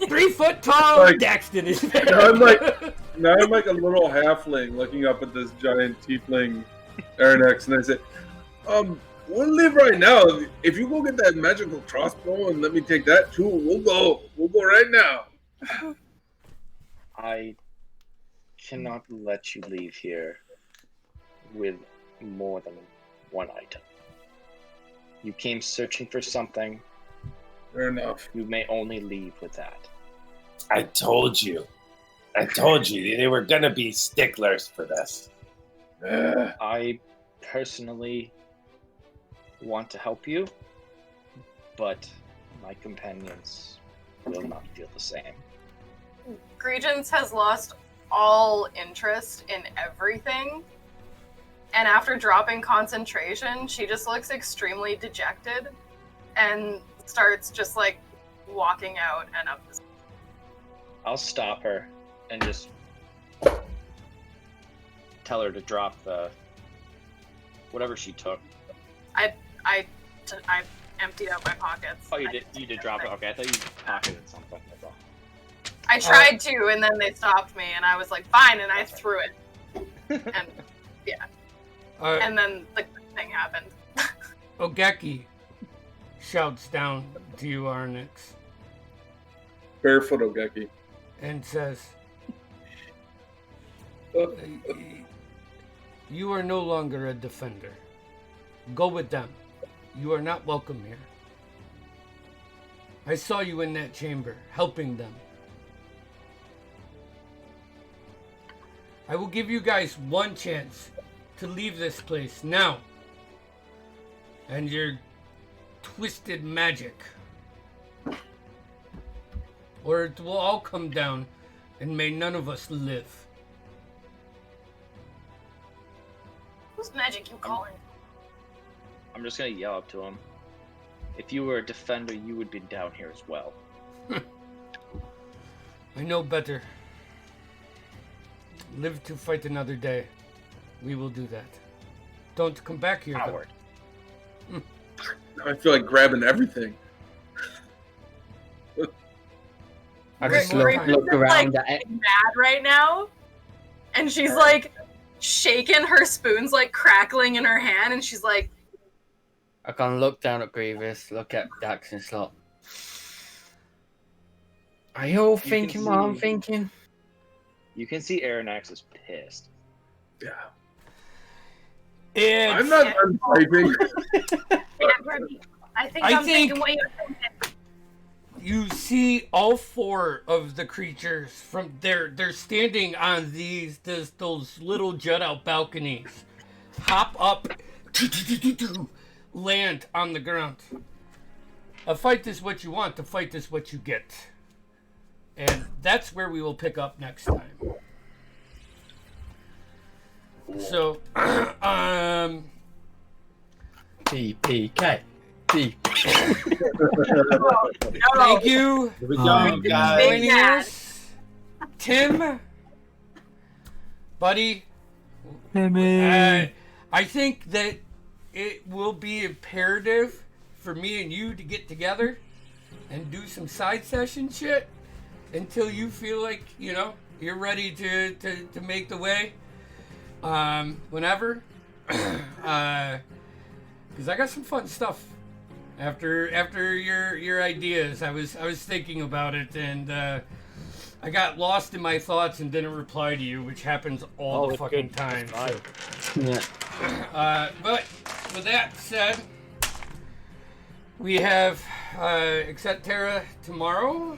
3 foot tall Like, Daxton is there. Now I'm like a little halfling looking up at this giant tiefling Aranex, and I say, we'll leave right now. If you go get that magical crossbow and let me take that too, we'll go right now. I cannot let you leave here with more than one item. You came searching for something. Fair enough. You may only leave with that. I told you they were gonna be sticklers for this. I personally want to help you, but my companions will not feel the same. Regent has lost all interest in everything. And after dropping concentration, she just looks extremely dejected and starts just like walking out and up the stairs. I'll stop her and just tell her to drop the whatever she took. I I emptied out my pockets. Oh, you did drop it. Okay, I thought you pocketed something. That's all. I tried to, and then they stopped me, and I was like, fine, and I threw it. And yeah. And then the thing happened. Ogeki shouts down to you, Arnix, Barefoot Ogeki. and says, you are no longer a defender. Go with them. You are not welcome here. I saw you in that chamber, helping them. I will give you guys one chance to leave this place now. And your twisted magic. Or it will all come down, and may none of us live. Whose magic you calling? I'm just gonna yell up to him. If you were a defender, you would be down here as well. I know better. Live to fight another day. We will do that. Don't come back here, Howard. Now I feel like grabbing everything. I just Grace look is, around like, at it. mad right now, and she's like shaking, her spoon's like crackling in her hand, and she's like, I can look down at Grievous, look at Dax and Slot. Are you all thinking what I'm thinking? You can see Aronnax is pissed. Yeah. It's, I'm not done fighting. I think I I'm think- thinking what you're thinking. you see all four of the creatures from they're standing on those little jut out balconies, hop up, land on the ground. A fight is what you want, a fight is what you get. And that's where we will pick up next time. So DPK. thank you Here we go, for guys. joining us. Tim, buddy, I think that it will be imperative for me and you to get together and do some side session shit until you feel like, you're ready to make the way. Whenever. Because I got some fun stuff after your ideas. I was thinking about it, and I got lost in my thoughts and didn't reply to you, which happens all the fucking time. So. Yeah. But with that said, we have Exetterra tomorrow,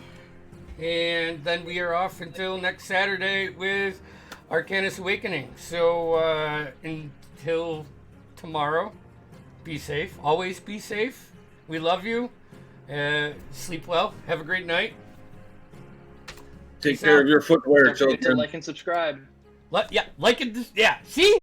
and then we are off until next Saturday with Arcanus Awakening. So until tomorrow, be safe. Always be safe. We love you. Sleep well. Have a great night. Take care of your footwear, Don't forget to children. like and subscribe. Like it. Yeah. See?